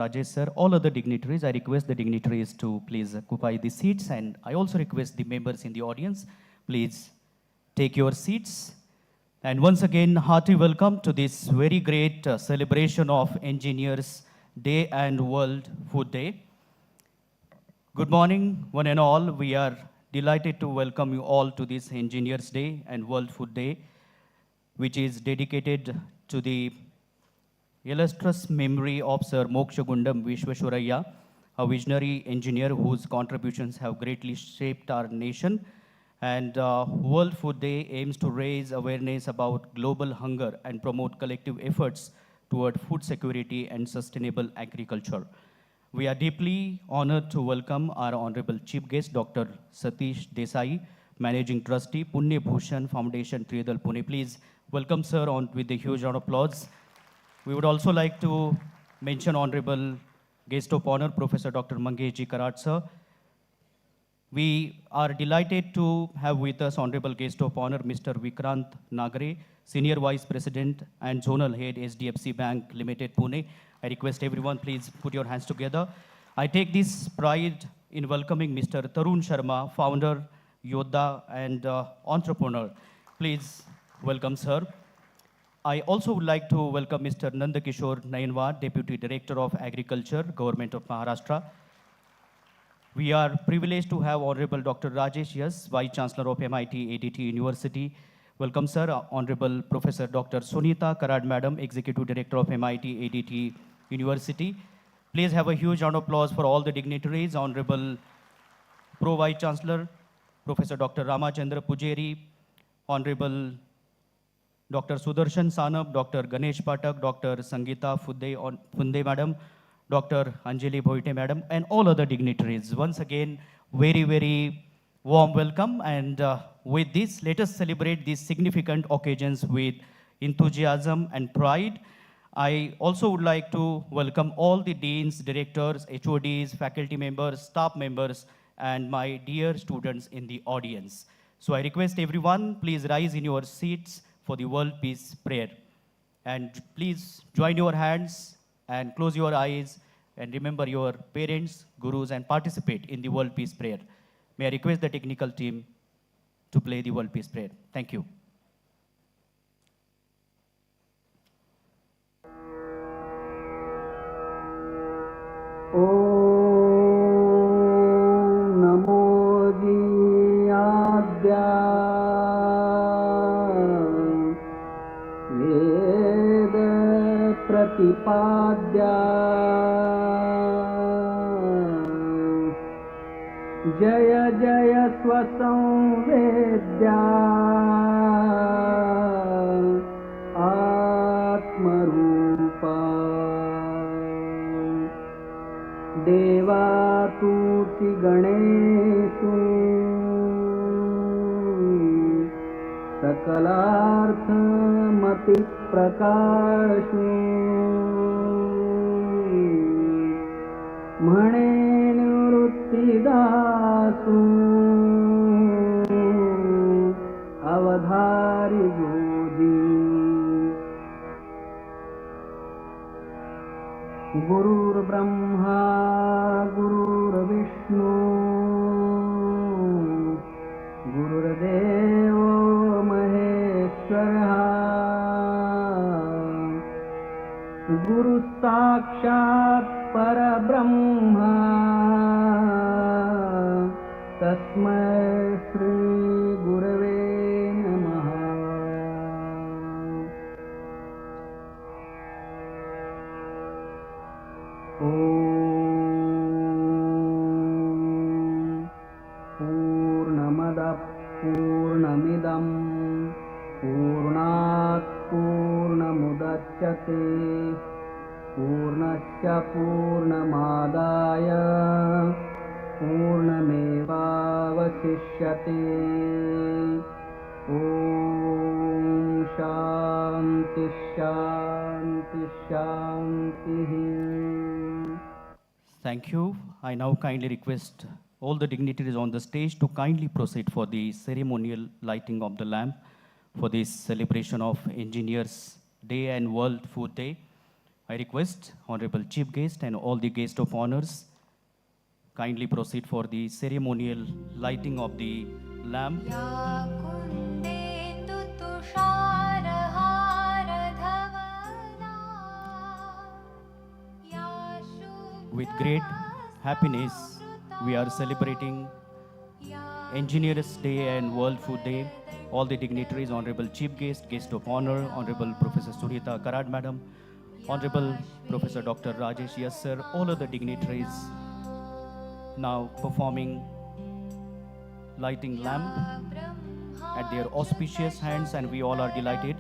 Rajesh sir, all other dignitaries, I request the dignitaries to please occupy the seats, and I also request the members in the audience, please take your seats. And once again, hearty welcome to this very great celebration of Engineers Day and World Food Day. Good morning, one and all. We are delighted to welcome you all to this Engineers Day and World Food Day, which is dedicated to the illustrious memory of Sir Mokshagundam Vishweshwaraya, a visionary engineer whose contributions have greatly shaped our nation. And World Food Day aims to raise awareness about global hunger and promote collective efforts toward food security and sustainable agriculture. We are deeply honored to welcome our Honorable Chief Guest, Dr. Satish Desai, Managing Trustee, Pune Bhushan Foundation, Triyadal, Pune. Please welcome, sir, on with a huge round of applause. We would also like to mention Honorable Guest of Honor, Professor Dr. Mangesh Karat, sir. We are delighted to have with us Honorable Guest of Honor, Mr. Vikrant Nagare, Senior Vice President and Zonal Head, SDFC Bank Limited, Pune. I request everyone, please put your hands together. I take this pride in welcoming Mr. Tarun Sharma, founder, Yodha, and entrepreneur. Please welcome, sir. I also would like to welcome Mr. Nandakishore Nayanwar, Deputy Director of Agriculture, Government of Maharashtra. We are privileged to have Honorable Dr. Rajesh Yas, Vice Chancellor of MIT-ADT University. Welcome, sir. Honorable Professor Dr. Sunita Karad, Madam, Executive Director of MIT-ADT University. Please have a huge round of applause for all the dignitaries. Honorable Pro Vice Chancellor, Professor Dr. Ramachandra Pujeri, Honorable Dr. Sudarshan Sanab, Dr. Ganesh Patak, Dr. Sangeeta Funde, Madam, Dr. Anjali Bhoite, Madam, and all other dignitaries. Once again, very, very warm welcome. And with this, let us celebrate these significant occasions with enthusiasm and pride. I also would like to welcome all the deans, directors, HODs, faculty members, staff members, and my dear students in the audience. So I request everyone, please rise in your seats for the World Peace Prayer. And please join your hands and close your eyes and remember your parents, gurus, and participate in the World Peace Prayer. May I request the technical team to play the World Peace Prayer. Thank you. प्रतिपाद्या जय जय स्वसंवेद्या आत्मरूपा देवातुति गणेषु सकलार्थमति प्रकाशु म्हणे निवृत्तिदासु अवधारी गोदी गुरुर्ब्रह्मा गुरुर्विष्णु गुरुर्देवो महेश्वरः गुरु साक्षात् परब्रह्म तस्मै श्री गुरवे नमः। ॐ पूर्णमदः पूर्णमिदं पूर्णात् पूर्णमुदच्यते पूर्णस्य पूर्णमादाय पूर्णमेवावशिष्यते। ॐ शान्ति शान्ति शान्तिः। Thank you. I now kindly request all the dignitaries on the stage to kindly proceed for the ceremonial lighting of the lamp for this celebration of Engineers Day and World Food Day. I request Honorable Chief Guest and all the guests of honors kindly proceed for the ceremonial lighting of the lamp. या कुन्देन्दुतुषारहारधवला या With great happiness, we are celebrating Engineers Day and World Food Day. All the dignitaries, Honorable Chief Guest, Guest of Honor, Honorable Professor Surita Karad Madam, Honorable Professor Dr. Rajesh Yes Sir, all other dignitaries now performing lighting lamp at their auspicious hands, and we all are delighted.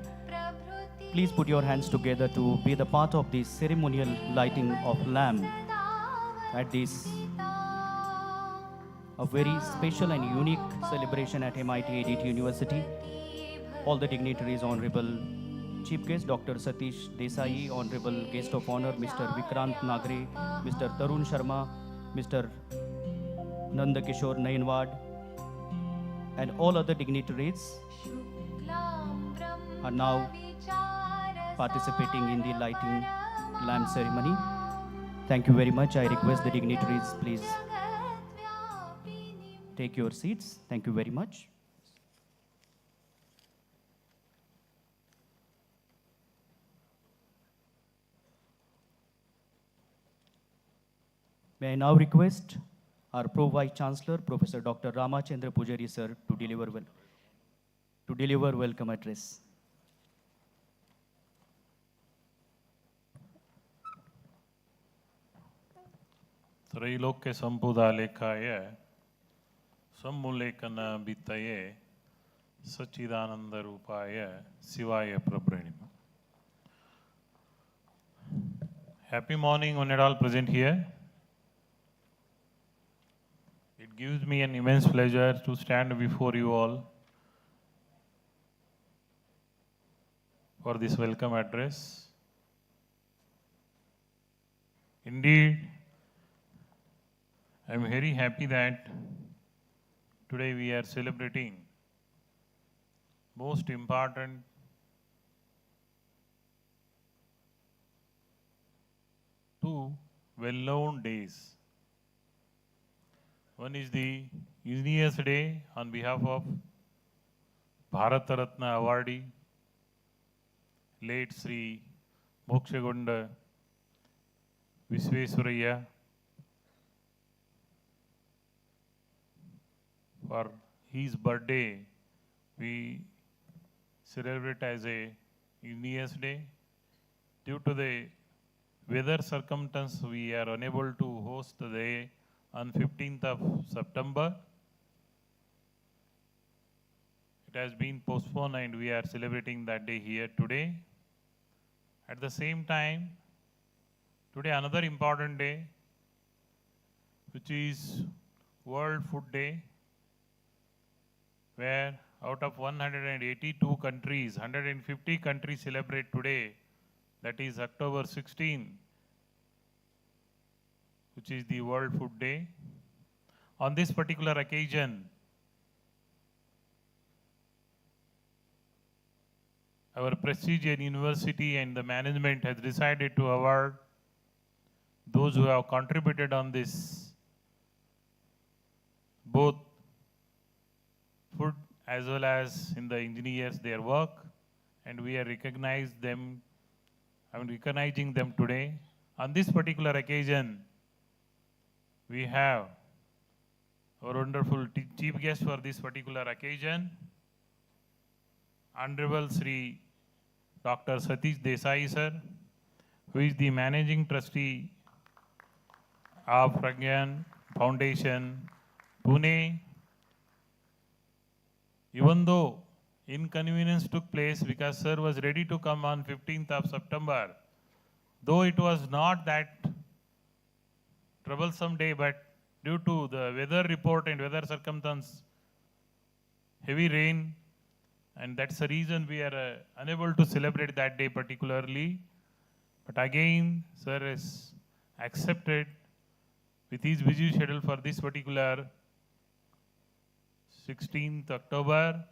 Please put your hands together to be the part of this ceremonial lighting of lamp at this a very special and unique celebration at MIT-ADT University. All the dignitaries, Honorable Chief Guest Dr. Satish Desai, Honorable Guest of Honor Mr. Vikrant Nagre, Mr. Tarun Sharma, Mr. Nandakishore Nayanwad, and all other dignitaries are now participating in the lighting lamp ceremony. Thank you very much. I request the dignitaries, please take your seats. Thank you very much. May I now request our Pro-Vice Chancellor, Professor Dr. Ramachandra Pujari sir, to deliver welcome address. त्रैलोक्य संपुदालेखाय सम्मुलेखन बित्तये सच्चिदानंद रूपाय शिवाय प्रभृणिम. Happy morning, one and all present here. It gives me an immense pleasure to stand before you all for this welcome address. Indeed, I am very happy that today we are celebrating most important two well-known days. One is the Engineers Day on behalf of Bharat Ratna awardee, late Sri Mokshagunda Visvesvaraya. For his birthday, we celebrate as a Engineers Day. Due to the weather circumstance, we are unable to host the day on 15th of September. It has been postponed and we are celebrating that day here today. At the same time, today another important day, which is World Food Day, where out of 182 countries, 150 countries celebrate today, that is October 16, which is the World Food Day. On this particular occasion, our prestigious university and the management has decided to award those who have contributed on this, both food as well as in the engineers, their work, and we are recognizing them today. On this particular occasion, we have our wonderful chief guest for this particular occasion, Honorable Sri Dr. Satish Desai sir, who is the Managing Trustee of Pragyan Foundation, Pune. Even though inconvenience took place because sir was ready to come on 15th of September, though it was not that troublesome day, but due to the weather report and weather circumstance, heavy rain, and that's the reason we are unable to celebrate that day particularly. But again, sir has accepted with his busy schedule for this particular 16th October.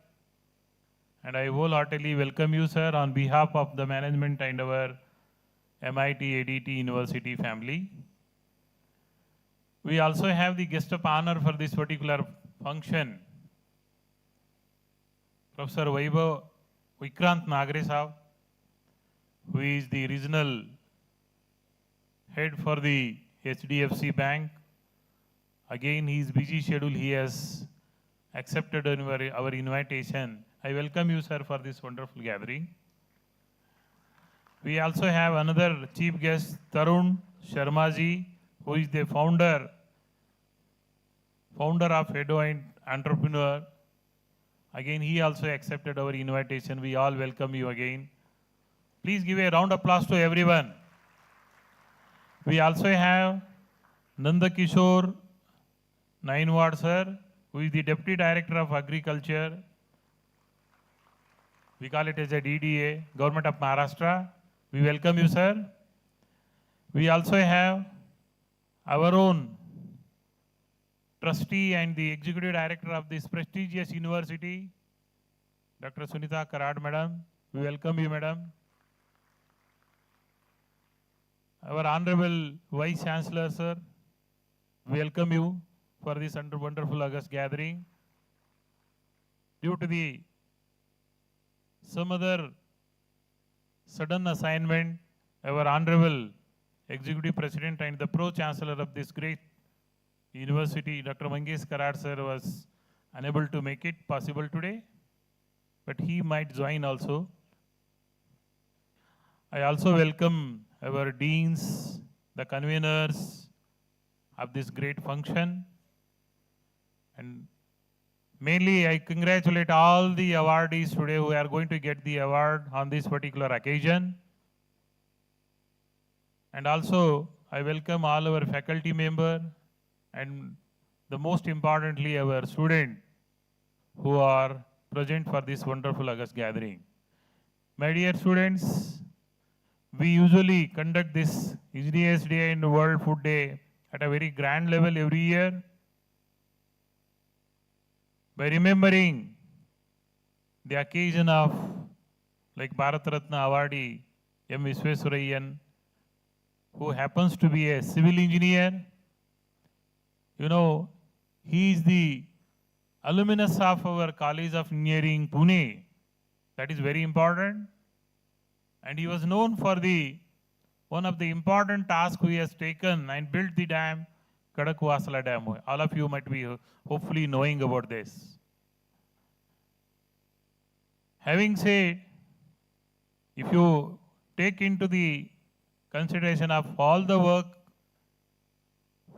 And I wholeheartedly welcome you, sir, on behalf of the management and our MIT-ADT University family. We also have the guest of honor for this particular function, Professor Vaibhav Vikrant Nagre Saab, who is the regional head for the HDFC Bank. Again, his busy schedule, he has accepted our invitation. I welcome you, sir, for this wonderful gathering. We also have another chief guest, Tarun Sharma ji, who is the founder of Edo and Entrepreneur. Again, he also accepted our invitation. We all welcome you again. Please give a round of applause to everyone. We also have Nanda Kishore Nainwad sir, who is the Deputy Director of Agriculture. We call it as a DDA, Government of Maharashtra. We welcome you, sir. We also have our own trustee and the Executive Director of this prestigious university, Dr. Sunita Karad, madam. We welcome you, madam. Our Honorable Vice Chancellor, sir, we welcome you for this wonderful August gathering. Due to some other sudden assignment, our Honorable Executive President and the Pro-Chancellor of this great university, Dr. Mangesh Karad sir, was unable to make it possible today, but he might join also. I also welcome our deans, the conveners of this great function, and mainly I congratulate all the awardees today who are going to get the award on this particular occasion. And also I welcome all our faculty member and the most importantly our student who are present for this wonderful August gathering. My dear students, we usually conduct this Engineers Day and World Food Day at a very grand level every year by remembering the occasion of like Bharat Ratna awardee M. Visvesvarayyan, who happens to be a civil engineer. You know, he is the alumnus of our College of Engineering, Pune. That is very important. And he was known for one of the important tasks he has taken and built the dam, Kadakwasala Dam. All of you might be hopefully knowing about this. Having said, if you take into the consideration of all the work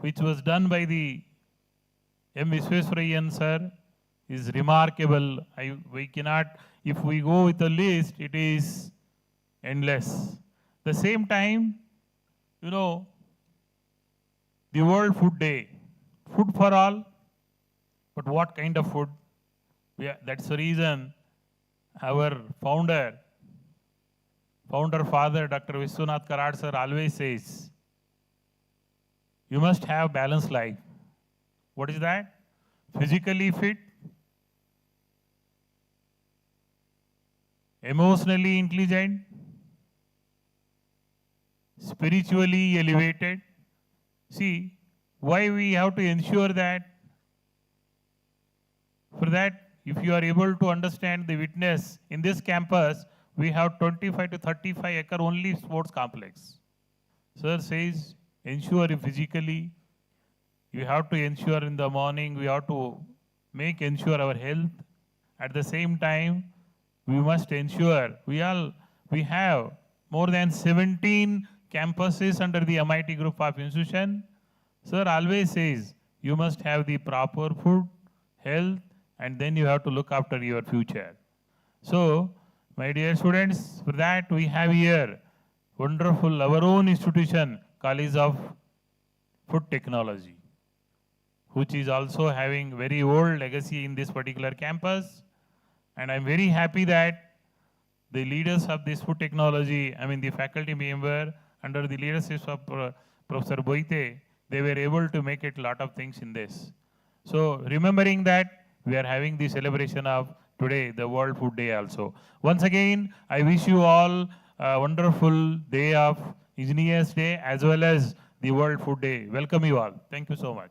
which was done by the M. Visvesvarayyan sir is remarkable. We cannot, if we go with a list, it is endless. The same time, you know, the World Food Day, food for all, but what kind of food? That's the reason our founder father, Dr. Vishwanath Karad sir always says, you must have balanced life. What is that? Physically fit, emotionally intelligent, spiritually elevated. See, why we have to ensure that? For that, if you are able to understand the witness in this campus, we have 25 to 35 acre only sports complex. Sir says, ensure physically, you have to ensure in the morning, we have to ensure our health. At the same time, we must ensure, we have more than 17 campuses under the MIT group of institution. Sir always says, you must have the proper food, health, and then you have to look after your future. So, my dear students, for that we have here wonderful, our own institution, College of Food Technology, which is also having very old legacy in this particular campus. And I'm very happy that the leaders of this food technology, the faculty member under the leadership of Professor Boite, they were able to make it a lot of things in this. So remembering that, we are having the celebration of today, the World Food Day also. Once again, I wish you all a wonderful day of Engineers Day as well as the World Food Day. Welcome you all. Thank you so much.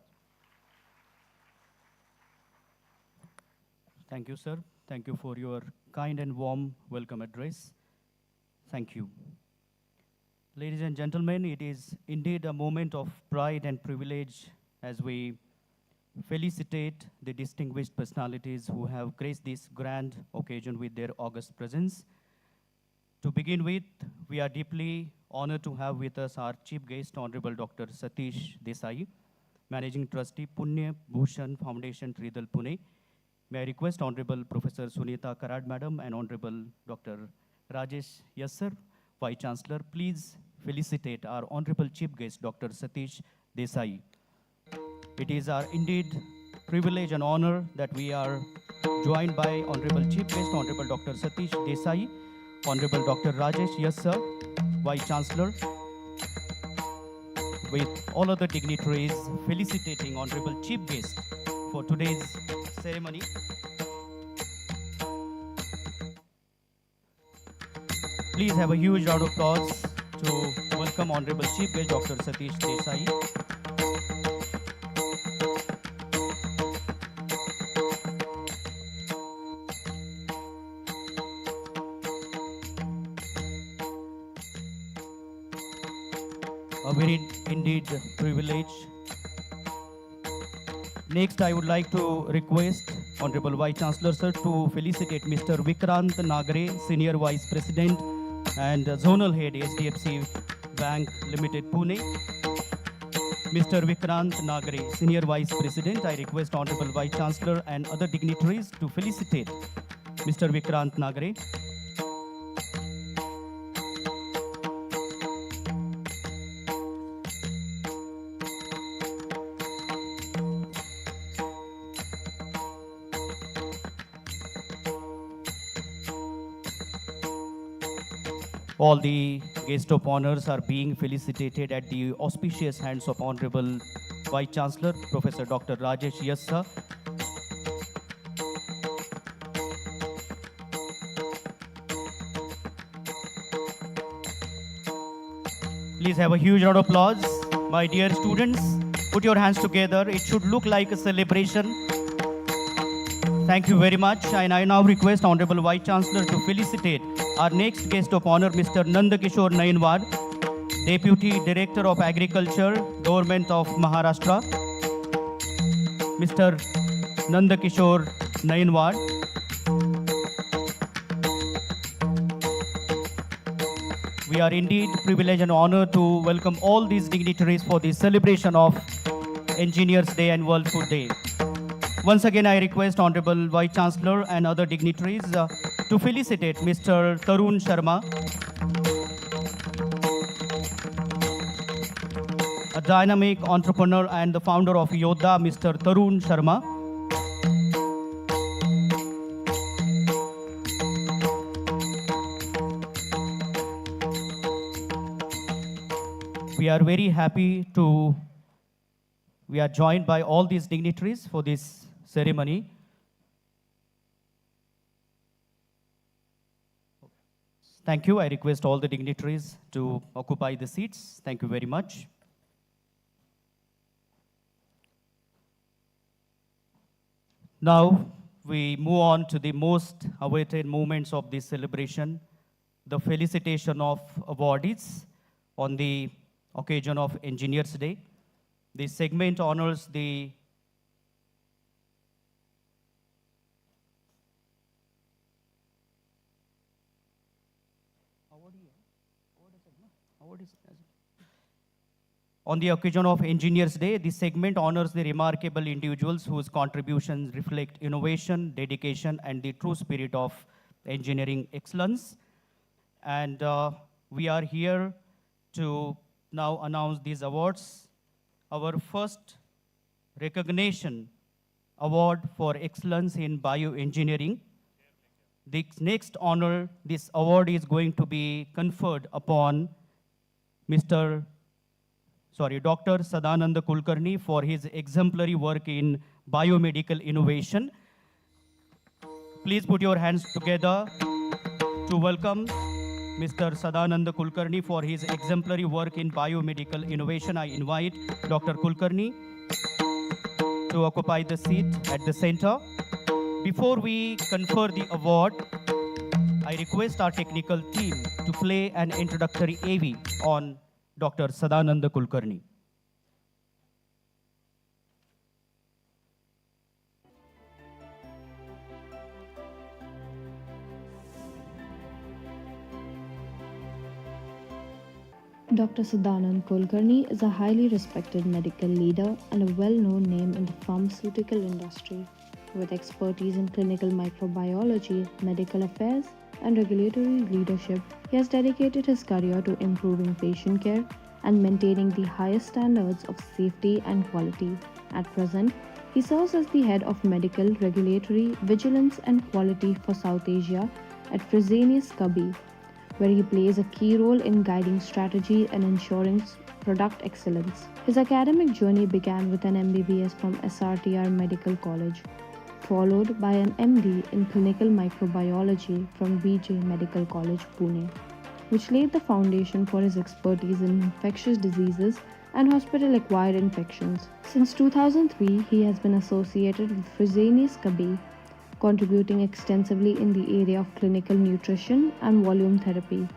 Thank you, sir. Thank you for your kind and warm welcome address. Thank you. Ladies and gentlemen, it is indeed a moment of pride and privilege as we felicitate the distinguished personalities who have graced this grand occasion with their august presence. To begin with, we are deeply honored to have with us our chief guest, Honorable Dr. Satish Desai, Managing Trustee, Pune Bhushan Foundation, Tridal, Pune. May I request Honorable Professor Sunita Karad, Madam, and Honorable Dr. Rajesh Yassar, Vice Chancellor, please felicitate our Honorable Chief Guest, Dr. Satish Desai. It is our indeed privilege and honor that we are joined by Honorable Chief Guest, Honorable Dr. Satish Desai, Honorable Dr. Rajesh Yassar, Vice Chancellor, with all other dignitaries felicitating Honorable Chief Guest for today's ceremony. Please have a huge round of applause to welcome Honorable Chief Guest Dr. Satish Desai. A very indeed privilege. Next, I would like to request Honorable Vice Chancellor Sir to felicitate Mr. Vikrant Nagre, Senior Vice President and Zonal Head, SDFC Bank Limited, Pune. Mr. Vikrant Nagre, Senior Vice President, I request Honorable Vice Chancellor and other dignitaries to felicitate Mr. Vikrant Nagre. All the guest of honors are being felicitated at the auspicious hands of Honorable Vice Chancellor, Professor Dr. Rajesh Yassar. Please have a huge round of applause. My dear students, put your hands together. It should look like a celebration. Thank you very much. And I now request Honorable Vice Chancellor to felicitate our next guest of honor, Mr. Nandakishore Nainwad, Deputy Director of Agriculture, Government of Maharashtra. Mr. Nandakishore Nainwad. We are indeed privileged and honored to welcome all these dignitaries for the celebration of Engineers Day and World Food Day. Once again, I request Honorable Vice Chancellor and other dignitaries to felicitate Mr. Tarun Sharma, a dynamic entrepreneur and the founder of Yodha, Mr. Tarun Sharma. We are very happy we are joined by all these dignitaries for this ceremony. Thank you. I request all the dignitaries to occupy the seats. Thank you very much. Now, we move on to the most awaited moments of this celebration, the felicitation of awardees on the occasion of Engineers Day. This segment honors the On the occasion of Engineers Day, this segment honors the remarkable individuals whose contributions reflect innovation, dedication, and the true spirit of engineering excellence. And we are here to now announce these awards. Our first recognition award for excellence in bioengineering. The next honor, this award is going to be conferred upon Dr. Sadananda Kulkarni for his exemplary work in biomedical innovation. Please put your hands together to welcome Mr. Sadananda Kulkarni for his exemplary work in biomedical innovation. I invite Dr. Kulkarni to occupy the seat at the center. Before we confer the award, I request our technical team to play an introductory AV on Dr. Sadananda Kulkarni. Dr. Sadanand Kulkarni is a highly respected medical leader and a well-known name in the pharmaceutical industry. With expertise in clinical microbiology, medical affairs, and regulatory leadership, he has dedicated his career to improving patient care and maintaining the highest standards of safety and quality. At present, he serves as the head of medical, regulatory, vigilance, and quality for South Asia at Fresenius Kabi, where he plays a key role in guiding strategy and ensuring product excellence. His academic journey began with an MBBS from SRTR Medical College, followed by an MD in clinical microbiology from BJ Medical College, Pune, which laid the foundation for his expertise in infectious diseases and hospital-acquired infections. Since 2003, he has been associated with Fresenius Kabi, contributing extensively in the area of clinical nutrition and volume therapy.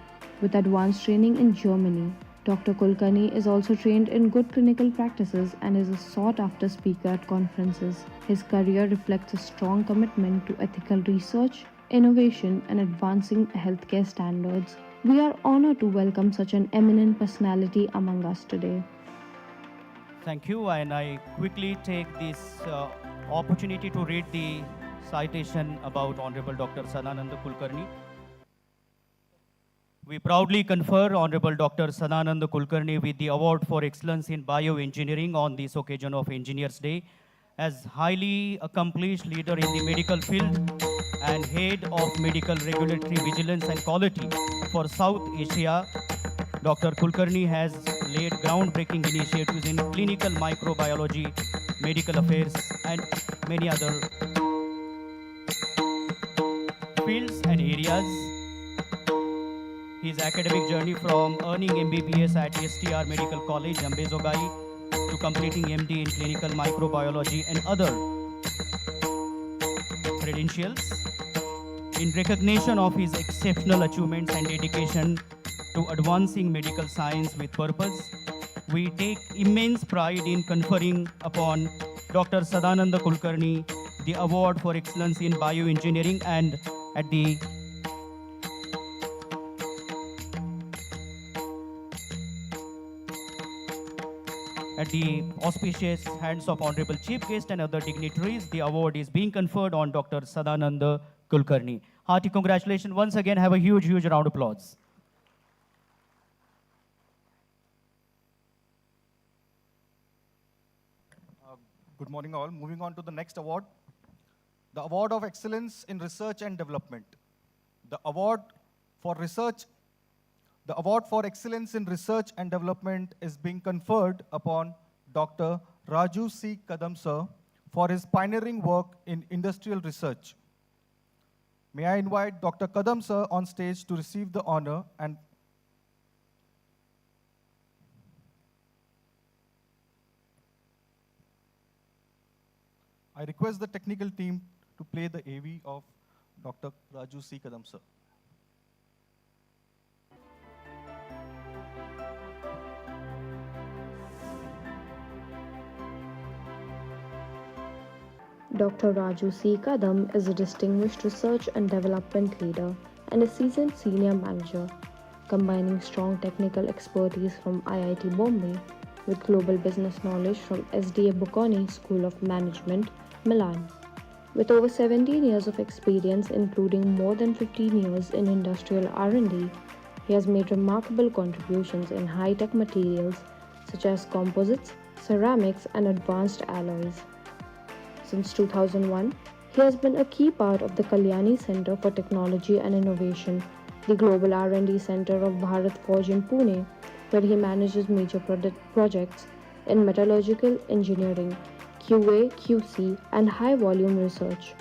With advanced training in Germany, Dr. Kulkarni is also trained in good clinical practices and is a sought-after speaker at conferences. His career reflects a strong commitment to ethical research, innovation, and advancing healthcare standards. We are honored to welcome such an eminent personality among us today. Thank you, and I quickly take this opportunity to read the citation about Honorable Dr. Sadananda Kulkarni. We proudly confer Honorable Dr. Sadananda Kulkarni with the Award for Excellence in Bioengineering on this occasion of Engineers Day. As highly accomplished leader in the medical field and head of medical regulatory vigilance and quality for South Asia, Dr. Kulkarni has laid groundbreaking initiatives in clinical microbiology, medical affairs, and many other fields and areas. His academic journey from earning MBBS at STR Medical College, Ambezogai, to completing MD in clinical microbiology and other credentials. In recognition of his exceptional achievements and dedication to advancing medical science with purpose, we take immense pride in conferring upon Dr. Sadananda Kulkarni the Award for Excellence in Bioengineering, and at the auspicious hands of Honorable Chief Guest and other dignitaries, the award is being conferred on Dr. Sadananda Kulkarni. Hearty congratulations once again. Have a huge round of applause. Good morning all. Moving on to the next award. The Award of Excellence in Research and Development. The Award for Excellence in Research and Development is being conferred upon Dr. Raju C. Kadam sir for his pioneering work in industrial research. May I invite Dr. Kadam sir on stage to receive the honor, and I request the technical team to play the AV of Dr. Raju C. Kadam sir. Dr. Raju C. Kadam is a distinguished research and development leader and a seasoned senior manager, combining strong technical expertise from IIT Bombay with global business knowledge from SDA Bocconi School of Management, Milan. With over 17 years of experience, including more than 15 years in industrial R&D, he has made remarkable contributions in high-tech materials such as composites, ceramics, and advanced alloys. Since 2001, he has been a key part of the Kalyani Center for Technology and Innovation, the global R&D center of Bharat Forge in Pune, where he manages major projects in metallurgical engineering, QA, QC, and high-volume research.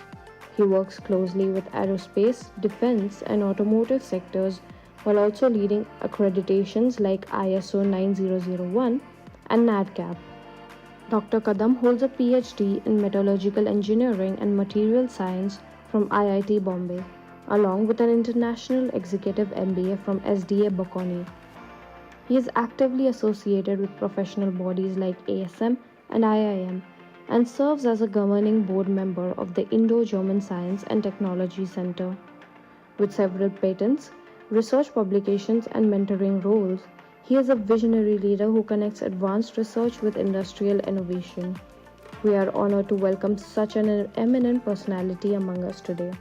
He works closely with aerospace, defense, and automotive sectors while also leading accreditations like ISO 9001 and NADCAP. Dr. Kadam holds a PhD in Metallurgical Engineering and Material Science from IIT Bombay, along with an International Executive MBA from SDA Bocconi. He is actively associated with professional bodies like ASM and IIM and serves as a governing board member of the Indo-German Science and Technology Center. With several patents, research publications, and mentoring roles, he is a visionary leader who connects advanced research with industrial innovation. We are honored to welcome such an eminent personality among us today.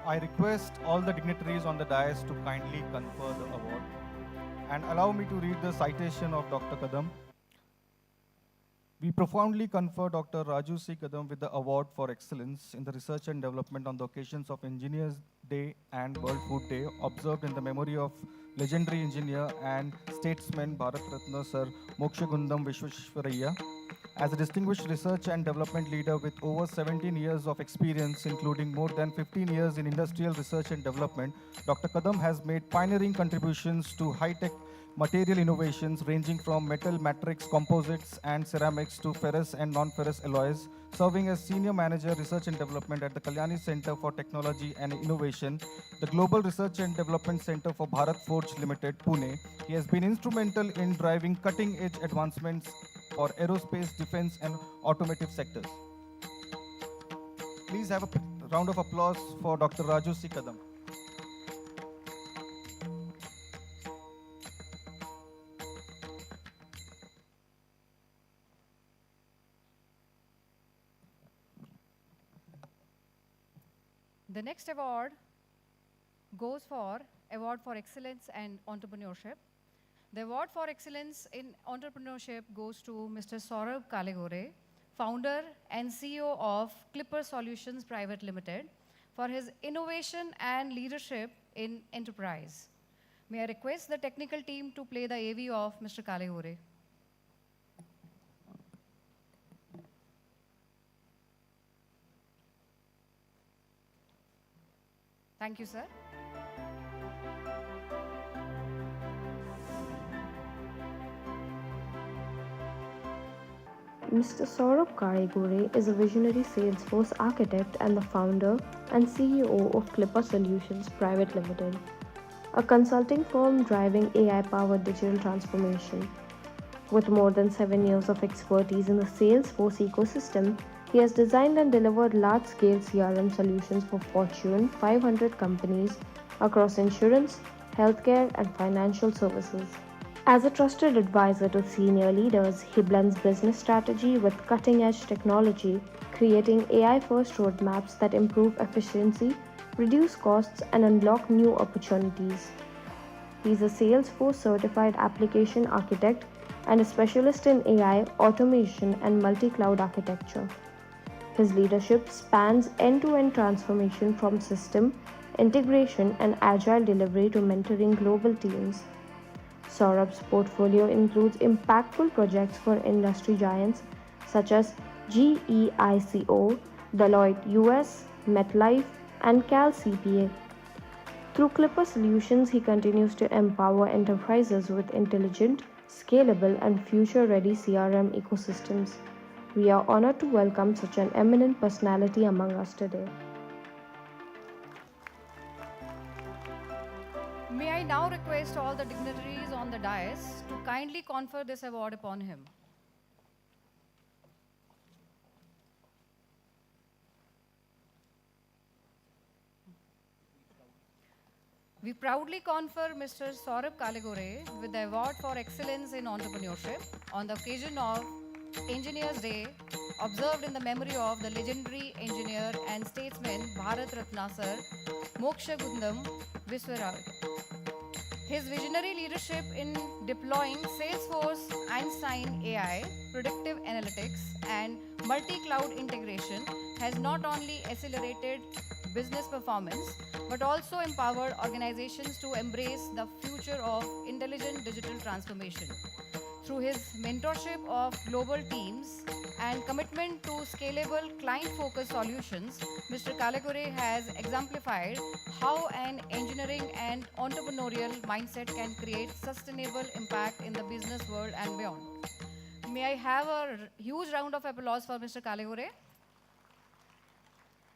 I request all the dignitaries on the dais to kindly confer the award and allow me to read the citation of Dr. Kadam. We profoundly confer Dr. Raju C. Kadam with the award for excellence in the research and development on the occasions of Engineers Day and World Food Day, observed in the memory of legendary engineer and statesman Bharat Ratna Sir Mokshagundam Vishweshwaraya. As a distinguished research and development leader with over 17 years of experience, including more than 15 years in industrial research and development, Dr. Kadam has made pioneering contributions to high-tech material innovations ranging from metal matrix composites and ceramics to ferrous and non-ferrous alloys. Serving as Senior Manager Research and Development at the Kalyani Center for Technology and Innovation, the Global Research and Development Center for Bharat Forge Limited, Pune, he has been instrumental in driving cutting-edge advancements for aerospace, defense, and automotive sectors. Please have a round of applause for Dr. Raju C. Kadam. The next award goes for Award for Excellence and Entrepreneurship. The Award for Excellence in Entrepreneurship goes to Mr. Saurabh Kalegore, founder and CEO of Clipper Solutions Private Limited, for his innovation and leadership in enterprise. May I request the technical team to play the AV of Mr. Kalegore. Thank you, sir. Mr. Saurabh Kalegore is a visionary Salesforce architect and the founder and CEO of Clipper Solutions Private Limited, a consulting firm driving AI-powered digital transformation. With more than 7 years of expertise in the Salesforce ecosystem, he has designed and delivered large-scale CRM solutions for Fortune 500 companies across insurance, healthcare, and financial services. As a trusted advisor to senior leaders, he blends business strategy with cutting-edge technology, creating AI-first roadmaps that improve efficiency, reduce costs, and unlock new opportunities. He is a Salesforce certified application architect and a specialist in AI, automation, and multi-cloud architecture. His leadership spans end-to-end transformation from system, integration, and agile delivery to mentoring global teams. Saurabh's portfolio includes impactful projects for industry giants such as GEICO, Deloitte US, MetLife, and Cal CPA. Through Clipper Solutions, he continues to empower enterprises with intelligent, scalable, and future-ready CRM ecosystems. We are honored to welcome such an eminent personality among us today. May I now request all the dignitaries on the dais to kindly confer this award upon him. We proudly confer Mr. Saurabh Kalegore with the Award for Excellence in Entrepreneurship on the occasion of Engineers Day, observed in the memory of the legendary engineer and statesman Bharat Ratna Sir Mokshagundam Vishweshwaraya. His visionary leadership in deploying Salesforce, Einstein AI, predictive analytics, and multi-cloud integration has not only accelerated business performance, but also empowered organizations to embrace the future of intelligent digital transformation. Through his mentorship of global teams and commitment to scalable client-focused solutions, Mr. Kalegore has exemplified how an engineering and entrepreneurial mindset can create sustainable impact in the business world and beyond. May I have a huge round of applause for Mr. Kalegore?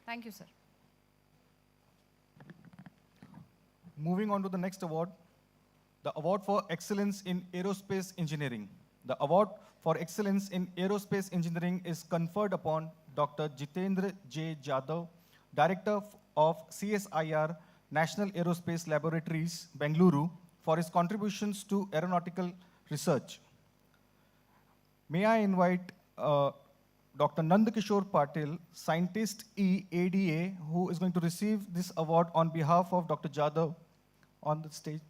Thank you, sir. Moving on to the next award, the Award for Excellence in Aerospace Engineering. The Award for Excellence in Aerospace Engineering is conferred upon Dr. Jitendra J. Jadhav, Director of CSIR National Aerospace Laboratories, Bengaluru, for his contributions to aeronautical research. May I invite Dr. Nandakishore Patil, Scientist E-ADA, who is going to receive this award on behalf of Dr. Jadhav on the stage.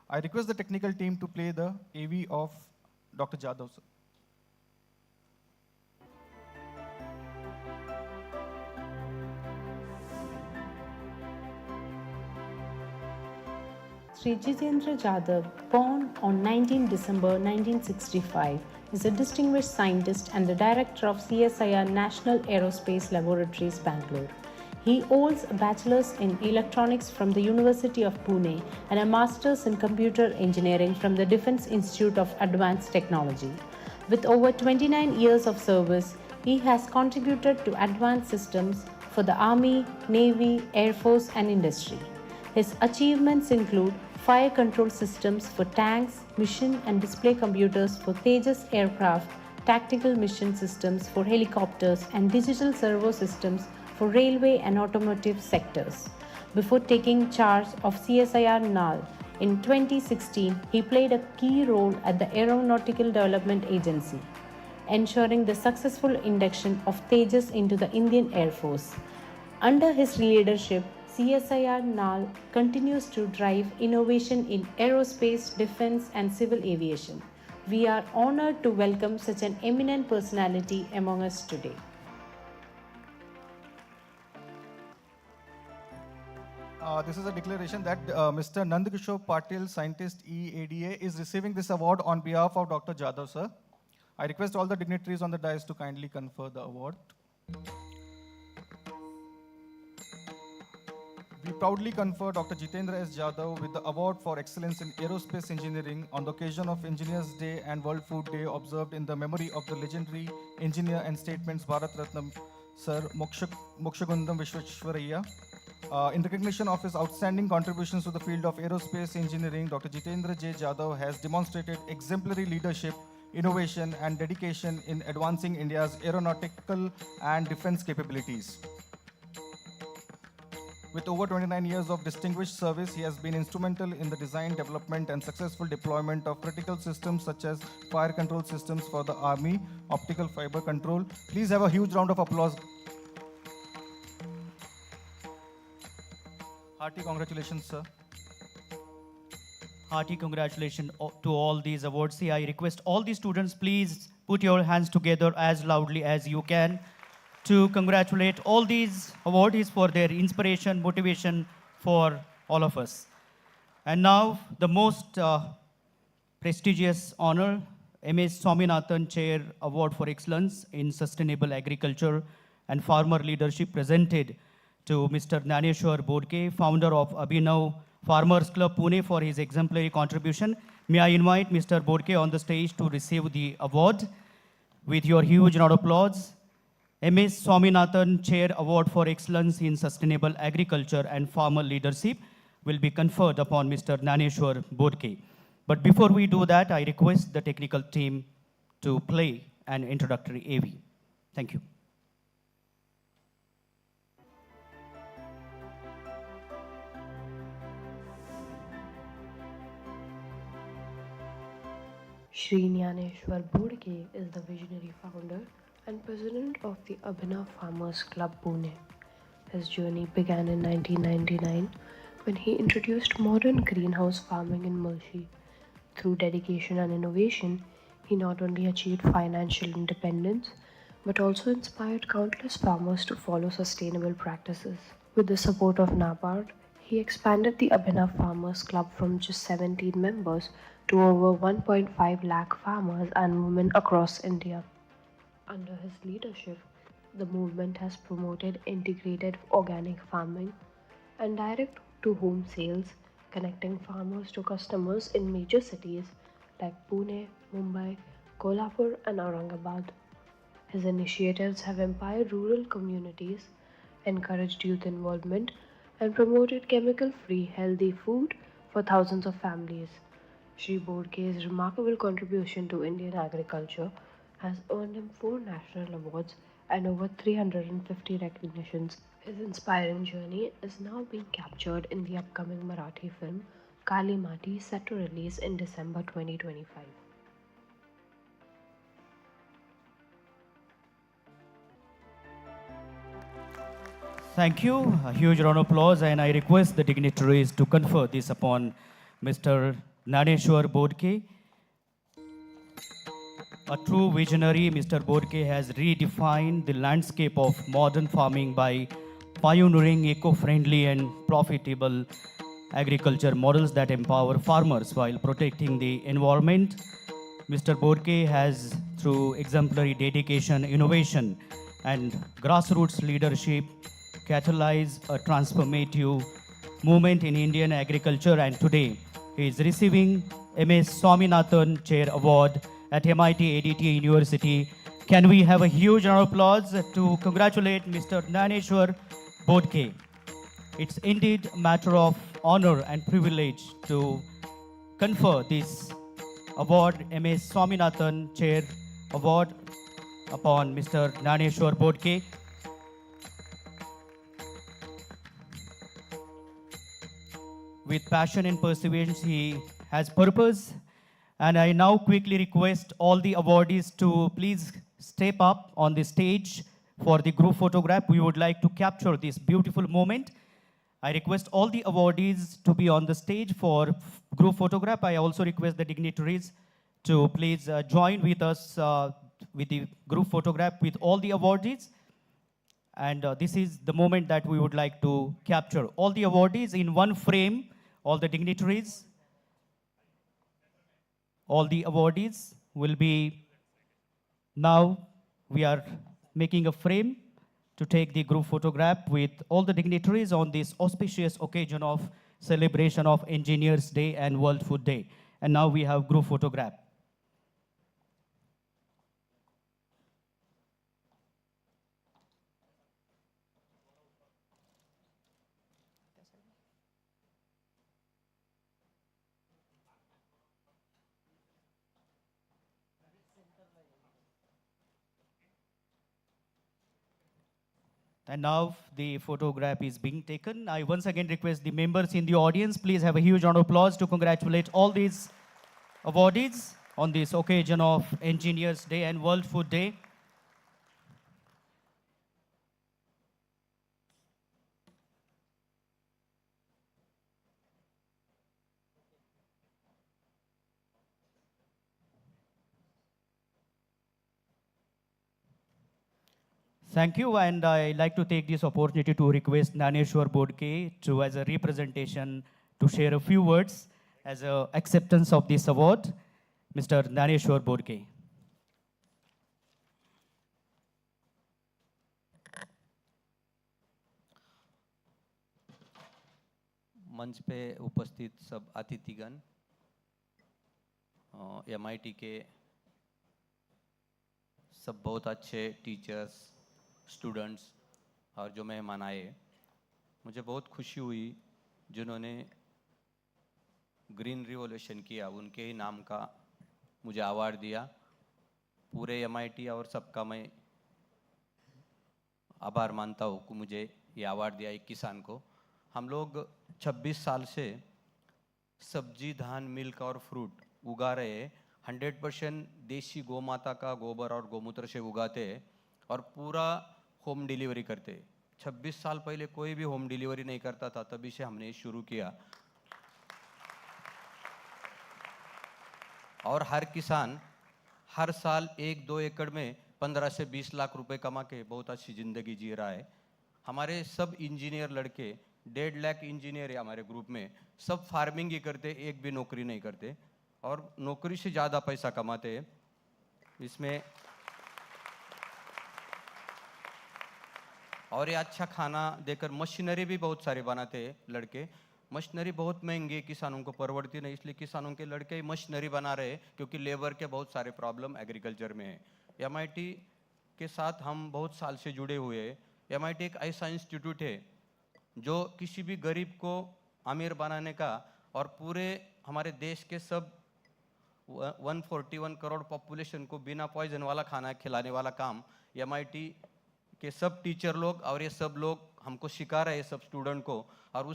I request the technical team to play the AV of Dr. Jadhav, sir. Sri Jitendra Jadhav, born on 19 December 1965, is a distinguished scientist and the director of CSIR National Aerospace Laboratories, Bangalore. He holds a bachelor's in electronics from the University of Pune and a master's in computer engineering from the Defense Institute of Advanced Technology. With over 29 years of service, he has contributed to advanced systems for the Army, Navy, Air Force, and industry. His achievements include fire control systems for tanks, mission and display computers for Tejas aircraft, tactical mission systems for helicopters, and digital servo systems for railway and automotive sectors. Before taking charge of CSIR NAL in 2016, he played a key role at the Aeronautical Development Agency, ensuring the successful induction of Tejas into the Indian Air Force. Under his leadership, CSIR NAL continues to drive innovation in aerospace, defense, and civil aviation. We are honored to welcome such an eminent personality among us today. This is a declaration that Mr. Nandakishore Patil, Scientist E-ADA, is receiving this award on behalf of Dr. Jadhav, sir. I request all the dignitaries on the dais to kindly confer the award. We proudly confer Dr. Jitendra S. Jadhav with the Award for Excellence in Aerospace Engineering on the occasion of Engineers Day and World Food Day observed in the memory of the legendary engineer and statesman Bharat Ratnam Sir Mokshagundam Vishweshwaraya. In recognition of his outstanding contributions to the field of aerospace engineering, Dr. Jitendra J. Jadhav has demonstrated exemplary leadership, innovation, and dedication in advancing India's aeronautical and defense capabilities. With over 29 years of distinguished service, he has been instrumental in the design, development, and successful deployment of critical systems such as fire control systems for the Army, optical fiber control. Please have a huge round of applause. Hearty congratulations, sir. Hearty congratulations to all these awards. See, I request all the students, please put your hands together as loudly as you can to congratulate all these awardees for their inspiration, motivation for all of us. And now, the most prestigious honor, M.S. Swaminathan Chair Award for Excellence in Sustainable Agriculture and Farmer Leadership, presented to Mr. Gnaneshwar Bodke, founder of Abhinav Farmers Club Pune, for his exemplary contribution. May I invite Mr. Bodke on the stage to receive the award. With your huge round of applause, M.S. Swaminathan Chair Award for Excellence in Sustainable Agriculture and Farmer Leadership will be conferred upon Mr. Gnaneshwar Bodke. But before we do that, I request the technical team to play an introductory AV. Thank you. Shri Gnaneshwar Bodke is the visionary founder and president of the Abhinav Farmers Club Pune. His journey began in 1999 when he introduced modern greenhouse farming in Mulshi. Through dedication and innovation, he not only achieved financial independence but also inspired countless farmers to follow sustainable practices. With the support of NABARD, he expanded the Abhinav Farmers Club from just 17 members to over 1.5 lakh farmers and women across India. Under his leadership, the movement has promoted integrated organic farming and direct to home sales, connecting farmers to customers in major cities like Pune, Mumbai, Kolhapur, and Aurangabad. His initiatives have empowered rural communities, encouraged youth involvement, and promoted chemical free, healthy food for thousands of families. Sri Bodke's remarkable contribution to Indian agriculture has earned him 4 national awards and over 350 recognitions. His inspiring journey is now being captured in the upcoming Marathi film Kali Mati, set to release in December 2025. Thank you. A huge round of applause, and I request the dignitaries to confer this upon Mr. Naneshwar Bodke. A true visionary, Mr. Bodke has redefined the landscape of modern farming by pioneering eco-friendly and profitable agriculture models that empower farmers while protecting the environment. Mr. Bodke has, through exemplary dedication, innovation, and grassroots leadership, catalyzed a transformative movement in Indian agriculture, and today he is receiving MS Swaminathan Chair Award at MIT-ADT University. Can we have a huge round of applause to congratulate Mr. Naneshwar Bodke? It's indeed a matter of honor and privilege to confer this award, MS Swaminathan Chair Award, upon Mr. Naneshwar Bodke. With passion and perseverance, he has purpose. And I now quickly request all the awardees to please step up on the stage for the group photograph. We would like to capture this beautiful moment. I request all the awardees to be on the stage for group photograph. I also request the dignitaries to please join with us with the group photograph with all the awardees. And this is the moment that we would like to capture. All the awardees in one frame, all the dignitaries, all the awardees will be, now we are making a frame to take the group photograph with all the dignitaries on this auspicious occasion of celebration of Engineers Day and World Food Day. And now we have group photograph. And now the photograph is being taken. I once again request the members in the audience, please have a huge round of applause to congratulate all these awardees on this occasion of Engineers Day and World Food Day. Thank you, and I like to take this opportunity to request Naneshwar Bodke to, as a representation, to share a few words as a acceptance of this award. Mr. Naneshwar Bodke. मंच पे उपस्थित सब अतिथिगण, MIT के सब बहुत अच्छे teachers, students और जो मेहमान आए, मुझे बहुत खुशी हुई जिन्होंने ग्रीन रिवॉल्यूशन किया, उनके ही नाम का मुझे अवार्ड दिया। पूरे MIT और सबका मैं आभार मानता हूँ कि मुझे ये अवार्ड दिया एक किसान को। हम लोग 26 साल से सब्जी, धान, मिल्क और फ्रूट उगा रहे हैं। 100% देशी गौ माता का गोबर और गोमूत्र से उगाते हैं और पूरा होम डिलीवरी करते हैं। 26 साल पहले कोई भी होम डिलीवरी नहीं करता था, तभी से हमने शुरू किया। और हर किसान हर साल 1-2 एकड़ में 15 से 20 लाख रुपए कमा के बहुत अच्छी ज़िंदगी जी रहा है। हमारे सब इंजीनियर लड़के 1.5 लाख इंजीनियर है हमारे ग्रुप में, सब फार्मिंग ही करते, एक भी नौकरी नहीं करते। और नौकरी से ज़्यादा पैसा कमाते हैं। इसमें और ये अच्छा खाना देकर मशीनरी भी बहुत सारे बनाते हैं लड़के। मशीनरी बहुत महंगी है, किसानों को परवड़ती नहीं, इसलिए किसानों के लड़के ही मशीनरी बना रहे हैं, क्योंकि लेबर के बहुत सारे प्रॉब्लम एग्रीकल्चर में है। MIT के साथ हम बहुत साल से जुड़े हुए हैं। MIT एक ऐसा इंस्टीट्यूट है जो किसी भी गरीब को अमीर बनाने का और पूरे हमारे देश के सब 141 करोड़ पॉपुलेशन को बिना पॉइजन वाला खाना खिलाने वाला काम MIT के सब टीचर लोग और ये सब लोग हमको सिखा रहे हैं, सब स्टूडेंट को। और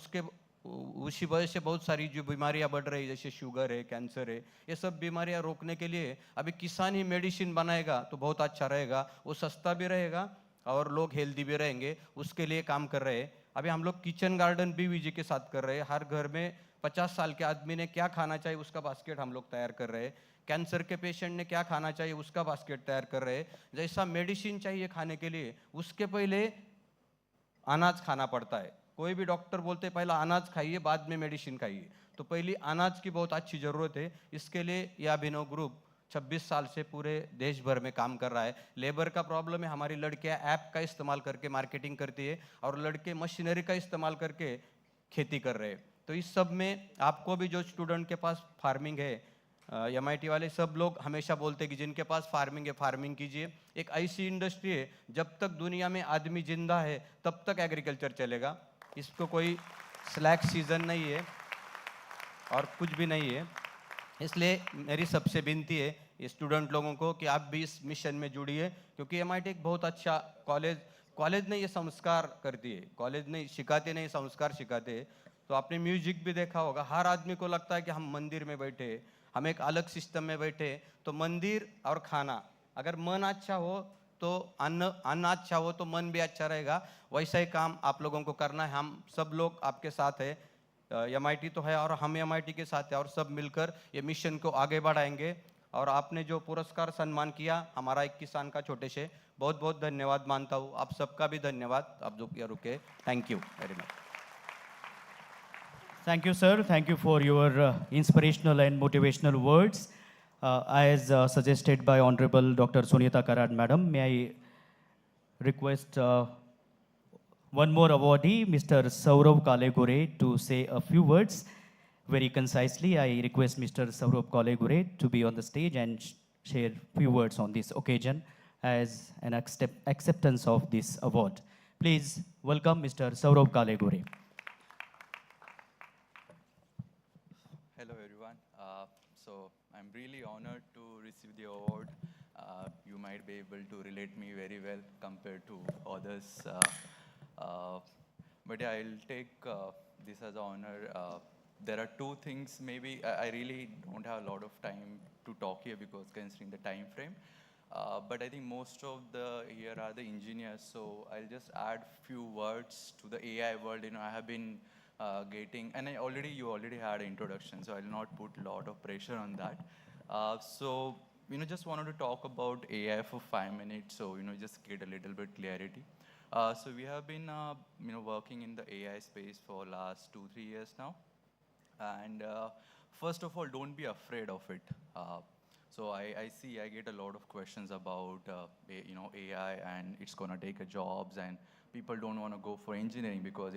उसी वजह से बहुत सारी जो बीमारियां बढ़ रही है, जैसे शुगर है, कैंसर है, ये सब बीमारियां रोकने के लिए अभी किसान ही मेडिसिन बनाएगा तो बहुत अच्छा रहेगा, वो सस्ता भी रहेगा और लोग हेल्दी भी रहेंगे, उसके लिए काम कर रहे हैं। अभी हम लोग किचन गार्डन भी विजय के साथ कर रहे हैं। हर घर में 50 साल के आदमी ने क्या खाना चाहिए उसका बास्केट हम लोग तैयार कर रहे हैं। कैंसर के पेशेंट ने क्या खाना चाहिए उसका बास्केट तैयार कर रहे हैं। जैसा मेडिसिन चाहिए खाने के लिए, उसके पहले अनाज खाना पड़ता है। कोई भी डॉक्टर बोलते हैं पहला अनाज खाइए बाद में मेडिसिन खाइए, तो पहली अनाज की बहुत अच्छी ज़रूरत है। इसके लिए यह अभिनव ग्रुप 26 साल से पूरे देश भर में काम कर रहा है। लेबर का प्रॉब्लम है, हमारी लड़कियां ऐप का इस्तेमाल करके मार्केटिंग करती है और लड़के मशीनरी का इस्तेमाल करके खेती कर रहे हैं। तो इस सब में आपको भी जो स्टूडेंट के पास फार्मिंग है, MIT वाले सब लोग हमेशा बोलते हैं कि जिनके पास फार्मिंग है फार्मिंग कीजिए। एक ऐसी इंडस्ट्री है जब तक दुनिया में आदमी जिंदा है तब तक एग्रीकल्चर चलेगा। इसको कोई स्लैक सीजन नहीं है और कुछ भी नहीं है। इसलिए मेरी सबसे विनती है ये स्टूडेंट लोगों को कि आप भी इस मिशन में जुड़िए, क्योंकि MIT एक बहुत अच्छा कॉलेज नहीं, ये संस्कार करती है। कॉलेज नहीं सिखाते, नहीं संस्कार सिखाते हैं। तो आपने म्यूजिक भी देखा होगा, हर आदमी को लगता है कि हम मंदिर में बैठे, हम एक अलग सिस्टम में बैठे। तो मंदिर और खाना, अगर मन अच्छा हो तो अन्न अच्छा हो तो मन भी अच्छा रहेगा। वैसा ही काम आप लोगों को करना है। हम सब लोग आपके साथ है, MIT तो है और हम MIT के साथ है, और सब मिलकर ये मिशन को आगे बढ़ाएंगे। और आपने जो पुरस्कार सम्मान किया हमारा एक किसान का छोटे से, बहुत बहुत धन्यवाद मानता हूँ। आप सबका भी धन्यवाद, आप जो रुके। Thank you very much. Thank you, sir. Thank you for your inspirational and motivational words. As suggested by Honorable Dr. Sunita Karad, Madam, may I request one more awardee, Mr. Saurav Kalegure, to say a few words very concisely. I request Mr. Saurav Kalegure to be on the stage and share few words on this occasion as an acceptance of this award. Please welcome Mr. Saurav Kalegure. Hello everyone. So I'm really honored to receive the award. You might be able to relate me very well compared to others. But yeah, I'll take this as an honor. There are two things maybe. I really don't have a lot of time to talk here because considering the time frame. But I think most of the here are the engineers. So I'll just add few words to the AI world. I have been getting, and you already had an introduction, so I'll not put a lot of pressure on that. So just wanted to talk about AI for 5 minutes, so just get a little bit clarity. So we have been working in the AI space for last 2-3 years now, and first of all, don't be afraid of it. So I get a lot of questions about AI and it's gonna take jobs, and people don't want to go for engineering because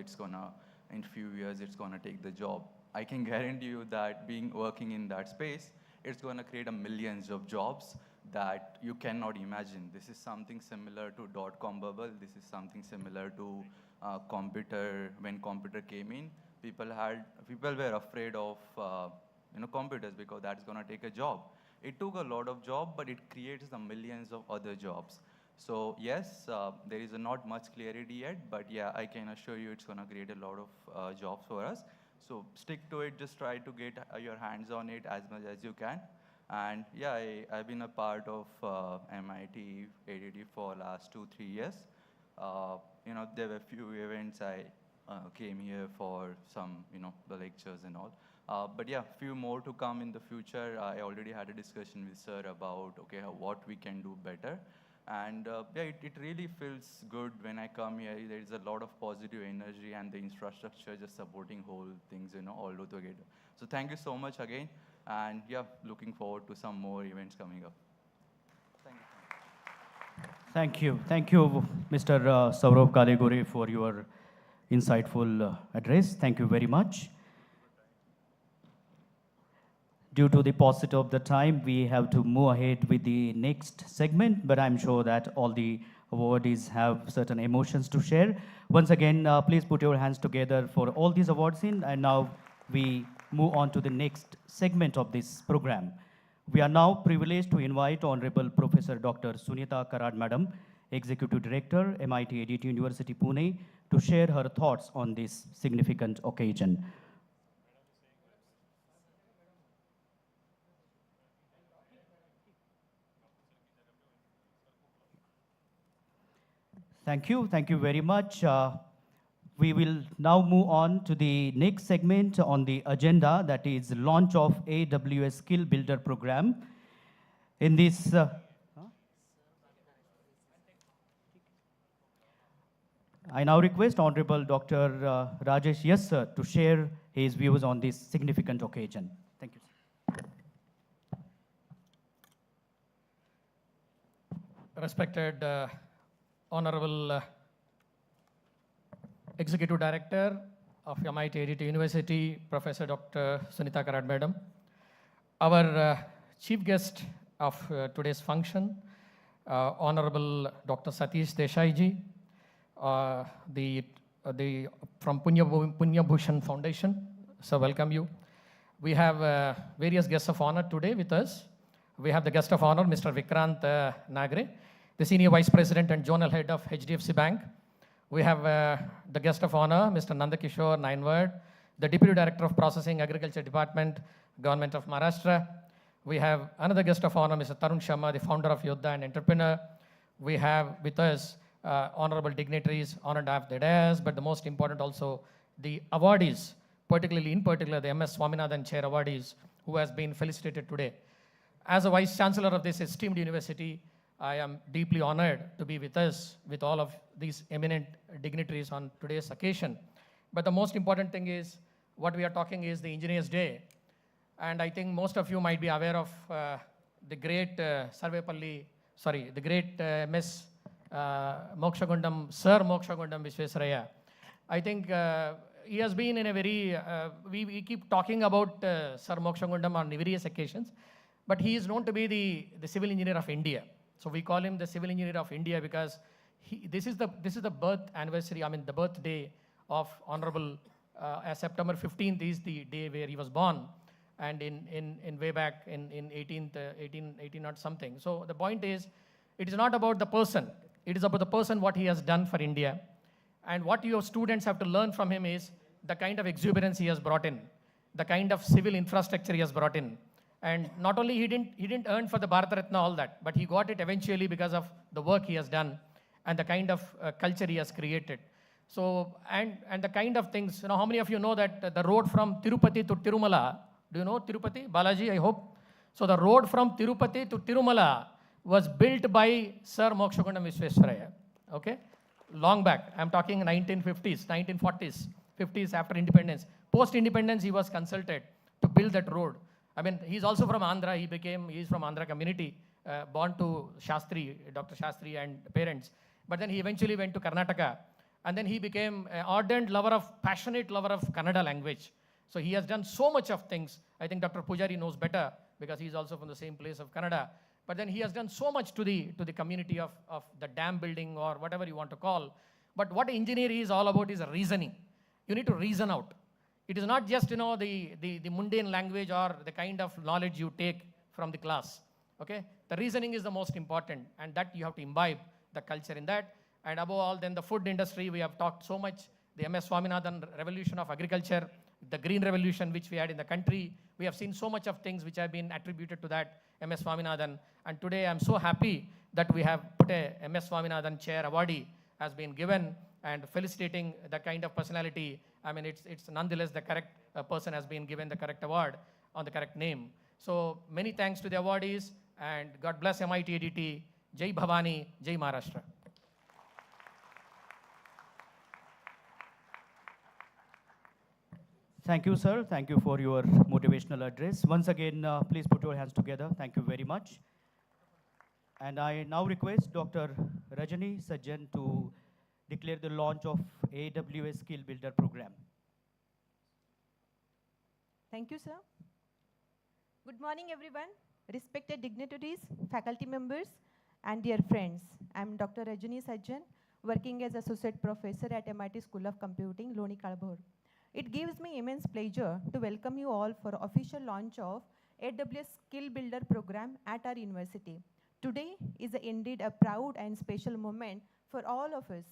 in few years it's gonna take the job. I can guarantee you that working in that space, it's gonna create millions of jobs that you cannot imagine. This is something similar to .com bubble. This is something similar to computer. When computer came in, people were afraid of computers because that's gonna take a job. It took a lot of job, but it creates the millions of other jobs. So yes, there is not much clarity yet, but yeah, I can assure you it's gonna create a lot of jobs for us. So stick to it, just try to get your hands on it as much as you can. And yeah, I've been a part of MIT-ADT for last 2-3 years. There were few events I came here for some, the lectures and all. But yeah, few more to come in the future. I already had a discussion with sir about, what we can do better. And yeah, it really feels good when I come here. There is a lot of positive energy and the infrastructure just supporting whole things, all together. So thank you so much again. And yeah, looking forward to some more events coming up. Thank you. Thank you. Thank you, Mr. Saurav Kalegore, for your insightful address. Thank you very much. Due to the paucity of the time, we have to move ahead with the next segment, but I'm sure that all the awardees have certain emotions to share. Once again, please put your hands together for all these awards in, and now we move on to the next segment of this program. We are now privileged to invite Honorable Professor Dr. Sunita Karad Madam, Executive Director, MIT-ADT University, Pune, to share her thoughts on this significant occasion. Thank you. Thank you very much. We will now move on to the next segment on the agenda, that is launch of AWS Skill Builder program. In this, I now request Honorable Dr. Rajesh Yes, sir, to share his views on this significant occasion. Thank you, sir. Respected Honorable Executive Director of MIT-ADT University, Professor Dr. Sunita Karad Madam, our chief guest of today's function, Honorable Dr. Satish Desai ji, from Punya Bhushan Foundation, so welcome you. We have various guests of honor today with us. We have the guest of honor, Mr. Vikrant Nagre, the Senior Vice President and Zonal Head of HDFC Bank. We have the guest of honor, Mr. Nandakishore Nainward, the Deputy Director of Processing Agriculture Department, Government of Maharashtra. We have another guest of honor, Mr. Tarun Sharma, the founder of Yodha and entrepreneur. We have with us honorable dignitaries honored of the dais, but the most important also the awardees, in particular the MS Swaminathan Chair awardees, who has been felicitated today. As a Vice Chancellor of this esteemed university, I am deeply honored to be with us, with all of these eminent dignitaries on today's occasion. But the most important thing is, what we are talking is the Engineers Day. And I think most of you might be aware of the great the great MS Mokshagundam, Sir Mokshagundam Visvesvaraya. I think he has been in a very, we keep talking about Sir Mokshagundam on various occasions, but he is known to be the civil engineer of India. So we call him the civil engineer of India because this is the birth anniversary, the birthday of Honorable September 15th is the day where he was born, and in way back in 18 or something. So the point is, it is not about the person, it is about the person, what he has done for India. And what your students have to learn from him is the kind of exuberance he has brought in, the kind of civil infrastructure he has brought in. And not only he didn't earn for the Bharat Ratna all that, but he got it eventually because of the work he has done and the kind of culture he has created. So, and the kind of things, how many of you know that the road from Tirupati to Tirumala, do you know Tirupati? Balaji, I hope. So the road from Tirupati to Tirumala was built by Sir Mokshagundam Visvesvaraya, okay? Long back, I'm talking 1950s, 1940s, 50s after independence. Post-independence, he was consulted to build that road. He's also from Andhra. He's from Andhra community, born to Shastri, Dr. Shastri and parents. But then he eventually went to Karnataka. And then he became an ardent passionate lover of Kannada language. So he has done so much of things. I think Dr. Pujari knows better because he's also from the same place of Kannada. But then he has done so much to the community of the dam building or whatever you want to call. But what engineering is all about is reasoning. You need to reason out. It is not just, the mundane language or the kind of knowledge you take from the class, okay? The reasoning is the most important, and that you have to imbibe the culture in that. And above all, then the food industry, we have talked so much, the MS Swaminathan revolution of agriculture, the green revolution which we had in the country. We have seen so much of things which have been attributed to that MS Swaminathan. And today I'm so happy that we have put a MS Swaminathan Chair awardee has been given, and felicitating the kind of personality. It's nonetheless the correct person has been given the correct award on the correct name. So many thanks to the awardees, and God bless MIT-ADT. Jai Bhavani, Jai Maharashtra. Thank you, sir. Thank you for your motivational address. Once again, please put your hands together. Thank you very much. And I now request Dr. Rajani Sajjan to declare the launch of AWS Skill Builder program. Thank you, sir. Good morning, everyone. Respected dignitaries, faculty members, and dear friends. I'm Dr. Rajani Sajjan, working as Associate Professor at MIT School of Computing, Loni Kalbhor. It gives me immense pleasure to welcome you all for official launch of AWS Skill Builder program at our university. Today is indeed a proud and special moment for all of us.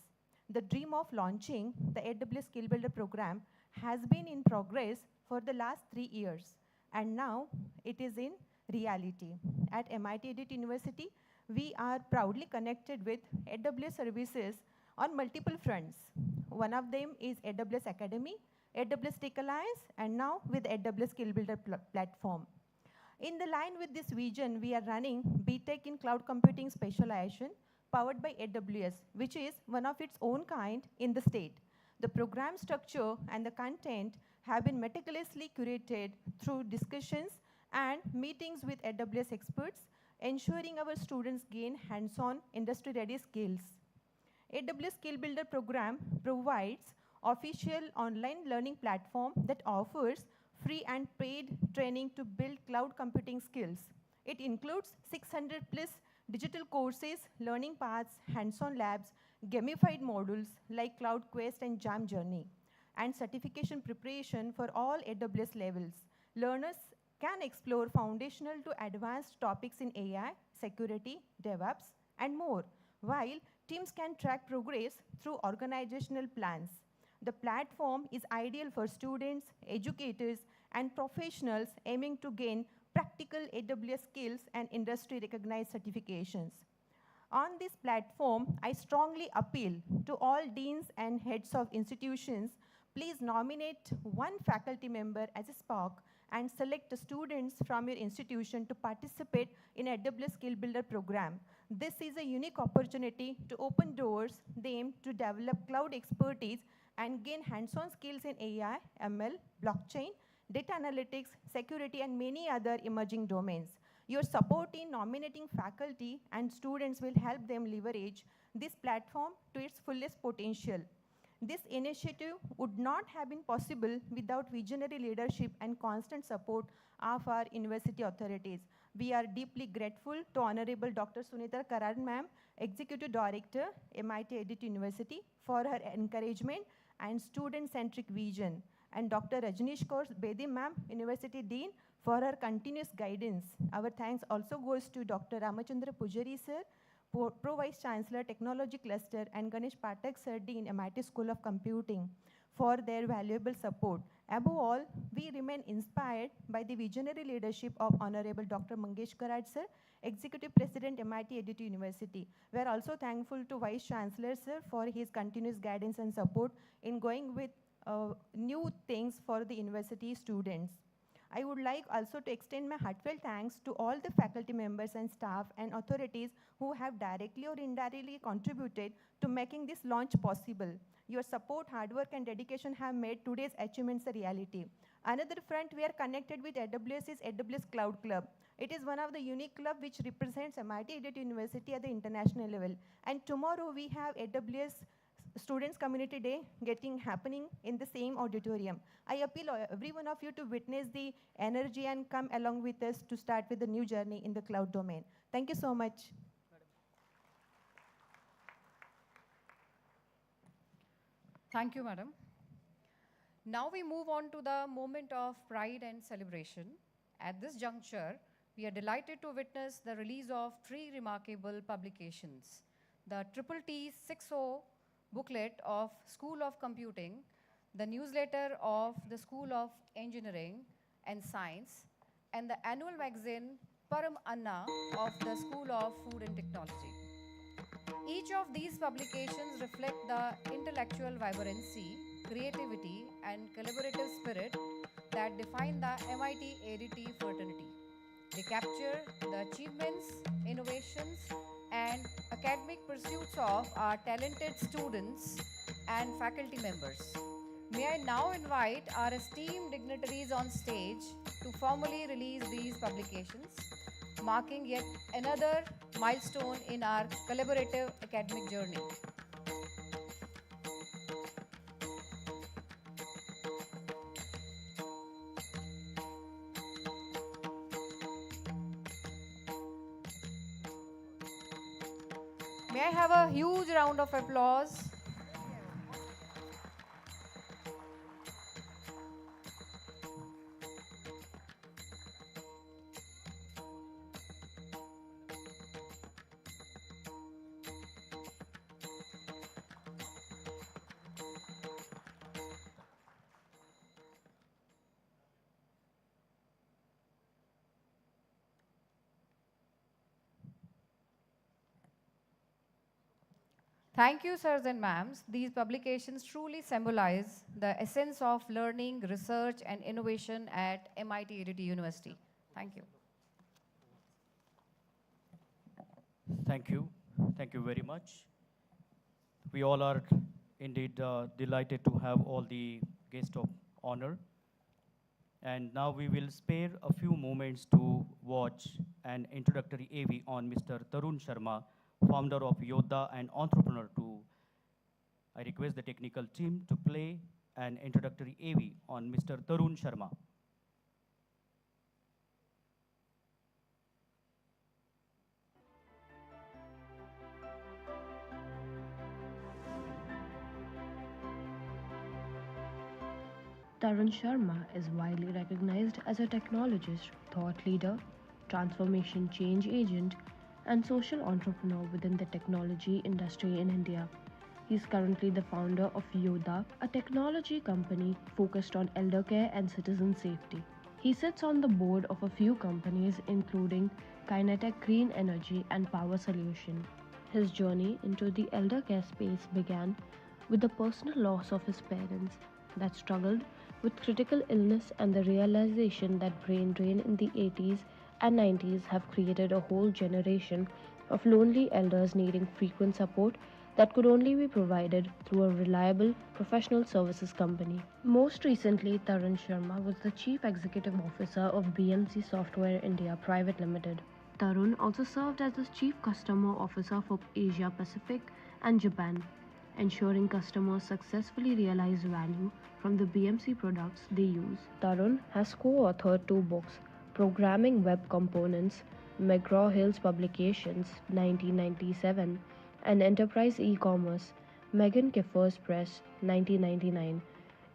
The dream of launching the AWS Skill Builder program has been in progress for the last 3 years, and now it is in reality. At MIT-ADT University, we are proudly connected with AWS services on multiple fronts. One of them is AWS Academy, AWS Tech Alliance, and now with AWS Skill Builder platform. In the line with this vision, we are running BTech in Cloud Computing Specialization powered by AWS, which is one of its own kind in the state. The program structure and the content have been meticulously curated through discussions and meetings with AWS experts, ensuring our students gain hands-on industry-ready skills. AWS Skill Builder program provides official online learning platform that offers free and paid training to build cloud computing skills. It includes 600 plus digital courses, learning paths, hands-on labs, gamified modules like Cloud Quest and Jam Journey, and certification preparation for all AWS levels. Learners can explore foundational to advanced topics in AI, security, DevOps, and more, while teams can track progress through organizational plans. The platform is ideal for students, educators, and professionals aiming to gain practical AWS skills and industry-recognized certifications. On this platform, I strongly appeal to all deans and heads of institutions, please nominate one faculty member as a SPOC and select the students from your institution to participate in AWS Skill Builder program. This is a unique opportunity to open doors, them to develop cloud expertise and gain hands-on skills in AI, ML, blockchain, data analytics, security, and many other emerging domains. Your support in nominating faculty and students will help them leverage this platform to its fullest potential. This initiative would not have been possible without visionary leadership and constant support of our university authorities. We are deeply grateful to Honorable Dr. Sunita Karan Ma'am, Executive Director, MIT-ADT University, for her encouragement and student-centric vision, and Dr. Rajneesh Kaur Bedi Ma'am, University Dean, for her continuous guidance. Our thanks also goes to Dr. Ramachandra Pujari Sir, Pro Vice Chancellor, Technology Cluster, and Ganesh Pathak Sir, Dean, MIT School of Computing, for their valuable support. Above all, we remain inspired by the visionary leadership of Honorable Dr. Mangesh Karaj Sir, Executive President, MIT-ADT University. We are also thankful to Vice Chancellor Sir for his continuous guidance and support in going with new things for the university students. I would like also to extend my heartfelt thanks to all the faculty members and staff and authorities who have directly or indirectly contributed to making this launch possible. Your support, hard work, and dedication have made today's achievements a reality. Another front we are connected with AWS is AWS Cloud Club. It is one of the unique club which represents MIT-ADT University at the international level. And tomorrow we have AWS Students Community Day happening in the same auditorium. I appeal every one of you to witness the energy and come along with us to start with the new journey in the cloud domain. Thank you so much. Thank you, madam. Now we move on to the moment of pride and celebration. At this juncture, we are delighted to witness the release of 3 remarkable publications: the Triple T 6.0 booklet of School of Computing, the newsletter of the School of Engineering and Science, and the annual magazine Param Anna of the School of Food and Technology. Each of these publications reflect the intellectual vibrancy, creativity, and collaborative spirit that define the MIT-ADT fraternity. They capture the achievements, innovations, and academic pursuits of our talented students and faculty members. May I now invite our esteemed dignitaries on stage to formally release these publications, marking yet another milestone in our collaborative academic journey. May I have a huge round of applause? Thank you, sirs and ma'ams. These publications truly symbolize the essence of learning, research, and innovation at MIT-ADT University. Thank you. Thank you. Thank you very much. We all are indeed delighted to have all the guests of honor. And now we will spare a few moments to watch an introductory AV on Mr. Tarun Sharma, founder of Yoddha and entrepreneur to. I request the technical team to play an introductory AV on Mr. Tarun Sharma. Tarun Sharma is widely recognized as a technologist, thought leader, transformation change agent, and social entrepreneur within the technology industry in India. He is currently the founder of Yoddha, a technology company focused on elder care and citizen safety. He sits on the board of a few companies including Kinetec Green Energy and Power Solution. His journey into the elder care space began with the personal loss of his parents that struggled with critical illness and the realization that brain drain in the 80s and 90s have created a whole generation of lonely elders needing frequent support that could only be provided through a reliable professional services company. Most recently, Tarun Sharma was the Chief Executive Officer of BMC Software India Private Limited. Tarun also served as the Chief Customer Officer for Asia Pacific and Japan, ensuring customers successfully realize value from the BMC products they use. Tarun has co-authored 2 books, Programming Web Components, McGraw-Hill's Publications, 1997, and Enterprise E-Commerce, Megan Kiffer's Press, 1999.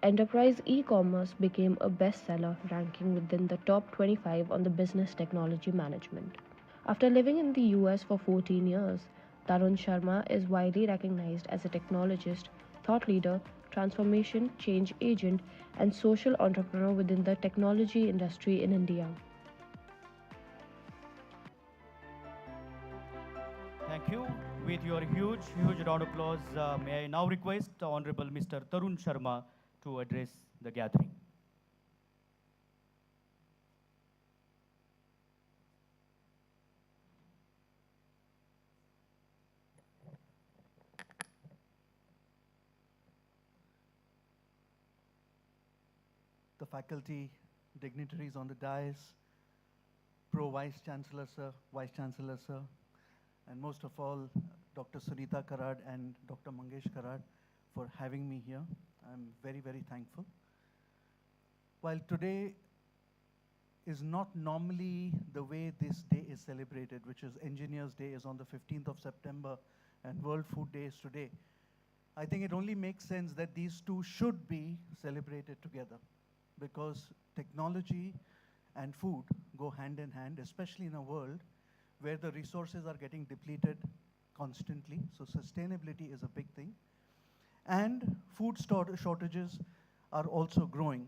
Enterprise e-commerce became a bestseller, ranking within the top 25 on the Business Technology Management. After living in the US for 14 years, Tarun Sharma is widely recognized as a technologist, thought leader, transformation change agent, and social entrepreneur within the technology industry in India. Thank you. With your huge round of applause, may I now request the Honorable Mr. Tarun Sharma to address the gathering. The faculty, dignitaries on the dais, Pro Vice Chancellor Sir, Vice Chancellor Sir, and most of all, Dr. Sunita Karad and Dr. Mangesh Karad for having me here. I'm very, very thankful. While today is not normally the way this day is celebrated, which is Engineers Day is on the 15th of September and World Food Day is today, I think it only makes sense that these two should be celebrated together, because technology and food go hand in hand, especially in a world where the resources are getting depleted constantly. So sustainability is a big thing. And food shortages are also growing.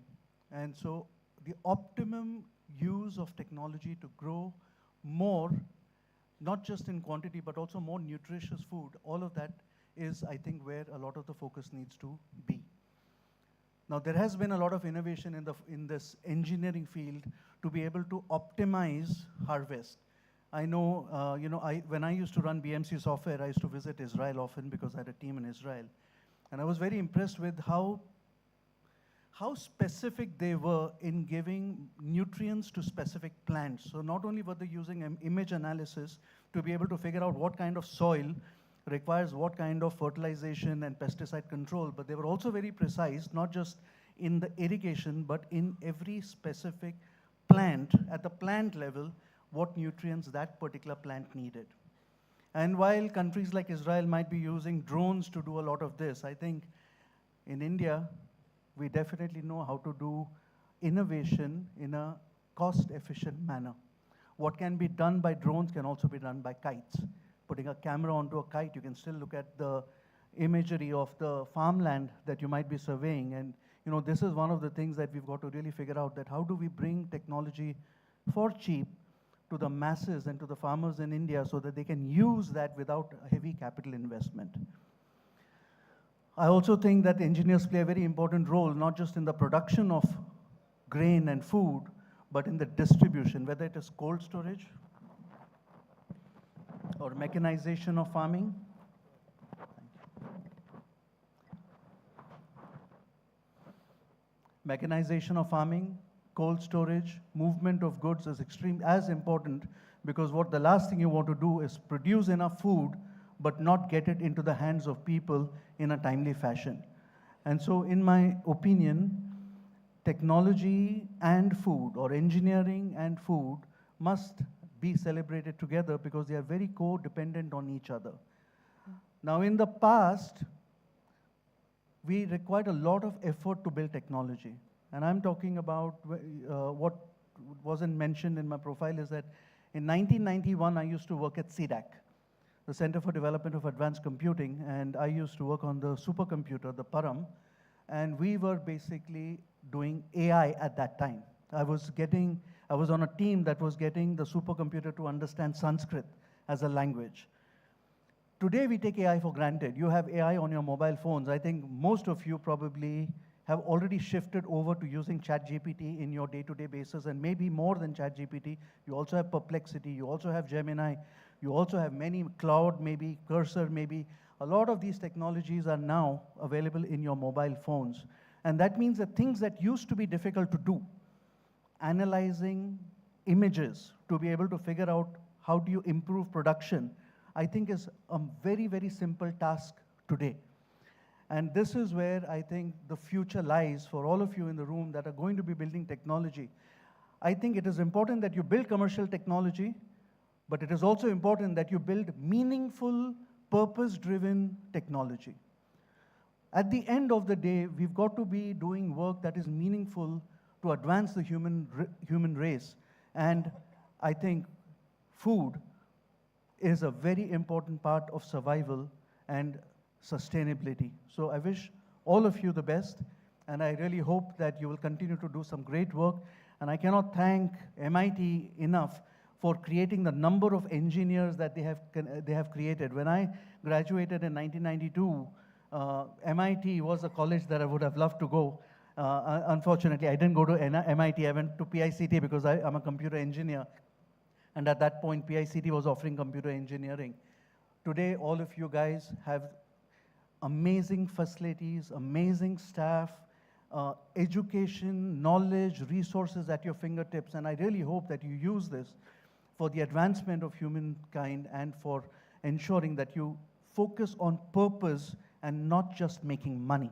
And so the optimum use of technology to grow more, not just in quantity, but also more nutritious food, all of that is, I think, where a lot of the focus needs to be. Now, there has been a lot of innovation in this engineering field to be able to optimize harvest. I know, when I used to run BMC software, I used to visit Israel often because I had a team in Israel. And I was very impressed with how how specific they were in giving nutrients to specific plants. So not only were they using image analysis to be able to figure out what kind of soil requires what kind of fertilization and pesticide control, but they were also very precise, not just in the irrigation, but in every specific plant, at the plant level, what nutrients that particular plant needed. And while countries like Israel might be using drones to do a lot of this, I think in India, we definitely know how to do innovation in a cost-efficient manner. What can be done by drones can also be done by kites. Putting a camera onto a kite, you can still look at the imagery of the farmland that you might be surveying. And this is one of the things that we've got to really figure out, that how do we bring technology for cheap to the masses and to the farmers in India so that they can use that without a heavy capital investment. I also think that engineers play a very important role, not just in the production of grain and food, but in the distribution, whether it is cold storage or mechanization of farming. Mechanization of farming, cold storage, movement of goods is as important, because what the last thing you want to do is produce enough food but not get it into the hands of people in a timely fashion. And so in my opinion, technology and food, or engineering and food, must be celebrated together because they are very co-dependent on each other. Now in the past, we required a lot of effort to build technology. And I'm talking about what wasn't mentioned in my profile is that in 1991, I used to work at CDAC, the Center for Development of Advanced Computing, and I used to work on the supercomputer, the Param, and we were basically doing AI at that time. I was on a team that was getting the supercomputer to understand Sanskrit as a language. Today, we take AI for granted. You have AI on your mobile phones. I think most of you probably have already shifted over to using ChatGPT in your day-to-day basis, and maybe more than ChatGPT. You also have Perplexity, you also have Gemini, you also have many, Cloud maybe, Cursor maybe. A lot of these technologies are now available in your mobile phones. And that means that things that used to be difficult to do, analyzing images to be able to figure out how do you improve production, I think is a very, very simple task today. And this is where I think the future lies for all of you in the room that are going to be building technology. I think it is important that you build commercial technology, but it is also important that you build meaningful, purpose-driven technology. At the end of the day, we've got to be doing work that is meaningful to advance the human race. And I think food is a very important part of survival and sustainability. So I wish all of you the best, and I really hope that you will continue to do some great work. And I cannot thank MIT enough for creating the number of engineers that they have created. When I graduated in 1992, MIT was a college that I would have loved to go. Unfortunately, I didn't go to MIT. I went to PICT because I'm a computer engineer. And at that point, PICT was offering computer engineering. Today, all of you guys have amazing facilities, amazing staff, education, knowledge, resources at your fingertips. And I really hope that you use this for the advancement of humankind and for ensuring that you focus on purpose and not just making money.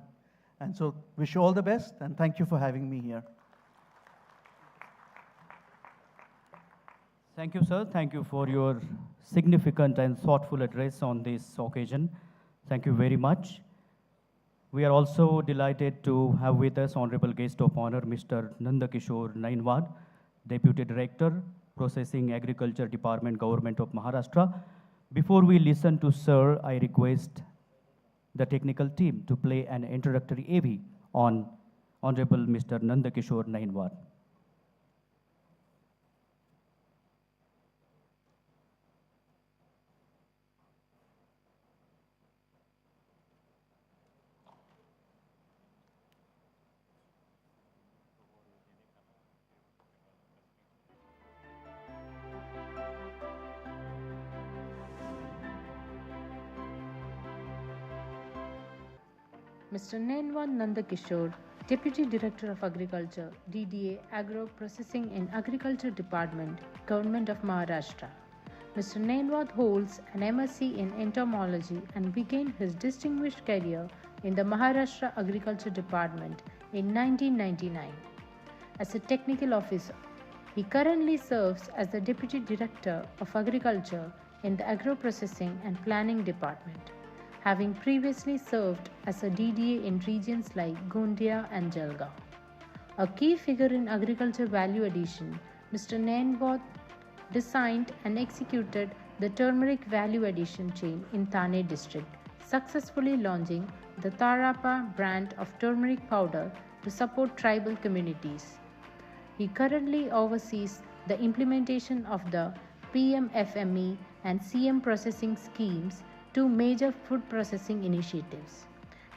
And so wish you all the best, and thank you for having me here. Thank you, sir. Thank you for your significant and thoughtful address on this occasion. Thank you very much. We are also delighted to have with us Honorable Guest of Honor, Mr. Nandakishore Nainwad, Deputy Director, Processing Agriculture Department, Government of Maharashtra. Before we listen to sir, I request the technical team to play an introductory AV on Honorable Mr. Nandakishore Nainwad. Mr. Nainwad Nandakishore Deputy Director of Agriculture, DDA Agro Processing in Agriculture Department, Government of Maharashtra. Mr. Nainwad holds an MSc in entomology and began his distinguished career in the Maharashtra Agriculture Department in 1999 as a technical officer. He currently serves as the Deputy Director of Agriculture in the Agro Processing and Planning Department, having previously served as a DDA in regions like Gondia and Jalgaon. A key figure in agriculture value addition, Mr. Nainwad designed and executed the turmeric value addition chain in Thane district, successfully launching the Tarapa brand of turmeric powder to support tribal communities. He currently oversees the implementation of the PMFME and CM processing schemes, two major food processing initiatives.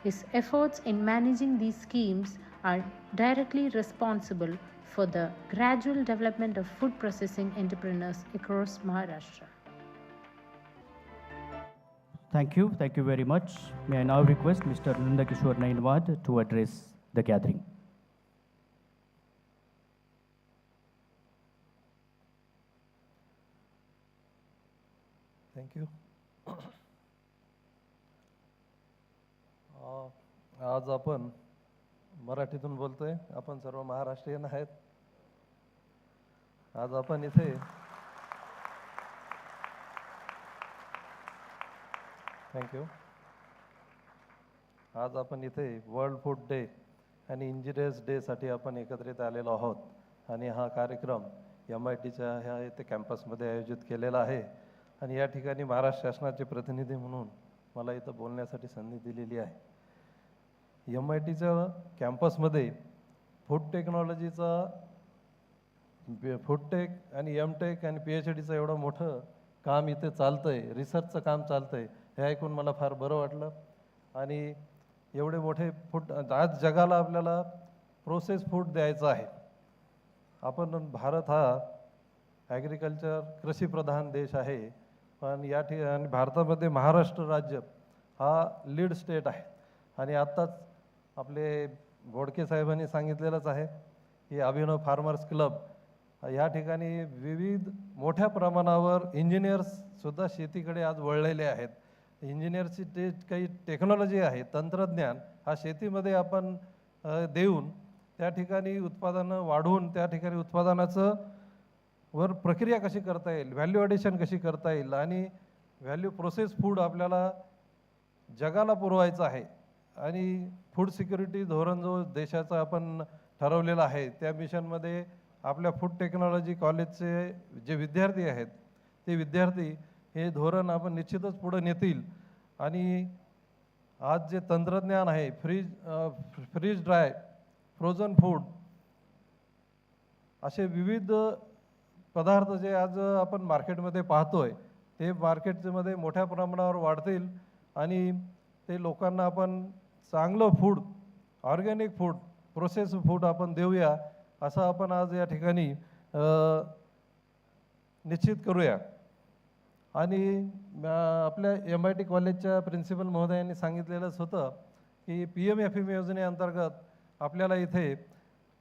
His efforts in managing these schemes are directly responsible for the gradual development of food processing entrepreneurs across Maharashtra. Thank you. Thank you very much. May I now request Mr. Nandakishore Nainwad to address the gathering. Thank you. आज आपण मराठीतून बोलतोय. आपण सर्व महाराष्ट्रीयन आहेत. आज आपण इथे thank you. आज आपण इथे वर्ल्ड फूड डे आणि इंजिनियर्स डेसाठी आपण एकत्रित आलेलो आहोत आणि हा कार्यक्रम MITच्या ह्या इथे कॅम्पसमध्ये आयोजित केलेला आहे आणि या ठिकाणी महाराष्ट्र शासनाचे प्रतिनिधी म्हणून मला इथं बोलण्यासाठी संधी दिलेली आहे. MITच्या कॅम्पसमध्ये फूड टेक्नॉलॉजीचा फूड टेक आणि MTech आणि PhDचं एवढं मोठं काम इथे चालतं आहे, रिसर्चचं काम चालतं आहे, हे ऐकून मला फार बरं वाटलं. आणि एवढे मोठे फूड आज जगाला आपल्याला प्रोसेस फूड द्यायचं आहे. आपण भारत हा ॲग्रिकल्चर कृषीप्रधान देश आहे, पण या ठिकाणी भारतामध्ये महाराष्ट्र राज्य हा लीड स्टेट आहे. आणि आत्ताच आपले बोडके साहेबांनी सांगितलेलंच आहे की अभिनव फार्मर्स क्लब या ठिकाणी विविध मोठ्या प्रमाणावर इंजिनियर्ससुद्धा शेतीकडे आज वळलेले आहेत. इंजिनियर्सची ते काही टेक्नॉलॉजी आहे, तंत्रज्ञान हा शेतीमध्ये आपण देऊन त्या ठिकाणी उत्पादनं वाढवून त्या ठिकाणी उत्पादनाचं वर प्रक्रिया कशी करता येईल, व्हॅल्यू ॲडिशन कशी करता येईल आणि व्हॅल्यू प्रोसेस फूड आपल्याला जगाला पुरवायचं आहे. आणि फूड सिक्युरिटी धोरण जो देशाचा आपण ठरवलेला आहे त्या मिशनमध्ये आपल्या फूड टेक्नॉलॉजी कॉलेजचे जे विद्यार्थी आहेत ते विद्यार्थी हे धोरण आपण निश्चितच पुढे नेतील. आणि आज जे तंत्रज्ञान आहे फ्रीज ड्राय फ्रोझन फूड असे विविध पदार्थ जे आज आपण मार्केटमध्ये पाहतोय ते मार्केटमध्ये मोठ्या प्रमाणावर वाढतील आणि ते लोकांना आपण चांगलं food organic food process food आपण देऊया असं आपण आज या ठिकाणी निश्चित करूया. आणि आपल्या MIT कॉलेजच्या प्रिन्सिपल महोदयांनी सांगितलेलंच होतं की PMFM योजनेअंतर्गत आपल्याला इथे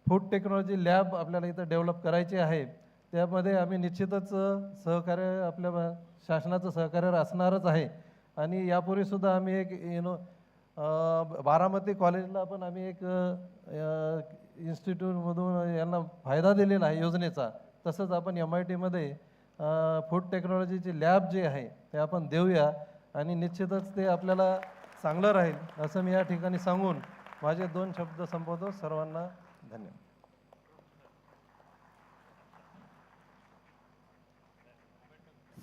फूड टेक्नॉलॉजी लॅब आपल्याला इथं डेव्हलप करायची आहे. त्यामध्ये आम्ही निश्चितच सहकार्य आपल्या शासनाचं सहकार्य असणारच आहे. आणि यापूर्वीसुद्धा आम्ही एक बारामती कॉलेजला पण आम्ही एक इन्स्टिट्यूटमधून यांना फायदा दिलेला आहे योजनेचा. तसंच आपण MITमध्ये फूड टेक्नॉलॉजीची लॅब जे आहे ते आपण देऊया आणि निश्चितच ते आपल्याला चांगलं राहील असं मी या ठिकाणी सांगून माझे 2 शब्द संपवतो. सर्वांना धन्यवाद.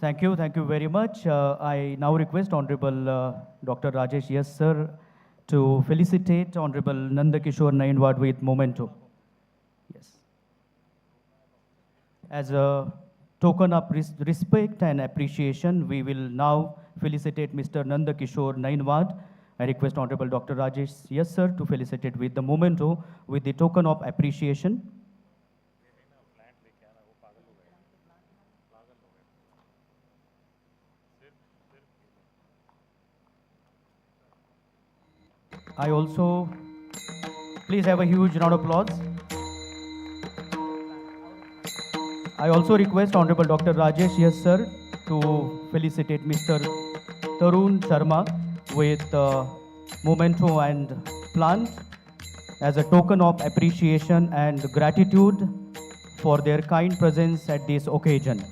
Thank you very much. I now request Honorable Dr. Rajesh Yes sir to felicitate Honorable Nandakishore Nainwad with memento. Yes. As a token of respect and appreciation, we will now felicitate Mr. Nandakishore Nainwad. I request Honorable Dr. Rajesh Yes sir to felicitate with the memento with the token of appreciation. I also Please have a huge round of applause. I also request Honorable Dr. Rajesh Yes sir to felicitate Mr. Tarun Sharma with memento and plant as a token of appreciation and gratitude for their kind presence at this occasion.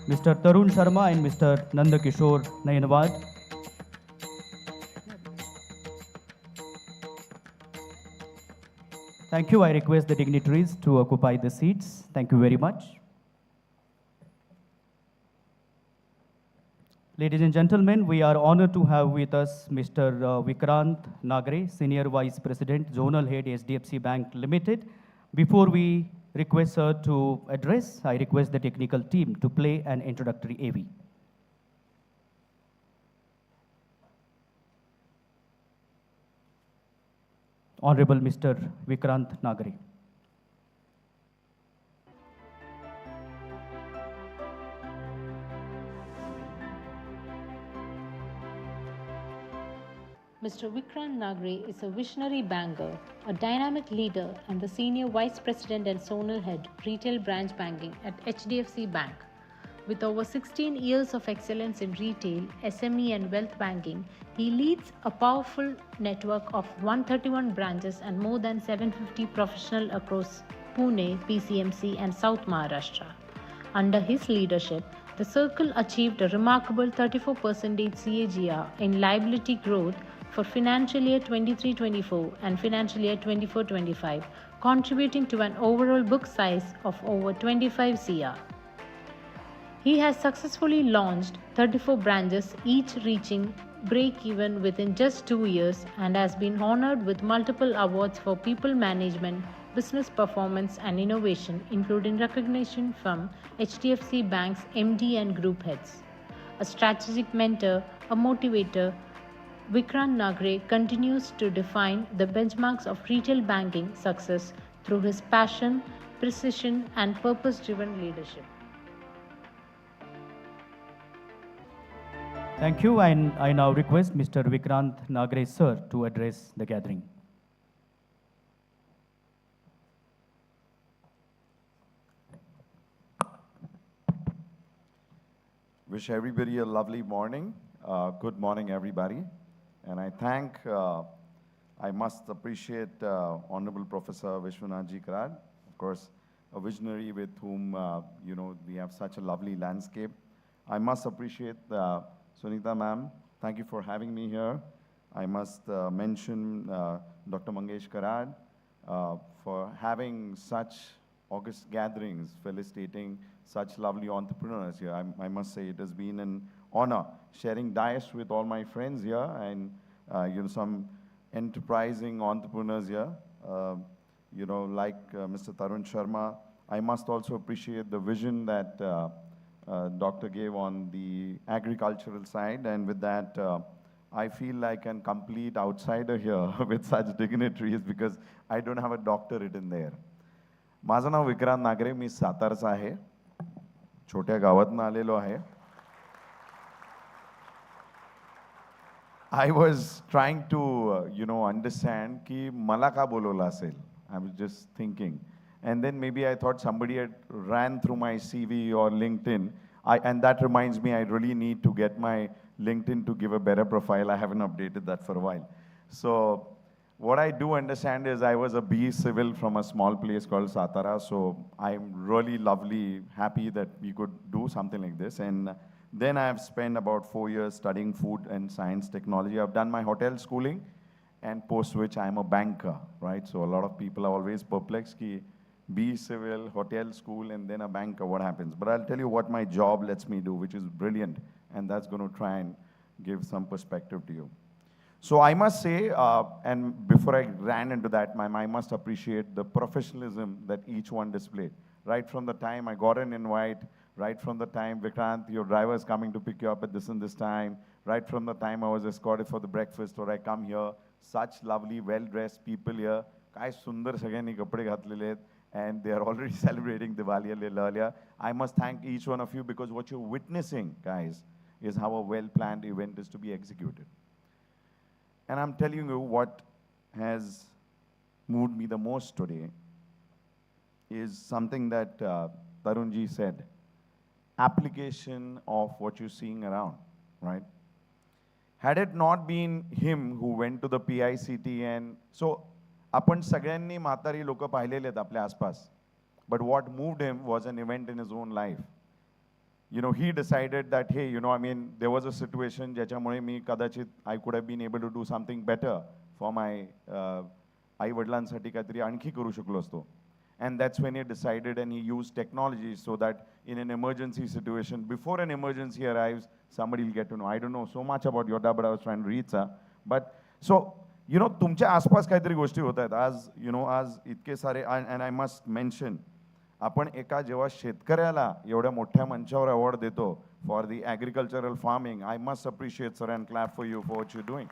Mr. Tarun Sharma and Mr. Nandakishore Nayanwad. Thank you. I request the dignitaries to occupy the seats. Thank you very much. Ladies and gentlemen, we are honored to have with us Mr. Vikrant Nagre, Senior Vice President, Zonal Head, HDFC Bank Limited. Before we request sir to address, I request the technical team to play an introductory AV. Honorable Mr. Vikrant Nagre. Mr. Vikrant Nagre is a visionary banker, a dynamic leader, and the Senior Vice President and Zonal Head, Retail Branch Banking at HDFC Bank. With over 16 years of excellence in retail, SME, and wealth banking, he leads a powerful network of 131 branches and more than 750 professionals across Pune, PCMC, and South Maharashtra. Under his leadership, the Circle achieved a remarkable 34% CAGR in liability growth for financial year 23-24 and financial year 24-25, contributing to an overall book size of over 25 CR. He has successfully launched 34 branches, each reaching break-even within just 2 years, and has been honored with multiple awards for people management, business performance, and innovation, including recognition from HDFC Bank's MD and group heads. A strategic mentor, a motivator, Vikrant Nagre continues to define the benchmarks of retail banking success through his passion, precision, and purpose-driven leadership. Thank you, and I now request Mr. Vikrant Nagre sir to address the gathering. Wish everybody a lovely morning. Good morning, everybody. And I must appreciate Honorable Professor Vishwanathji Karad, of course, a visionary with whom, we have such a lovely landscape. I must appreciate Sunita ma'am. Thank you for having me here. I must mention Dr. Mangesh Karad for having such august gatherings, felicitating such lovely entrepreneurs here. I must say it has been an honor sharing dais with all my friends here and some enterprising entrepreneurs here. Like Mr. Tarun Sharma. I must also appreciate the vision that Doctor gave on the agricultural side, and with that, I feel like a complete outsider here with such dignitaries because I don't have a doctor written there. माझं नाव विक्रांत नागरे, मी सातारचा आहे, छोट्या गावातून आलेलो आहे. I was trying to, understand ki मला का बोलवलं असेल. I was just thinking. And then maybe I thought somebody had ran through my CV or LinkedIn. And that reminds me, I really need to get my LinkedIn to give a better profile. I haven't updated that for a while. So what I do understand is I was a BE Civil from a small place called Satara. So I'm really happy that we could do something like this. And then I have spent about 4 years studying food and science technology. I've done my hotel schooling, and post which I'm a banker, right? So a lot of people are always perplexed ki BE Civil, hotel school, and then a banker, what happens? But I'll tell you what my job lets me do, which is brilliant, and that's going to try and give some perspective to you. So I must say, and before I ran into that, I must appreciate the professionalism that each one displayed. Right from the time I got an invite, right from the time, Vikrant, your driver is coming to pick you up at this and this time, right from the time I was escorted for the breakfast or I come here, such lovely, well-dressed people here. Kai sundar sagyani kapde ghatlele आहेत, and they are already celebrating Diwali earlier. I must thank each one of you because what you're witnessing, guys, is how a well-planned event is to be executed. And I'm telling you what has moved me the most today is something that Tarunji said. Application of what you're seeing around, right? Had it not been him who went to the PICT and so आपण सगळ्यांनी म्हातारी लोक पाहिलेले आहेत आपल्या आसपास. But what moved him was an event in his own life. You know, he decided that, hey, you know, I mean, there was a situation ज्याच्यामुळे मी कदाचित I could have been able to do something better for my आई वडिलांसाठी काहीतरी आणखी करू शकलो असतो. And that's when he decided and he used technology so that in an emergency situation, before an emergency arrives, somebody will get to know. I don't know so much about Yoda, but I was trying to read, sir. But so, you know, तुमच्या आसपास काहीतरी गोष्टी होत आहेत. आज, you know, आज इतके सारे, and I must mention, आपण एका जेव्हा शेतकऱ्याला एवढ्या मोठ्या मंचावर अवॉर्ड देतो for the agricultural farming, I must appreciate sir and clap for you for what you doing.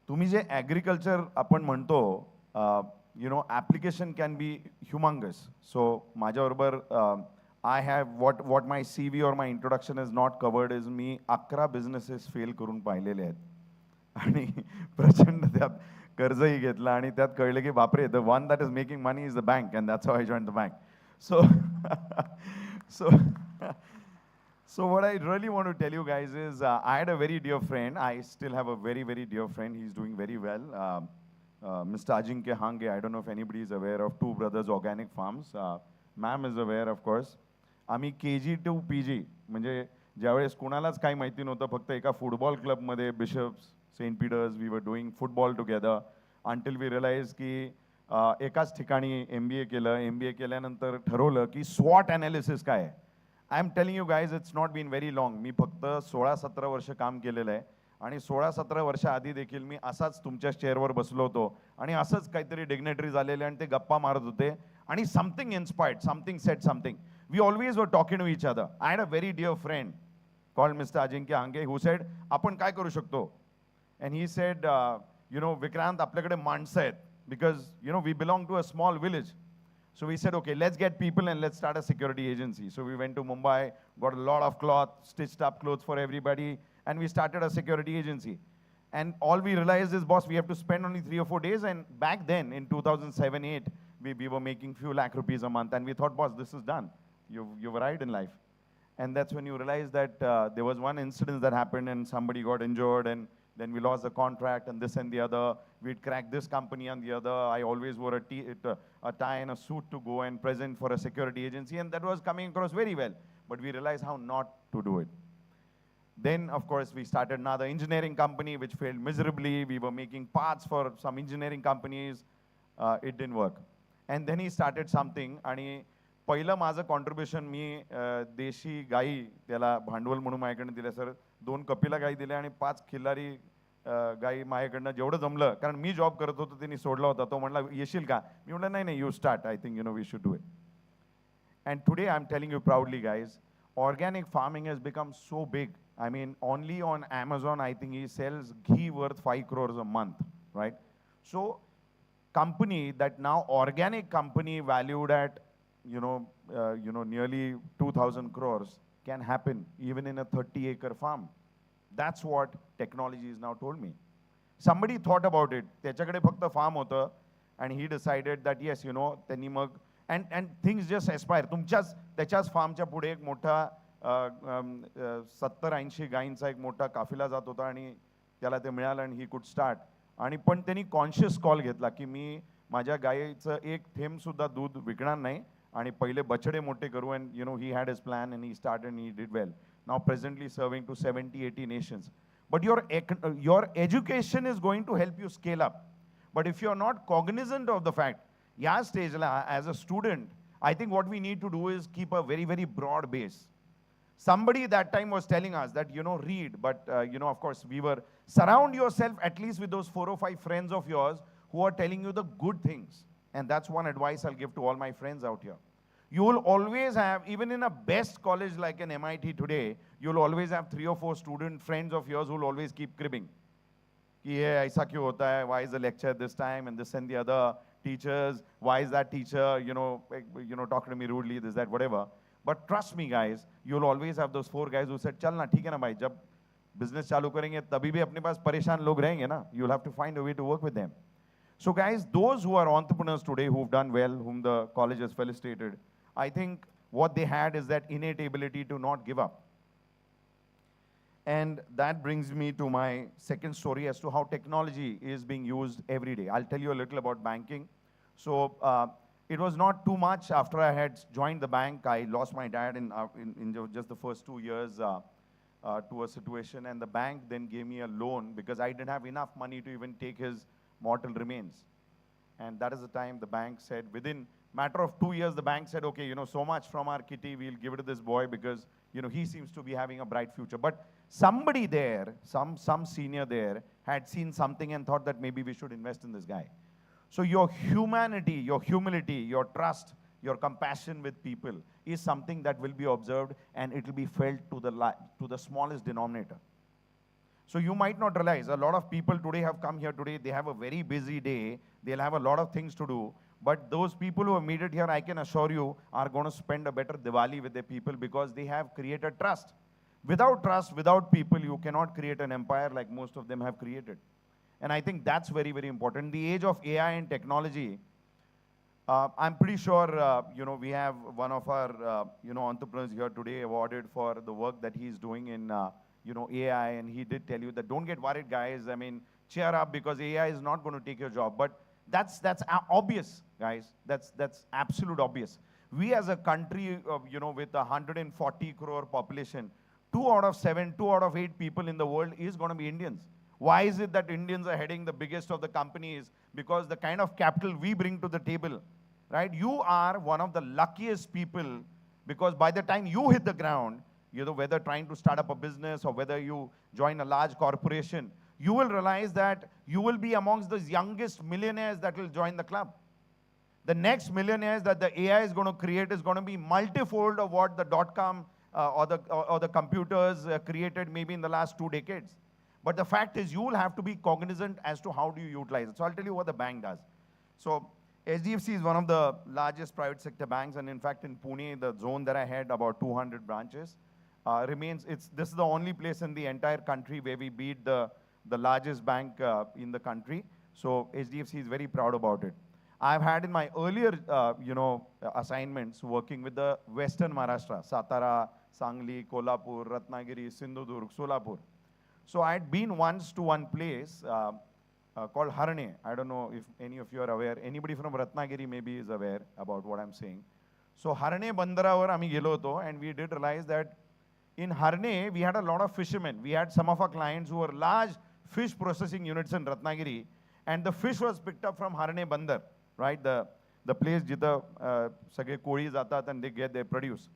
तुम्ही जे ॲग्रिकल्चर आपण म्हणतो, you know, application can be humongous. So माझ्याबरोबर I have what my CV और my introduction is not covered is मी 11 businesses fail करून पाहिलेले आहेत आणि प्रचंड त्यात कर्जही घेतलं आणि त्यात कळलं की बापरे, the one that is making money is the bank and that's how I join the bank. So So what I really want to tell you guys is I had a very dear friend. I still have a very, very dear friend. He's doing very well. Mr. Ajinkya Hange, I don't know if anybody is aware of Two Brothers Organic Farms. Ma'am is aware, of course. आम्ही KG to PG, म्हणजे ज्यावेळेस कुणालाच काही माहिती नव्हतं, फक्त एका football क्लबमध्ये Bishops, Saint Peters, we are doing football together until we realise की एकाच ठिकाणी MBA केलं. MBA केल्यानंतर ठरवलं की स्वॉट ॲनालिसिस काय आहे. I am telling you guys, it's not been very long. मी फक्त 16-17 वर्ष काम केलेलं आहे आणि 16-17 वर्ष आधी देखील मी असाच तुमच्या चेअरवर बसलो होतो आणि असंच काहीतरी डिग्नेटरीज आलेले आणि ते गप्पा मारत होते आणि something inspired, something set something. We always are talking to each other. I had a very dear friend called mister Ajinkya Hange who said आपण काय करू शकतो. And he said, you know Vikrant, आपल्याकडे माणसं आहेत, because you know we belong to a small village. So we said, okay, let's get people and let's start a security agency. So we went to Mumbai, got a lot of cloth, stitched up clothes for everybody, and we started a security agency. And all we realized is, boss, we have to spend only 3 or 4 days. And back then, in 2007-8, we were making few lakh rupees a month. And we thought, boss, this is done. You've arrived in life. And that's when you realize that there was one incident that happened and somebody got injured and then we lost the contract and this and the other. We'd cracked this company and the other. I always wore a tie and a suit to go and present for a security agency, and that was coming across very well. But we realized how not to do it. Then, of course, we started another engineering company which failed miserably. We were making parts for some engineering companies. It didn't work. And then he started something. आणि पहिलं माझं contribution, मी देशी गाई त्याला भांडवल म्हणून माझ्याकडनं दिलं सर. 2 कपिला गाई दिल्या आणि 5 खिल्लारी गाई माझ्याकडनं जेवढं जमलं, कारण मी जॉब करत होतो त्यांनी सोडला होता. तो म्हणला येशील का. मी म्हटलं नाही नाही, you start, I think you know we should do it. And today I am telling you proudly guys, organic farming has become so big. I mean, only on Amazon, I think he sells ghee worth 5 crores a month, right? So, company that now organic company valued at, you know, nearly 2,000 crores can happen even in a 30-acre farm. That's what technology has now told me. Somebody thought about it. त्याच्याकडे फक्त farm होतं and he decided that yes, you know, त्यांनी मग and things just aspire. त्याच्याच फार्मच्या पुढे एक मोठा 70-80 गायींचा एक मोठा काफिला जात होता आणि त्याला ते मिळालं आणि ही कुड स्टार्ट. आणि पण त्यांनी कॉन्शियस कॉल घेतला की मी माझ्या गायीचं एक थेंब सुद्धा दूध विकणार नाही आणि पहिले बछडे मोठे करू. And you know he had his plan and he started and he did well. Now presently serving to 70-80 nations. But your education is going to help you scale up. But if you're not cognizant of the fact, yeah, stage as a student, I think what we need to do is keep a very, very broad base. Somebody that time was telling us that, you know, read, but, you know, of course, we were, surround yourself at least with those 4 or 5 friends of yours who are telling you the good things. And that's one advice I'll give to all my friends out here. You will always have, even in a best college like an MIT today, you'll always have 3 or 4 student friends of yours who will always keep cribbing. कि ये ऐसा क्यों होता है? Why is the lecture this time and this and the other? Teachers, why is that teacher, you know, talking to me rudely, this, that, whatever. But trust me, guys, you'll always have those 4 guys who said, चल ना, ठीक है ना भाई, जब business चालू करेंगे तभी भी अपने पास परेशान लोग रहेंगे ना. You'll have to find a way to work with them. So guys, those who are entrepreneurs today who've done well, whom the college has felicitated, I think what they had is that innate ability to not give up. And that brings me to my second story as to how technology is being used every day. I'll tell you a little about banking. So it was not too much after I had joined the bank. I lost my dad in just the first 2 years to a situation, and the bank then gave me a loan because I didn't have enough money to even take his mortal remains. And that is the time the bank said, within matter of 2 years, the bank said, okay, so much from our kitty, we'll give it to this boy because, he seems to be having a bright future. But somebody there, some senior there, had seen something and thought that maybe we should invest in this guy. So your humanity, your humility, your trust, your compassion with people is something that will be observed, and it will be felt to the smallest denominator. So you might not realize, a lot of people today have come here today, they have a very busy day, they'll have a lot of things to do, but those people who have made it here, I can assure you, are going to spend a better Diwali with their people because they have created trust. Without trust, without people, you cannot create an empire like most of them have created. And I think that's very, very important. In the age of AI and technology, I'm pretty sure, we have one of our, entrepreneurs here today awarded for the work that he's doing in, AI, and he did tell you that don't get worried, guys. I mean, cheer up because AI is not going to take your job. But that's obvious, guys. That's absolute obvious. We as a country, with 140 crore population, 2 out of 7, 2 out of 8 people in the world is going to be Indians. Why is it that Indians are heading the biggest of the companies? Because the kind of capital we bring to the table, right? You are one of the luckiest people because by the time you hit the ground, whether trying to start up a business or whether you join a large corporation, you will realize that you will be amongst the youngest millionaires that will join the club. The next millionaires that the AI is going to create is going to be multifold of what the .com or the computers created maybe in the last 2 decades. But the fact is, you will have to be cognizant as to how do you utilize it. So I'll tell you what the bank does. So HDFC is one of the largest private sector banks, and in fact, in Pune, the zone that I had, about 200 branches, this is the only place in the entire country where we beat the largest bank in the country. So HDFC is very proud about it. I've had in my earlier, assignments working with the Western Maharashtra, Satara, Sangli, Kolhapur, Ratnagiri, Sindhudurg, Solapur. So I had been once to one place called Harane. I don't know if any of you are aware. Anybody from Ratnagiri maybe is aware about what I'm saying. So Harane Bandaravar आम्ही गेलो होतो, and we did realize that in Harane we had a lot of fishermen. We had some of our clients who were large fish processing units in Ratnagiri, and the fish was picked up from Harane Bandar, right? The place जिथं सगळे कोळी जातात and they get their produce.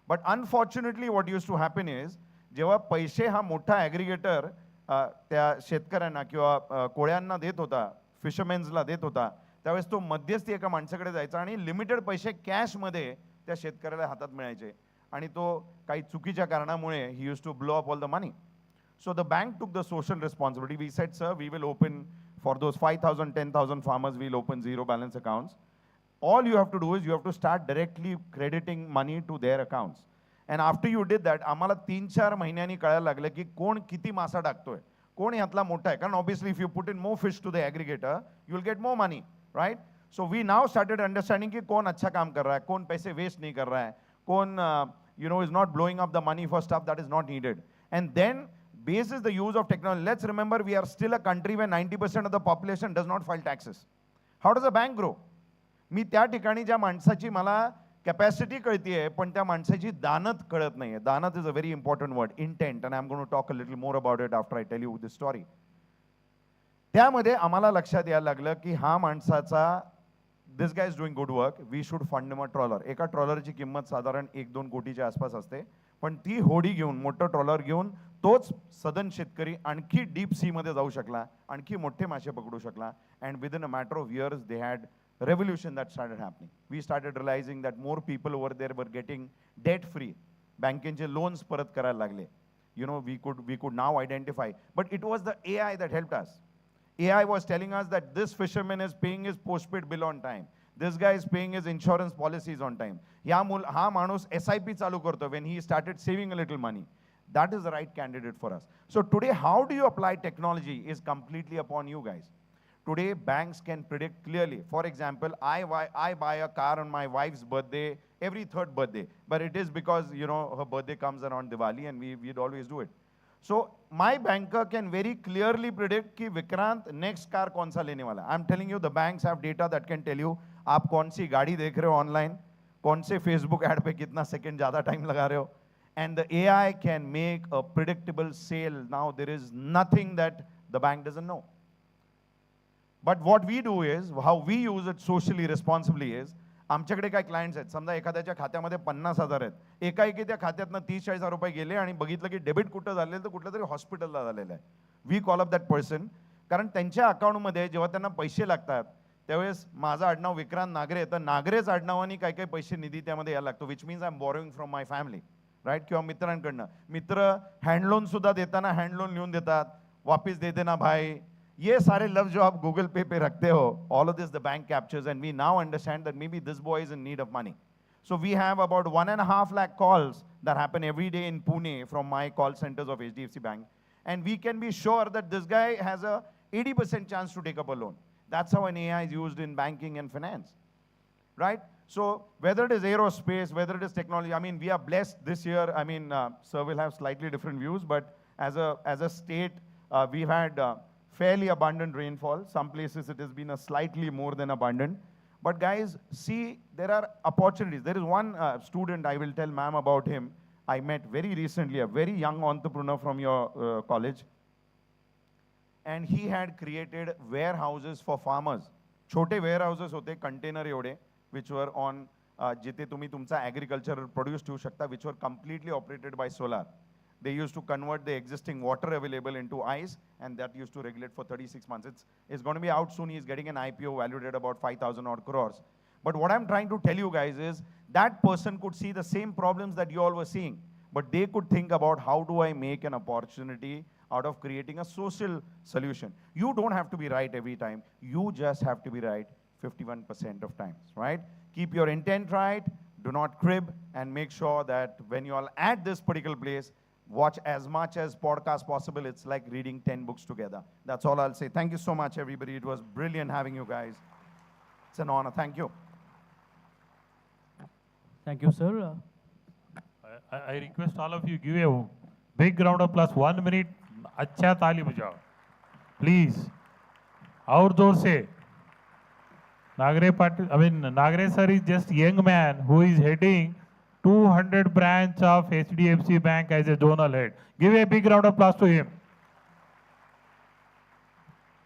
But unfortunately, what used to happen is, जेव्हा पैसे हा मोठा aggregator त्या शेतकऱ्यांना किंवा कोळ्यांना देत होता, फिशरमेन्सला देत होता, त्यावेळेस तो मध्यस्थी एका माणसाकडे जायचा आणि लिमिटेड पैसे कॅशमध्ये त्या शेतकऱ्याला हातात मिळायचे आणि तो काही चुकीच्या कारणामुळे he use to blow up all the money. So the bank took the social responsibility. We said, sir, we will open for those 5,000, 10,000 farmers, we'll open zero balance accounts. All you have to do is you have to start directly crediting money to their accounts. And after you did that, आम्हाला 3-4 महिन्यांनी कळायला लागलं की कोण किती मासा टाकतोय, कोण यातला मोठा आहे. कारण obviously if you put in more fish to the aggregator, you will get more money, right? So we now started understanding कि कौन अच्छा काम कर रहा है, कौन पैसे waste नहीं कर रहा है, कौन is not blowing up the money for stuff that is not needed. And then basis the use of technology, let's remember we are still a country where 90% of the population does not file taxes. How does a bank grow? मी त्या ठिकाणी ज्या माणसाची मला capacity कळतीये पण त्या माणसाची दानत कळत नाहीये. Danat is a very important word, intent, and I am going to talk a little more about it after I tell you this story. त्यामध्ये आम्हाला लक्षात यायला लागलं की हा माणसाचा, this guy is doing good work, we should fund him a trawler. एका ट्रॉलरची किंमत साधारण 1-2 कोटीच्या आसपास असते, पण ती होडी घेऊन, मोठं ट्रॉलर घेऊन तोच सदन शेतकरी आणखी डीप सी मध्ये जाऊ शकला, आणखी मोठे मासे पकडू शकला. And within a matter of years they had revolution that started happening. We started realizing that more people over there were getting debt free. Bankinche loans parat karayla lagle. We could now identify. But it was the AI that helped us. AI was telling us that this fisherman is paying his postpaid bill on time. This guy is paying his insurance policies on time. Ha manus SIP chalu karto when he started saving a little money. that is the right candidate for us. So today, how do you apply technology is completely upon you guys. Today, banks can predict clearly. For example, I buy a car on my wife's birthday, every third birthday. But it is because, you know, her birthday comes around Diwali and we'd always do it. So my banker can very clearly predict कि Vikrant next car कौन सा लेने वाला है. I'm telling you, the banks have data that can tell you आप कौन सी गाड़ी देख रहे हो online, कौन से Facebook ad पे कितना second ज़्यादा time लगा रहे हो. And the AI can make a predictable sale. Now there is nothing that the bank doesn't know. But what we do is, how we use it socially responsibly is, आमच्याकडे काय clients आहेत, समजा एखाद्याच्या खात्यामध्ये 50,000 आहेत, एकाएकी त्या खात्यातनं 30-40,000 रुपये गेले आणि बघितलं की डेबिट कुठं झालेलं तर कुठलं तरी हॉस्पिटलला झालेलं आहे. We call up that person, कारण त्यांच्या अकाउंटमध्ये जेव्हा त्यांना पैसे लागतात त्यावेळेस माझं आडनाव विक्रांत नागरे, तर नागरेच आडनावानी काही काही पैसे निधी त्यामध्ये यायला लागतो, which means I am borrowing from my family, right, किंवा मित्रांकडनं. मित्र हँडलोन सुद्धा देताना हँडलोन लिहून देतात, वापिस दे देना भाई. ये सारे लफ्ज जो आप गूगल पे रखते हो, all of this the bank captures, and we now understand that maybe this boy is in need of money. So we have about 1.5 lakh calls that happen every day in Pune from my call centers of HDFC Bank, and we can be sure that this guy has a 80% chance to take up a loan. That's how an AI is used in banking and finance, right? So whether it is aerospace, whether it is technology, I mean, we are blessed this year. I mean, sir will have slightly different views, but as a state, we've had fairly abundant rainfall. Some places it has been a slightly more than abundant. But guys, see, there are opportunities. There is one student, I will tell ma'am about him, I met very recently, a very young entrepreneur from your college. And he had created warehouses for farmers. छोटे warehouses होते, container एवढे, which were on, जिथे तुम्ही तुमचा agricultural produce ठेवू शकता, which were completely operated by solar. They used to convert the existing water available into ice, and that used to regulate for 36 months. It's going to be out soon. He's getting an IPO valued at about 5,000 odd crores. But what I'm trying to tell you guys is that person could see the same problems that you all were seeing, but they could think about how do I make an opportunity out of creating a social solution. You don't have to be right every time. You just have to be right 51% of times, right? Keep your intent right, do not crib, and make sure that when you all at this particular place, watch as much as podcast possible. It's like reading 10 books together. That's all I'll say. Thank you so much, everybody. It was brilliant having you guys. It's an honor. Thank you. Thank you, sir. I request all of you give a big round of applause. 1 minute. अच्छा ताली बजाओ. Please. और जोर से. Nagre sir is just young man who is heading 200 branch of HDFC Bank as a zonal head. Give a big round of applause to him.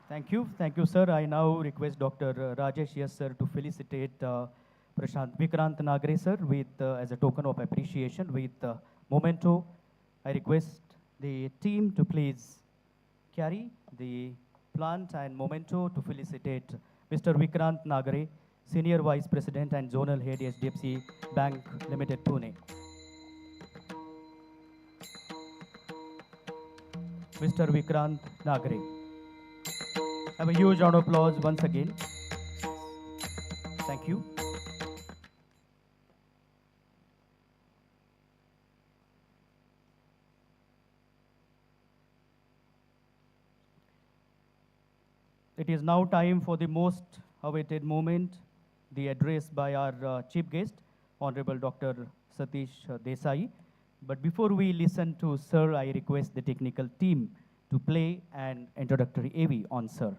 Thank you, sir. I now request Dr. Rajesh Yes, sir, to felicitate Vikrant Nagre, sir, with as a token of appreciation with memento. I request the team to please carry the plant and memento to felicitate Mr. Vikrant Nagre, Senior Vice President and Zonal Head, HDFC Bank Limited, Pune. Mr. Vikrant Nagre. Have a huge round of applause once again. Thank you. It is now time for the most awaited moment, the address by our chief guest, Honorable Dr. Satish Desai. But before we listen to Sir, I request the technical team to play an introductory AV on Sir.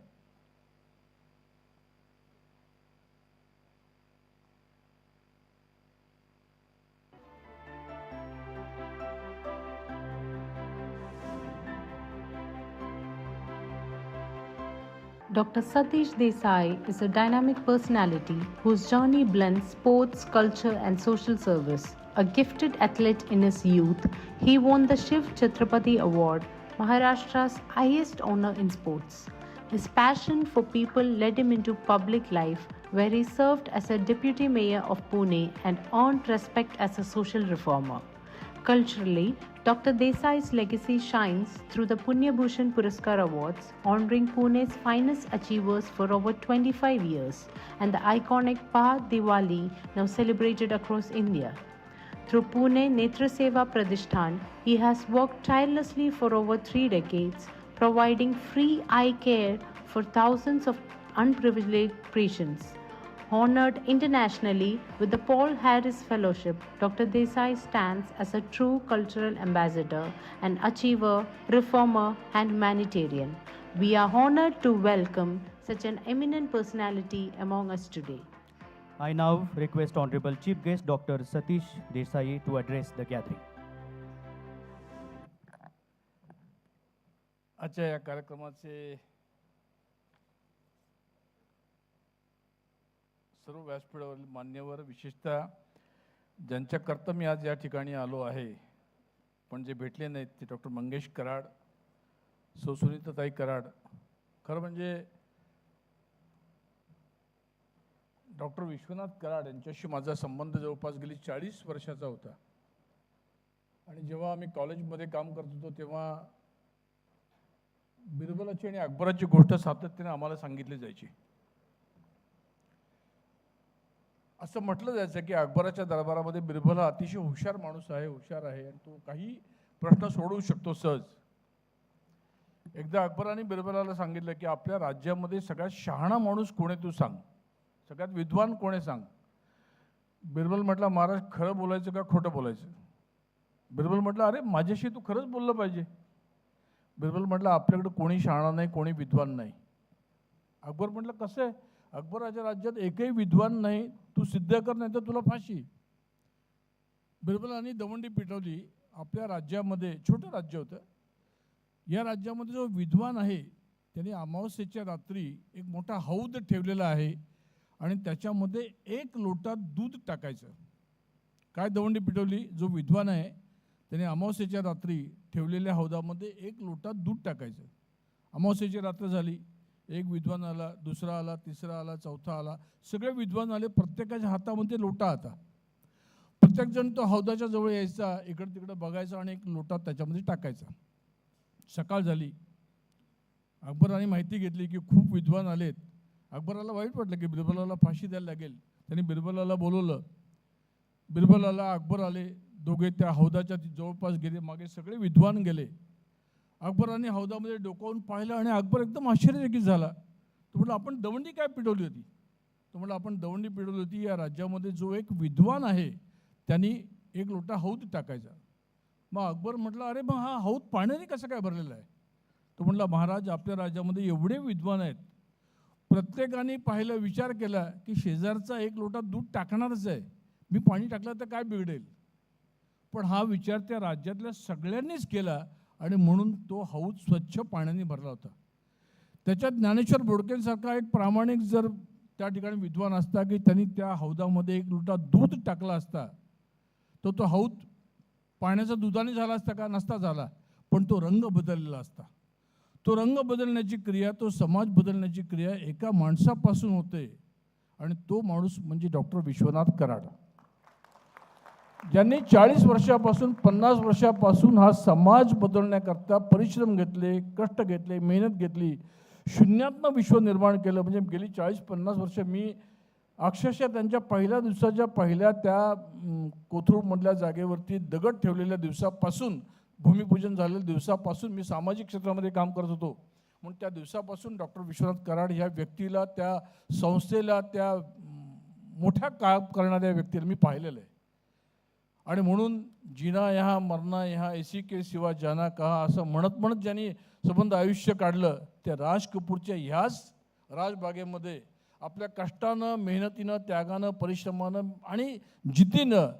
Dr. Satish Desai is a dynamic personality whose journey blends sports, culture, and social service. A gifted athlete in his youth, he won the Shiv Chhatrapati Award, Maharashtra's highest honor in sports. His passion for people led him into public life, where he served as a deputy mayor of Pune and earned respect as a social reformer. Culturally, Dr. Desai's legacy shines through the Punya Bhushan Puraskar Awards, honoring Pune's finest achievers for over 25 years, and the iconic Pa Diwali, now celebrated across India. Through Pune Netra Seva Pradishtan, he has worked tirelessly for over 3 decades, providing free eye care for thousands of unprivileged patients. Honored internationally with the Paul Harris Fellowship, Dr. Desai stands as a true cultural ambassador, an achiever, reformer, and humanitarian. We are honored to welcome such an eminent personality among us today. I now request Honorable Chief Guest Dr. Satish Desai to address the gathering. आजच्या या कार्यक्रमाचे सर्व व्यासपीठावरील मान्यवर, विशेषतः ज्यांच्याकरता मी आज या ठिकाणी आलो आहे पण जे भेटले नाहीत ते डॉक्टर मंगेश कराड, सुनीताताई कराड. खरं म्हणजे डॉक्टर विश्वनाथ कराड यांच्याशी माझा संबंध जवळपास गेली 40 वर्षाचा होता. आणि जेव्हा आम्ही कॉलेजमध्ये काम करत होतो तेव्हा बिरबलाची आणि अकबराची गोष्ट सातत्याने आम्हाला सांगितली जायची. असं म्हटलं जायचं की अकबराच्या दरबारामध्ये बिरबल हा अतिशय हुशार माणूस आहे, हुशार आहे आणि तो काही प्रश्न सोडवू शकतो सहज. एकदा अकबराने बिरबलाला सांगितलं की आपल्या राज्यामध्ये सगळ्यात शहाणा माणूस कोण आहे तू सांग, सगळ्यात विद्वान कोण आहे सांग. बिरबल म्हटला महाराज खरं बोलायचं का खोटं बोलायचं. बिरबल म्हटलं अरे माझ्याशी तू खरंच बोललं पाहिजे. बिरबल म्हटलं आपल्याकडे कोणी शहाणा नाही, कोणी विद्वान नाही. अकबर म्हटलं कसं आहे. अकबराच्या राज्यात एकही विद्वान नाही, तू सिद्ध कर नाही तर तुला फाशी. बिरबलांनी दवंडी पिटवली. आपल्या राज्यामध्ये छोटं राज्य होतं, या राज्यामध्ये जो विद्वान आहे त्याने अमावस्येच्या रात्री एक मोठा हौद ठेवलेला आहे आणि त्याच्यामध्ये 1 लोटा दूध टाकायचं. काय दवंडी पिटवली. जो विद्वान आहे त्याने अमावस्येच्या रात्री ठेवलेल्या हौदामध्ये 1 लोटा दूध टाकायचं. अमावस्येची रात्र झाली, एक विद्वान आला, दुसरा आला, तिसरा आला, चौथा आला, सगळे विद्वान आले. प्रत्येकाच्या हातामध्ये लोटा होता. प्रत्येकजण तो हौदाच्या जवळ यायचा, इकडं तिकडं बघायचा आणि 1 लोटा त्याच्यामध्ये टाकायचा. सकाळ झाली, अकबराने माहिती घेतली की खूप विद्वान आलेत. अकबराला वाईट वाटलं की बिरबलाला फाशी द्यायला लागेल. त्यांनी बिरबलाला बोलवलं. बिरबलाला अकबर आले, दोघे त्या हौदाच्या जवळपास गेले. मागे सगळे विद्वान गेले. अकबराने हौदामध्ये डोकावून पाहिलं आणि अकबर एकदम आश्चर्यचकित झाला. तो म्हटलं आपण दवंडी काय पिटवली होती. तो म्हटलं आपण दवंडी पिटवली होती, या राज्यामध्ये जो एक विद्वान आहे त्यांनी 1 लोटा हौद टाकायचा. मग अकबर म्हटलं अरे मग हा हौद पाण्याने कसं काय भरलेला आहे. तो म्हटला महाराज आपल्या राज्यामध्ये एवढे विद्वान आहेत, प्रत्येकाने पाहिलं, विचार केला की शेजारचा 1 लोटा दूध टाकणारच आहे, मी पाणी टाकलं तर काय बिघडेल. पण हा विचार त्या राज्यातल्या सगळ्यांनीच केला आणि म्हणून तो हौद स्वच्छ पाण्याने भरला होता. त्याच्यात ज्ञानेश्वर बोडकेंसारखा एक प्रामाणिक जर त्या ठिकाणी विद्वान असता की त्यांनी त्या हौदामध्ये 1 लोटा दूध टाकला असता तर तो हौद पाण्याचा दुधाने झाला असता का, नसता झाला. पण तो रंग बदललेला असता. तो रंग बदलण्याची क्रिया, तो समाज बदलण्याची क्रिया एका माणसापासून होते आणि तो माणूस म्हणजे डॉक्टर विश्वनाथ कराड, ज्यांनी 40 वर्षापासून 50 वर्षापासून हा समाज बदलण्याकरता परिश्रम घेतले, कष्ट घेतले, मेहनत घेतली, शून्यातनं विश्व निर्माण केलं. म्हणजे गेली 40-50 वर्ष मी अक्षरशः त्यांच्या पहिल्या दिवसाच्या पहिल्या त्या कोथरूडमधल्या जागेवरती दगड ठेवलेल्या दिवसापासून, भूमिपूजन झालेल्या दिवसापासून मी सामाजिक क्षेत्रामध्ये काम करत होतो. म्हणून त्या दिवसापासून डॉक्टर विश्वनाथ कराड ह्या व्यक्तीला, त्या संस्थेला, त्या मोठ्या काम करणाऱ्या व्यक्तीला मी पाहिलेलं आहे. आणि म्हणून जिना यहाँ मरना यहाँ इसी के सिवा जाना कहा असं म्हणत म्हणत ज्यांनी संबंध आयुष्य काढलं, त्या राज कपूरच्या ह्याच राजबागेमध्ये आपल्या कष्टानं, मेहनतीनं, त्यागानं, परिश्रमानं आणि जिद्दीनं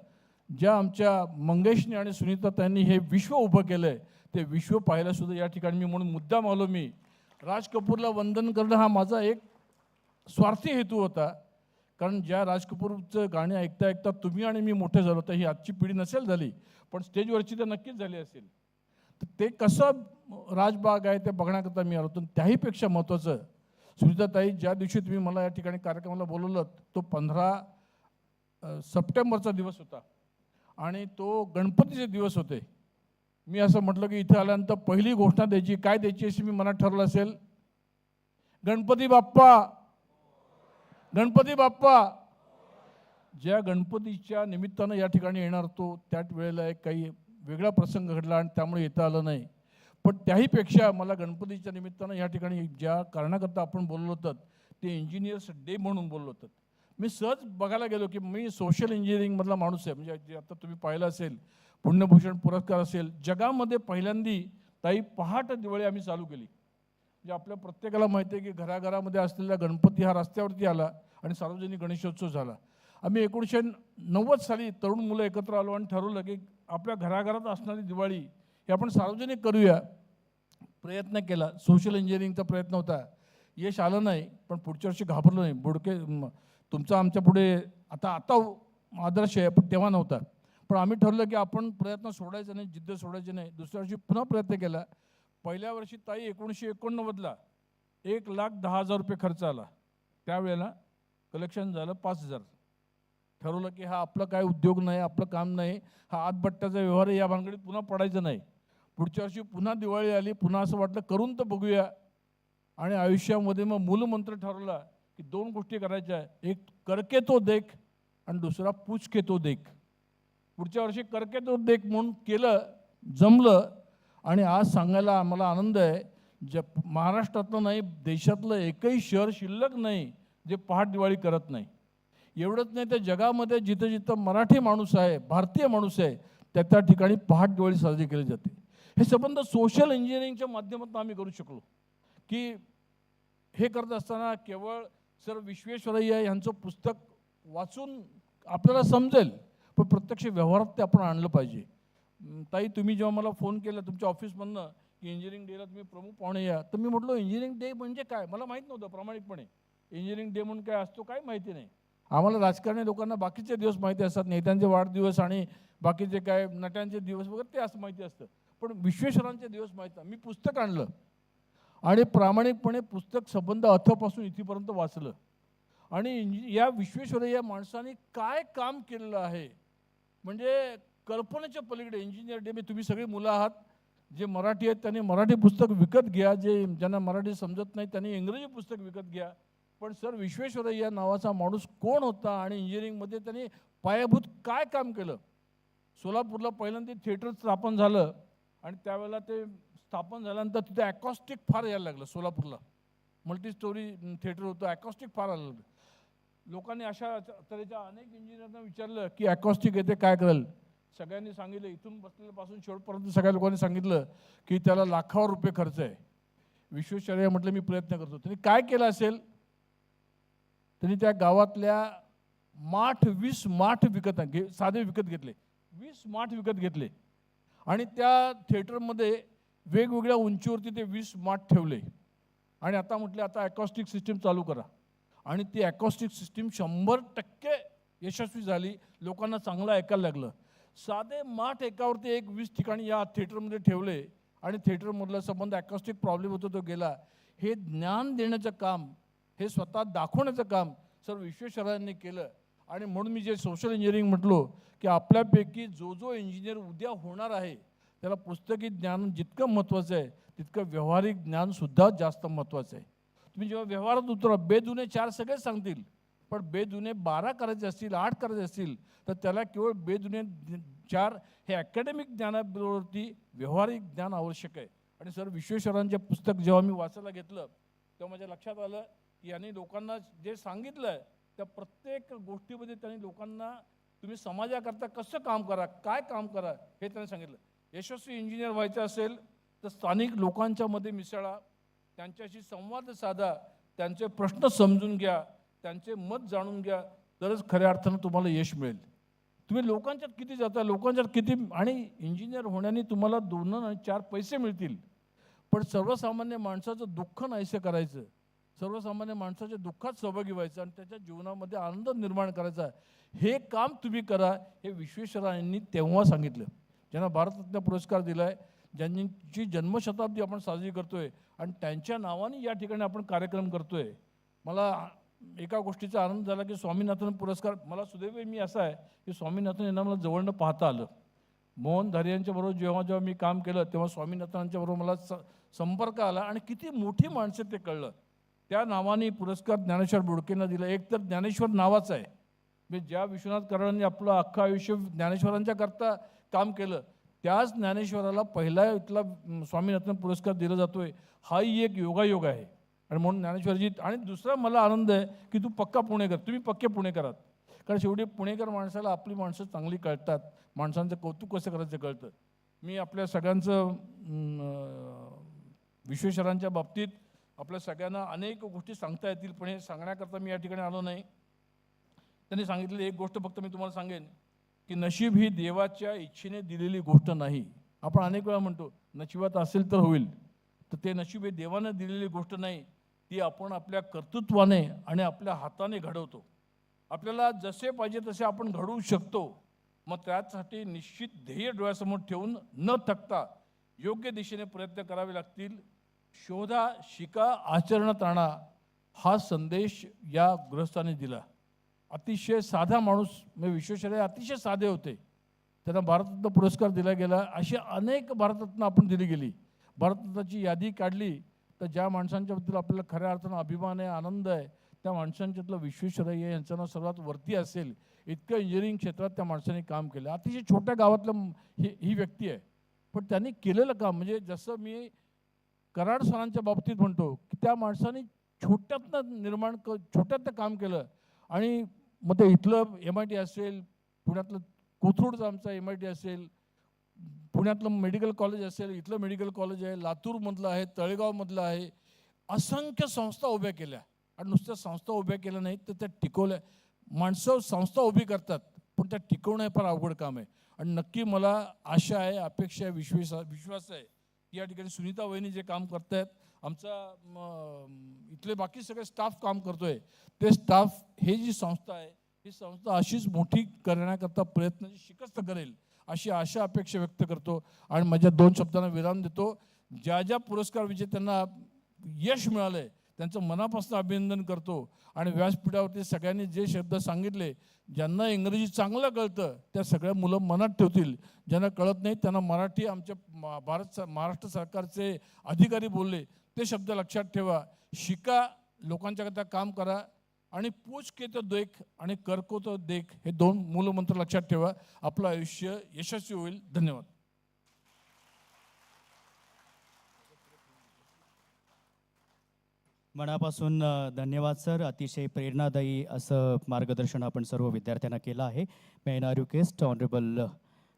ज्या आमच्या मंगेशने आणि सुनीता त्यांनी हे विश्व उभं केलं आहे, ते विश्व पाहायला सुद्धा या ठिकाणी मी म्हणून मुद्दाम आलो. मी राज कपूरला वंदन करणं हा माझा एक स्वार्थी हेतू होता. कारण ज्या राज कपूरचं गाणे ऐकता ऐकता तुम्ही आणि मी मोठे झालो, तर ही आजची पिढी नसेल झाली, पण स्टेजवरची तर नक्कीच झाली असेल. तर ते कसं राजबाग आहे ते बघण्याकरता मी आलो होतो. त्याहीपेक्षा महत्त्वाचं, सुनीताताई ज्या दिवशी तुम्ही मला या ठिकाणी कार्यक्रमाला बोलवलं तो 15 सप्टेंबरचा दिवस होता आणि तो गणपतीचे दिवस होते. मी असं म्हटलं की इथे आल्यानंतर पहिली घोषणा द्यायची, काय द्यायची अशी मी मनात ठरवलं असेल, गणपती बाप्पा, गणपती बाप्पा. ज्या गणपतीच्या निमित्तानं या ठिकाणी येणार होतो त्याच वेळेला एक काही वेगळा प्रसंग घडला आणि त्यामुळे येता आलं नाही. पण त्याहीपेक्षा मला गणपतीच्या निमित्तानं या ठिकाणी ज्या कारणाकरता आपण बोललो होतं ते इंजिनियर्स डे म्हणून बोललो होतं. मी सहज बघायला गेलो की मी सोशल इंजिनिअरिंगमधला माणूस आहे. म्हणजे जे आता तुम्ही पाहिलं असेल पुण्यभूषण पुरस्कार असेल, जगामध्ये पहिल्यांदी ताई पहाट दिवाळी आम्ही चालू केली. म्हणजे आपल्या प्रत्येकाला माहिती आहे की घराघरामध्ये असलेला गणपती हा रस्त्यावरती आला आणि सार्वजनिक गणेशोत्सव झाला. आम्ही 1990 साली तरुण मुलं एकत्र आलो आणि ठरवलं की आपल्या घराघरात असणारी दिवाळी हे आपण सार्वजनिक करूया. प्रयत्न केला, सोशल इंजिनिअरिंगचा प्रयत्न होता, यश आलं नाही. पण पुढच्या वर्षी घाबरलो नाही. तुमचा आमच्या पुढे आता आदर्श आहे, पण तेव्हा नव्हता. पण आम्ही ठरलं की आपण प्रयत्न सोडायचा नाही, जिद्द सोडायची नाही. दुसऱ्या वर्षी पुन्हा प्रयत्न केला. पहिल्या वर्षी ताई 1989ला 1,10,000 रुपये खर्च आला. त्यावेळेला कलेक्शन झालं 5,000. ठरवलं की हा आपला काय उद्योग नाही, आपलं काम नाही, हा आतबट्ट्याचा व्यवहार आहे, या भानगडीत पुन्हा पडायचं नाही. पुढच्या वर्षी पुन्हा दिवाळी आली, पुन्हा असं वाटलं करून तर बघूया. आणि आयुष्यामध्ये मग मूलमंत्र ठरवला की 2 गोष्टी करायच्या, एक करके तो देख आणि दुसरा पूछ के तो देख. पुढच्या वर्षी करके तो देख म्हणून केलं, जमलं. आणि आज सांगायला आम्हाला आनंद आहे, महाराष्ट्रातलं नाही देशातलं एकही शहर शिल्लक नाही जे पहाट दिवाळी करत नाही. एवढंच नाही, त्या जगामध्ये जिथं जिथं मराठी माणूस आहे, भारतीय माणूस आहे, त्या ठिकाणी पहाट दिवाळी साजरी केली जाते. हे संबंध सोशल इंजिनिअरिंगच्या माध्यमातून आम्ही करू शकलो. की हे करत असताना केवळ सर विश्वेश्वरय्या यांचं पुस्तक वाचून आपल्याला समजेल, पण प्रत्यक्ष व्यवहारात ते आपण आणलं पाहिजे. ताई तुम्ही जेव्हा मला फोन केला तुमच्या ऑफिसमधनं की इंजिनिअरिंग डेला तुम्ही प्रमुख पाहुणे या, तर मी म्हटलो इंजिनिअरिंग डे म्हणजे काय, मला माहीत नव्हतं प्रामाणिकपणे. इंजिनिअरिंग डे म्हणून काय असतो काय माहिती नाही. आम्हाला राजकारणी लोकांना बाकीचे दिवस माहिती असतात, नेत्यांचे वाढदिवस आणि बाकीचे काय नट्यांचे दिवस वगैरे ते असं माहिती असतं, पण विश्वेश्वरांचे दिवस माहीत नाही. मी पुस्तक आणलं आणि प्रामाणिकपणे पुस्तक संबंध अथपासून इथेपर्यंत वाचलं. आणि या विश्वेश्वरय्या माणसाने काय काम केलेलं आहे म्हणजे कल्पनेच्या पलीकडे. इंजिनियर डे, तुम्ही सगळी मुलं आहात, जे मराठी आहेत त्यांनी मराठी पुस्तक विकत घ्या, जे ज्यांना मराठी समजत नाही त्यांनी इंग्रजी पुस्तक विकत घ्या. पण सर विश्वेश्वरय्या नावाचा माणूस कोण होता आणि इंजिनिअरिंगमध्ये त्यांनी पायाभूत काय काम केलं. सोलापूरला पहिल्यांदा थिएटर स्थापन झालं आणि त्यावेळेला ते स्थापन झाल्यानंतर तिथे ॲकॉस्टिक फार यायला लागलं. सोलापूरला मल्टी स्टोरी थिएटर होतं, ॲकॉस्टिक फार आलं लागलं. लोकांनी अशा तऱ्हेच्या अनेक इंजिनियरना विचारलं की ॲकॉस्टिक येते काय करेल. सगळ्यांनी सांगितलं, इथून बसलेल्यापासून शेवटपर्यंत सगळ्या लोकांनी सांगितलं की त्याला लाखावर रुपये खर्च आहे. विश्वेश्वरय्या म्हटलं मी प्रयत्न करतो. त्यांनी काय केलं असेल, त्यांनी त्या गावातल्या 20 माठ साधे विकत घेतले, 20 माठ विकत घेतले आणि त्या थिएटरमध्ये वेगवेगळ्या उंचीवरती ते 20 माठ ठेवले. आणि आता म्हटले आता ॲकॉस्टिक सिस्टीम चालू करा. आणि ती ॲकॉस्टिक सिस्टीम 100% यशस्वी झाली. लोकांना चांगलं ऐकायला लागलं. साधे माठ एकावरती 20 ठिकाणी या थिएटरमध्ये ठेवले आणि थिएटरमधला संबंध ॲकॉस्टिक प्रॉब्लेम होतो तो गेला. हे ज्ञान देण्याचं काम, हे स्वतः दाखवण्याचं काम सर विश्वेश्वरय्यांनी केलं. आणि म्हणून मी जे सोशल इंजिनिअरिंग म्हटलो की आपल्यापैकी जो इंजिनियर उद्या होणार आहे त्याला पुस्तकी ज्ञान जितकं महत्त्वाचं आहे तितकं व्यावहारिक ज्ञानसुद्धा जास्त महत्त्वाचं आहे. तुम्ही जेव्हा व्यवहारात उतरा, बेदुने 4 सगळेच सांगतील, पण बेदुने 12 करायचे असतील, 8 करायचे असतील तर त्याला केवळ बेदुने 4 हे अकॅडमिक ज्ञानाबरोबरती व्यावहारिक ज्ञान आवश्यक आहे. आणि सर विश्वेश्वरांचे पुस्तक जेव्हा मी वाचायला घेतलं तेव्हा माझ्या लक्षात आलं की यांनी लोकांना जे सांगितलं त्या प्रत्येक गोष्टीमध्ये त्यांनी लोकांना तुम्ही समाजाकरता कसं काम करा, काय काम करा हे त्यांनी सांगितलं. यशस्वी इंजिनियर व्हायचं असेल तर स्थानिक लोकांच्या मध्ये मिसळा, त्यांच्याशी संवाद साधा, त्यांचे प्रश्न समजून घ्या, त्यांचे मत जाणून घ्या, तरच खऱ्या अर्थानं तुम्हाला यश मिळेल. तुम्ही लोकांच्यात किती जाता, लोकांच्यात किती, आणि इंजिनियर होण्याने तुम्हाला 2 आणि 4 पैसे मिळतील, पण सर्वसामान्य माणसाचं दुःख नाहीसं करायचं, सर्वसामान्य माणसाच्या दुःखात सहभागी व्हायचं आणि त्याच्या जीवनामध्ये आनंद निर्माण करायचा, हे काम तुम्ही करा. हे विश्वेश्वरय्यांनी तेव्हा सांगितलं. ज्यांना भारतरत्न पुरस्कार दिला आहे, ज्यांची जन्मशताब्दी आपण साजरी करतोय आणि त्यांच्या नावाने या ठिकाणी आपण कार्यक्रम करतोय. मला एका गोष्टीचा आनंद झाला की स्वामीनाथन पुरस्कार, मला सुदैव मी असं आहे की स्वामीनाथन यांना मला जवळनं पाहता आलं. मोहन धारियांच्या बरोबर जेव्हा मी काम केलं तेव्हा स्वामीनाथनांच्या बरोबर मला संपर्क आला आणि किती मोठी माणसं ते कळलं. त्या नावाने पुरस्कार ज्ञानेश्वर बोडकेंना दिला. एक तर ज्ञानेश्वर नावाचा आहे म्हणजे ज्या विश्वनाथ कराडांनी आपलं अख्खं आयुष्य ज्ञानेश्वरांच्या करता काम केलं, त्याच ज्ञानेश्वराला पहिला इथला स्वामीनाथन पुरस्कार दिला जातोय, हाही एक योगायोग आहे. आणि म्हणून ज्ञानेश्वरजी, आणि दुसरा मला आनंद आहे की तू पक्का पुणेकर, तुम्ही पक्के पुणेकर आहात. कारण शेवटी पुणेकर माणसाला आपली माणसं चांगली कळतात, माणसांचं कौतुक कसं करायचं कळतं. मी आपल्या सगळ्यांचं विश्वेश्वरांच्या बाबतीत आपल्या सगळ्यांना अनेक गोष्टी सांगता येतील, पण हे सांगण्याकरता मी या ठिकाणी आलो नाही. त्यांनी सांगितलेली एक गोष्ट फक्त मी तुम्हाला सांगेन की नशीब ही देवाच्या इच्छेने दिलेली गोष्ट नाही. आपण अनेक वेळा म्हणतो नशिबात असेल तर होईल, तर ते नशीब हे देवानं दिलेली गोष्ट नाही, ती आपण आपल्या कर्तृत्वाने आणि आपल्या हाताने घडवतो. आपल्याला जसे पाहिजे तसे आपण घडवू शकतो. मग त्यासाठी निश्चित ध्येय डोळ्यासमोर ठेवून न थकता योग्य दिशेने प्रयत्न करावे लागतील. शोधा, शिका, आचरणात आणा, हा संदेश या गृहस्थांनी दिला. अतिशय साधा माणूस, म्हणजे विश्वेश्वरय्या अतिशय साधे होते. त्यांना भारतरत्न पुरस्कार दिला गेला. अशी अनेक भारतरत्न आपण दिली गेली. भारतरत्नाची यादी काढली तर ज्या माणसांच्याबद्दल आपल्याला खऱ्या अर्थानं अभिमान आहे, आनंद आहे, त्या माणसांच्यातलं विश्वेश्वरय्या यांचं नाव सर्वात वरती असेल. इतकं इंजिनिअरिंग क्षेत्रात त्या माणसाने काम केलं. अतिशय छोट्या गावातलं ही व्यक्ती आहे, पण त्यांनी केलेलं काम, म्हणजे जसं मी कराड सरांच्या बाबतीत म्हणतो की त्या माणसाने छोट्यातनं काम केलं. आणि मग ते इथलं MIT असेल, पुण्यातलं कोथरूडचं आमचा MIT असेल, पुण्यातलं मेडिकल कॉलेज असेल, इथलं मेडिकल कॉलेज आहे, लातूरमधलं आहे, तळेगावमधलं आहे, असंख्य संस्था उभ्या केल्या. आणि नुसत्या संस्था उभ्या केल्या नाहीत तर त्या टिकवल्या. माणसं संस्था उभी करतात, पण त्या टिकवणं हे फार अवघड काम आहे. आणि नक्की मला आशा आहे, अपेक्षा आहे, विश्वास आहे या ठिकाणी सुनीता वहिनी जे काम करतायत, आमचा इथले बाकी सगळे स्टाफ काम करतोय, ते स्टाफ, हे जी संस्था आहे, ही संस्था अशीच मोठी करण्याकरता प्रयत्नाची शिकस्त करेल अशी आशा अपेक्षा व्यक्त करतो. आणि माझ्या 2 शब्दांना विराम देतो. ज्या ज्या पुरस्कार विजेत्यांना यश मिळालंय त्यांचं मनापासून अभिनंदन करतो. आणि व्यासपीठावरती सगळ्यांनी जे शब्द सांगितले, ज्यांना इंग्रजी चांगलं कळतं त्या सगळ्या मुलं मनात ठेवतील, ज्यांना कळत नाही त्यांना मराठी आमच्या महाराष्ट्र सरकारचे अधिकारी बोलले ते शब्द लक्षात ठेवा. शिका, लोकांच्याकरता काम करा, आणि पूछ के तो देख आणि कर को तो देख, हे 2 मूलमंत्र लक्षात ठेवा. आपलं आयुष्य यशस्वी होईल. धन्यवाद. मनापासून धन्यवाद सर. अतिशय प्रेरणादायी असं मार्गदर्शन आपण सर्व विद्यार्थ्यांना केलं आहे. May I now request honourable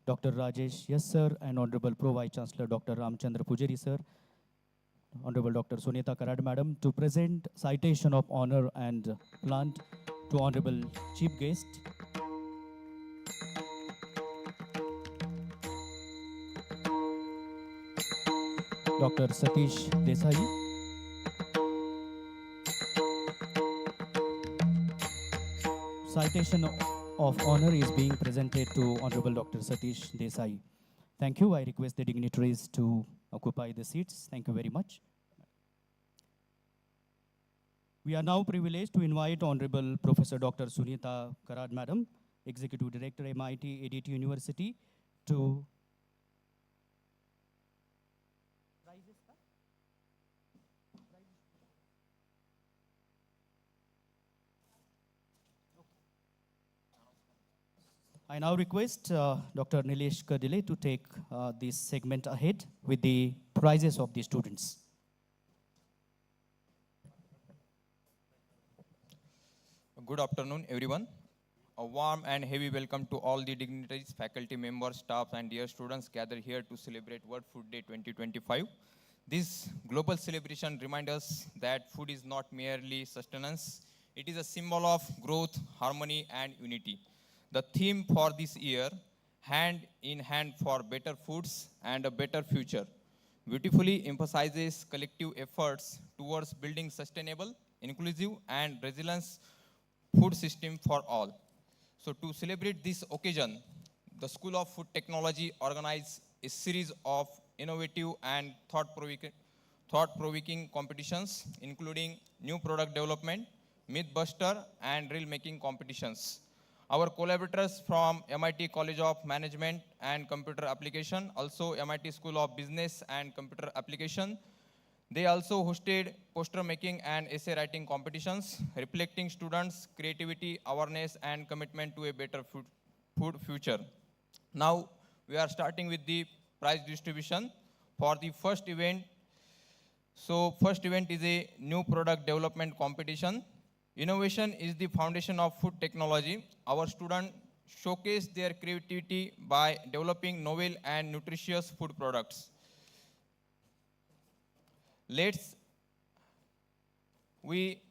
doctor Rajesh yes sir and honourable pro vice chancellor doctor Ramchandra Pujeri sir, Honorable Dr. Sunita Karad Madam to present citation of honor and plant to Honorable Chief Guest. Dr. Satish Desai. Citation of honor is being presented to Honorable Dr. Satish Desai. Thank you. I request the dignitaries to occupy the seats. Thank you very much. We are now privileged to invite Honorable Professor Dr. Sunita Karad Madam, Executive Director, MIT-ADT University, to I now request Dr. Nilesh Kadile to take this segment ahead with the prizes of the students. Good afternoon, everyone. A warm and heavy welcome to all the dignitaries, faculty members, staff, and dear students gathered here to celebrate World Food Day 2025. This global celebration reminds us that food is not merely sustenance. It is a symbol of growth, harmony, and unity. The theme for this year, Hand in Hand for Better Foods and a Better Future, beautifully emphasizes collective efforts towards building sustainable, inclusive, and resilient food system for all. So to celebrate this occasion, the School of Food Technology organized a series of innovative and thought-provoking competitions, including new product development, myth buster, and reel making competitions. Our collaborators from MIT College of Management and Computer Application, also MIT School of Business and Computer Application, They also hosted poster making and essay writing competitions, reflecting students' creativity, awareness, and commitment to a better food future. Now, we are starting with the prize distribution for the first event. So, first event is a new product development competition. Innovation is the foundation of food technology. Our students showcase their creativity by developing novel and nutritious food products. We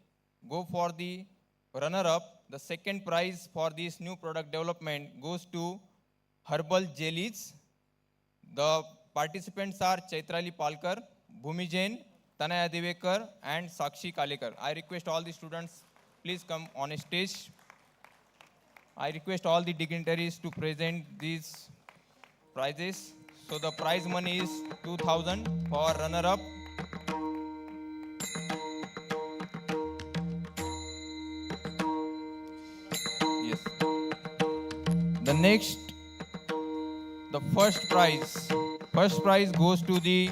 go for the runner-up. The second prize for this new product development goes to herbal jellies. The participants are Chaitrali Palkar, Bhumi Jain, Tanaya Devekar, and Sakshi Kalekar. I request all the students, please come on a stage. I request all the dignitaries to present these prizes. So the prize money is 2,000 for runner-up. Yes. The next, the first prize goes to the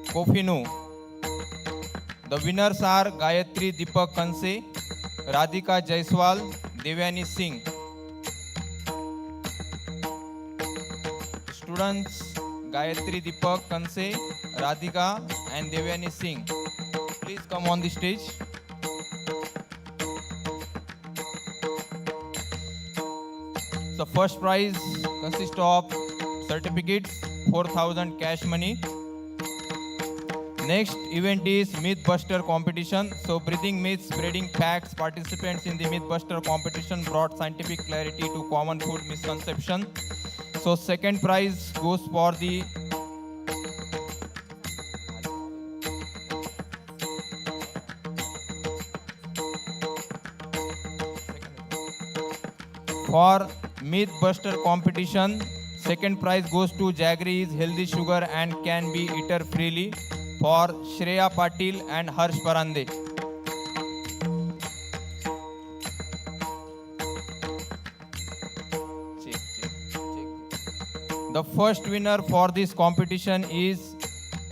Kofinu. The winners are Gayatri Deepak Kanse, Radhika Jaiswal, Devyani Singh. Students Gayatri Deepak Kanse, Radhika and Devyani Singh. Please come on the stage. The first prize consists of certificates, 4,000 cash money. Next event is Mythbuster competition. So breathing myths, spreading facts. Participants in the Mythbuster competition brought scientific clarity to common food misconception. So second prize goes for the Mythbuster competition. Second prize goes to Jaggery is healthy sugar and can be eaten freely for Shreya Patil and Harsh Parande. The first winner for this competition is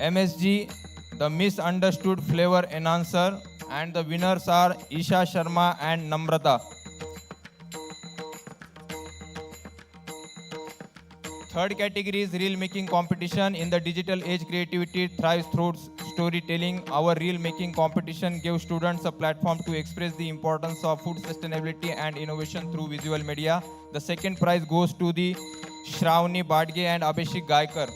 MSG, the Misunderstood Flavor Enhancer, and the winners are Isha Sharma and Namrata. Third category is reel making competition. In the digital age, creativity thrives through storytelling. Our reel making competition gives students a platform to express the importance of food sustainability and innovation through visual media. The second prize goes to the Shravani Badge and Abhishek Gaikar.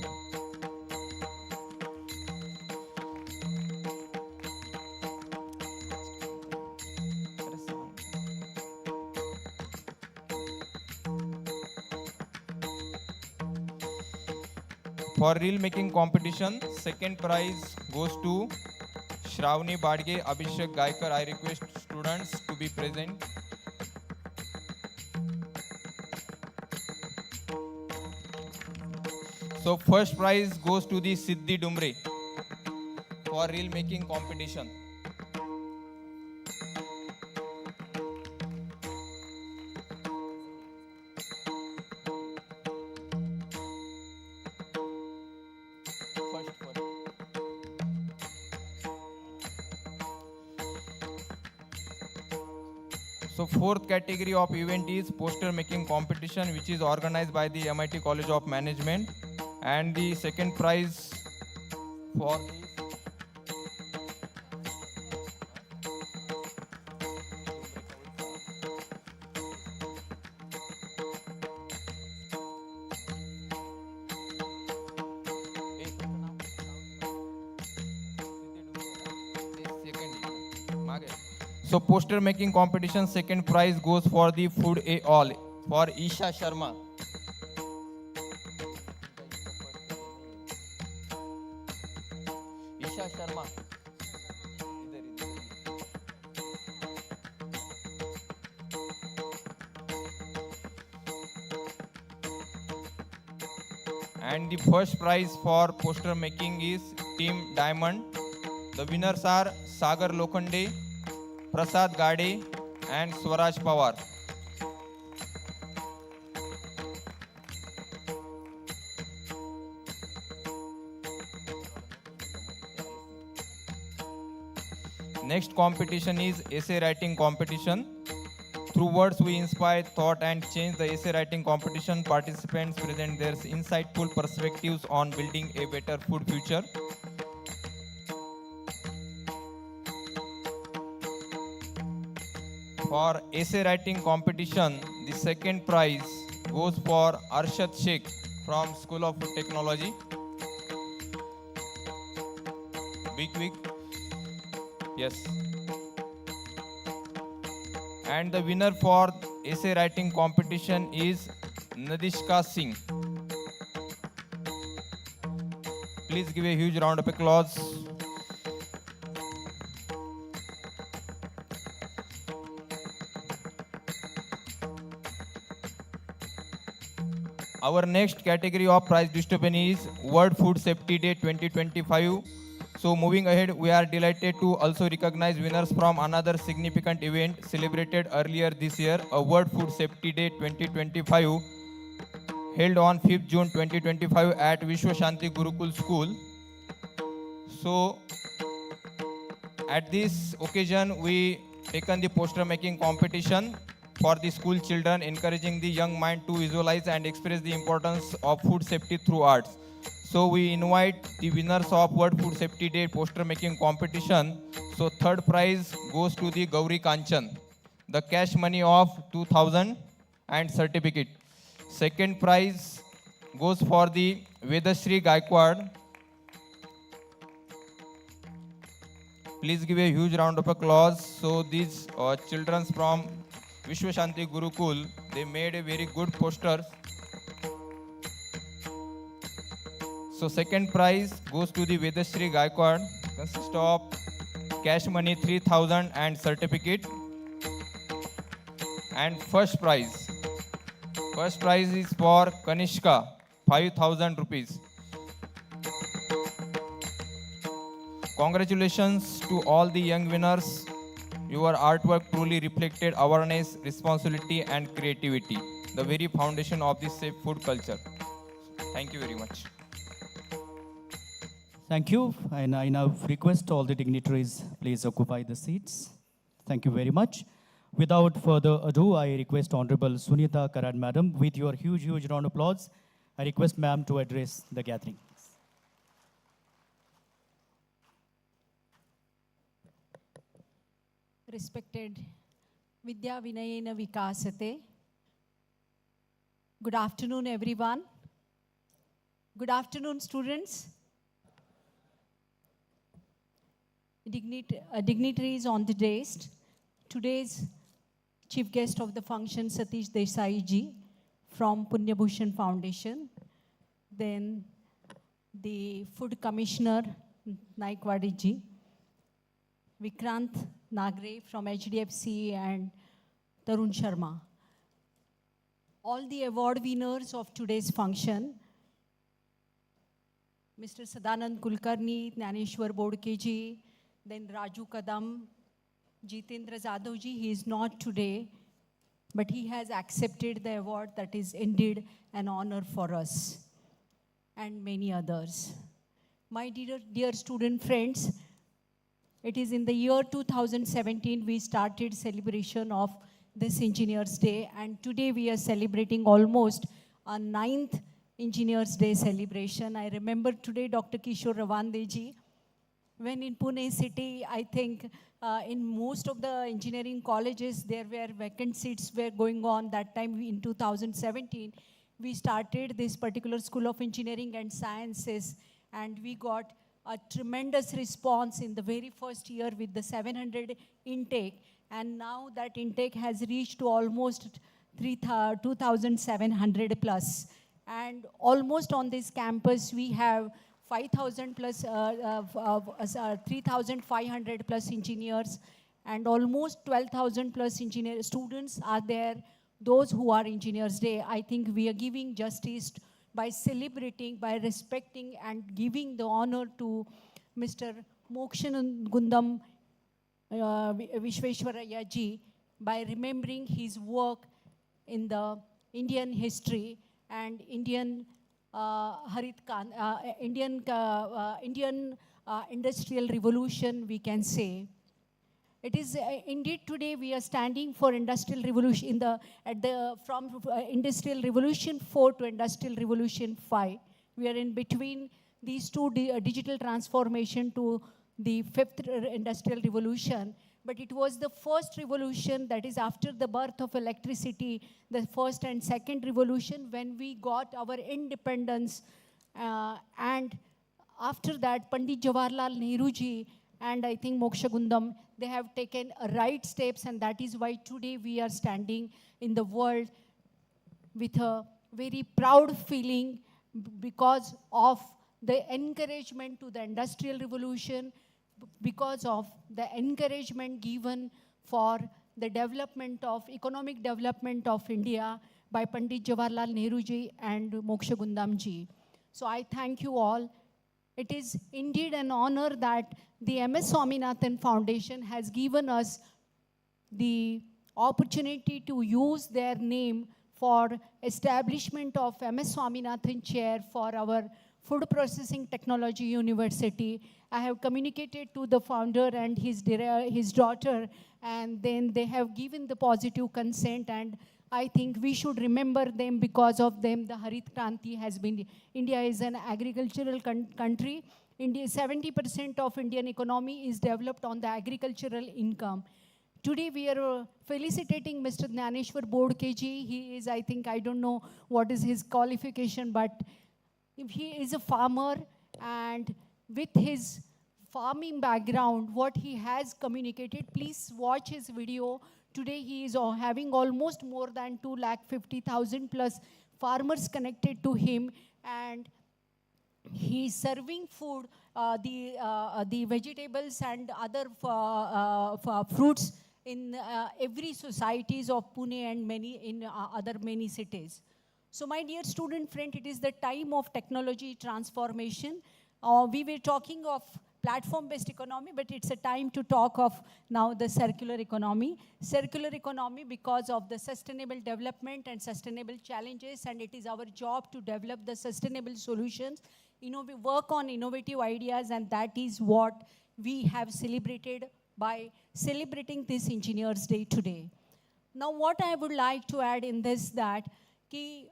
For reel making competition, second prize goes to Shravani Badge, Abhishek Gaikar. I request students to be present. So first prize goes to the Siddhi Dumre for reel making competition. So fourth category of event is poster making competition, which is organized by the MIT College of Management. And the second prize for So poster making competition, second prize goes for the Food A All for Isha Sharma. Isha Sharma. And the first prize for poster making is Team Diamond. The winners are Sagar Lokhande, Prasad Gade and Swaraj Pawar. Next competition is essay writing competition. Through words, we inspire thought and change. The essay writing competition participants present their insightful perspectives on building a better food future. For essay writing competition, the second prize goes for Arshad Sheikh from School of Technology. Big. Yes. And the winner for essay writing competition is Nadishka Singh. Please give a huge round of applause. Our next category of prize distribution is World Food Safety Day 2025. So moving ahead, we are delighted to also recognize winners from another significant event celebrated earlier this year, a World Food Safety Day 2025, held on 5th June 2025 at Vishwa Shanti Gurukul School. So at this occasion, we taken the poster making competition for the school children, encouraging the young mind to visualize and express the importance of food safety through arts. So we invite the winners of World Food Safety Day poster making competition. So third prize goes to the Gauri Kanchan, the cash money of 2000 and certificate. Second prize goes for the Vedashri Gaikwad. Please give a huge round of applause. So these children from Vishwa Shanti Gurukul, they made a very good posters. So second prize goes to the Vedashri Gaikwad, consists of cash money 3000 and certificate. And first prize is for Kanishka, 5000 rupees. Congratulations to all the young winners. Your artwork truly reflected awareness, responsibility and creativity, the very foundation of this safe food culture. Thank you very much. Thank you. And I now request all the dignitaries, please occupy the seats. Thank you very much. Without further ado, I request Honorable Sunita Karad Madam, with your huge round of applause, I request ma'am to address the gathering. Respected Vidya Vinayena Vikasate. Good afternoon, everyone. Good afternoon, students. Dignitaries on the dais. Today's chief guest of the function, Satish Desai ji from Punya Bhushan Foundation. Then the Food Commissioner, Naikwadi ji. Vikrant Nagre from HDFC and Tarun Sharma. All the award winners of today's function, Mr. Sadanand Kulkarni, Jnaneshwar Bodke ji, then Raju Kadam, Jitendra Jadhav ji, he is not today, but he has accepted the award. That is indeed an honor for us, and many others. My dear student friends, it is in the year 2017 we started celebration of this Engineers Day, and today we are celebrating almost a 9th Engineers Day celebration. I remember today Dr. Kishore Ravande ji, when in Pune city, I think in most of the engineering colleges, there were vacant seats were going on. That time in 2017, we started this particular School of Engineering and Sciences, and we got a tremendous response in the very first year with the 700 intake. And now that intake has reached to almost 2,700 plus. And almost on this campus, we have 5,000 plus, 3,500 plus engineers, and almost 12,000 plus engineer students are there, those who are Engineers Day. I think we are giving justice by celebrating, by respecting and giving the honor to Mr. Mokshanagundam Vishweshwaraya ji by remembering his work in the Indian history and Indian Indian Industrial Revolution, we can say. It is indeed today we are standing for industrial revolution from industrial revolution 4 to industrial revolution 5. We are in between these two digital transformation to the fifth industrial revolution. But it was the first revolution, that is after the birth of electricity, the first and second revolution when we got our independence. And after that, Pandit Jawaharlal Nehru ji and I think Moksha Gundam, they have taken right steps, and that is why today we are standing in the world with a very proud feeling because of the encouragement to the industrial revolution, because of the encouragement given for the development of economic development of India by Pandit Jawaharlal Nehru ji and Moksha Gundam ji. So I thank you all. It is indeed an honor that the MS Swaminathan Foundation has given us the opportunity to use their name for establishment of MS Swaminathan Chair for our Food Processing Technology University. I have communicated to the founder and his daughter, and then they have given the positive consent, and I think we should remember them. Because of them, the Harit Kranti has been, India is an agricultural country. India, 70% of Indian economy is developed on the agricultural income. Today we are felicitating Mr. Dnyaneshwar Bodke ji. He is, I think, I don't know what is his qualification, but if he is a farmer, and with his farming background, what he has communicated, please watch his video. Today he is having almost more than 250,000 plus farmers connected to him, and he is serving food, the vegetables and other fruits in every societies of Pune and many other many cities. So my dear student friend, it is the time of technology transformation. We were talking of platform-based economy, but it's a time to talk of now the circular economy. Circular economy because of the sustainable development and sustainable challenges, and it is our job to develop the sustainable solutions, work on innovative ideas, and that is what we have celebrated by celebrating this Engineers Day today. Now what I would like to add in this, that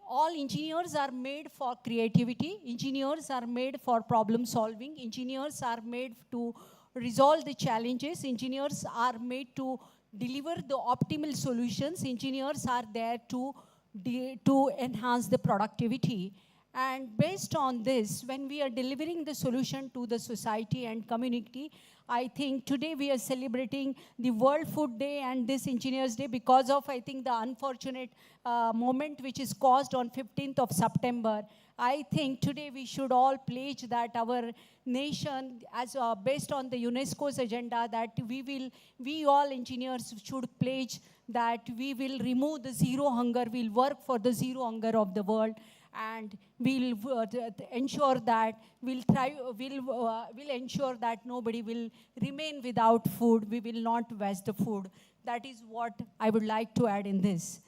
all engineers are made for creativity, engineers are made for problem solving, engineers are made to resolve the challenges, engineers are made to deliver the optimal solutions, engineers are there to enhance the productivity. And based on this, when we are delivering the solution to the society and community, I think today we are celebrating the World Food Day and this Engineers Day because of, I think, the unfortunate moment which is caused on 15th of September. I think today we should all pledge that our nation, as based on the UNESCO's agenda, that we all engineers should pledge that we will remove the zero hunger, we'll work for the zero hunger of the world, and we'll ensure that we'll ensure that nobody will remain without food. We will not waste the food. That is what I would like to add in this.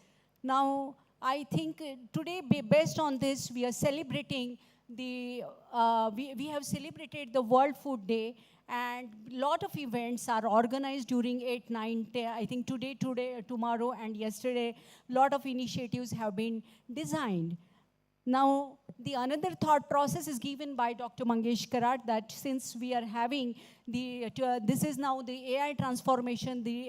Now, I think today, based on this, we are celebrating we have celebrated the World Food Day, and a lot of events are organized during 8, 9, 10, I think today, tomorrow, and yesterday, a lot of initiatives have been designed. Now, the another thought process is given by Dr. Mangesh Karat, that since we are having this is now the AI transformation, the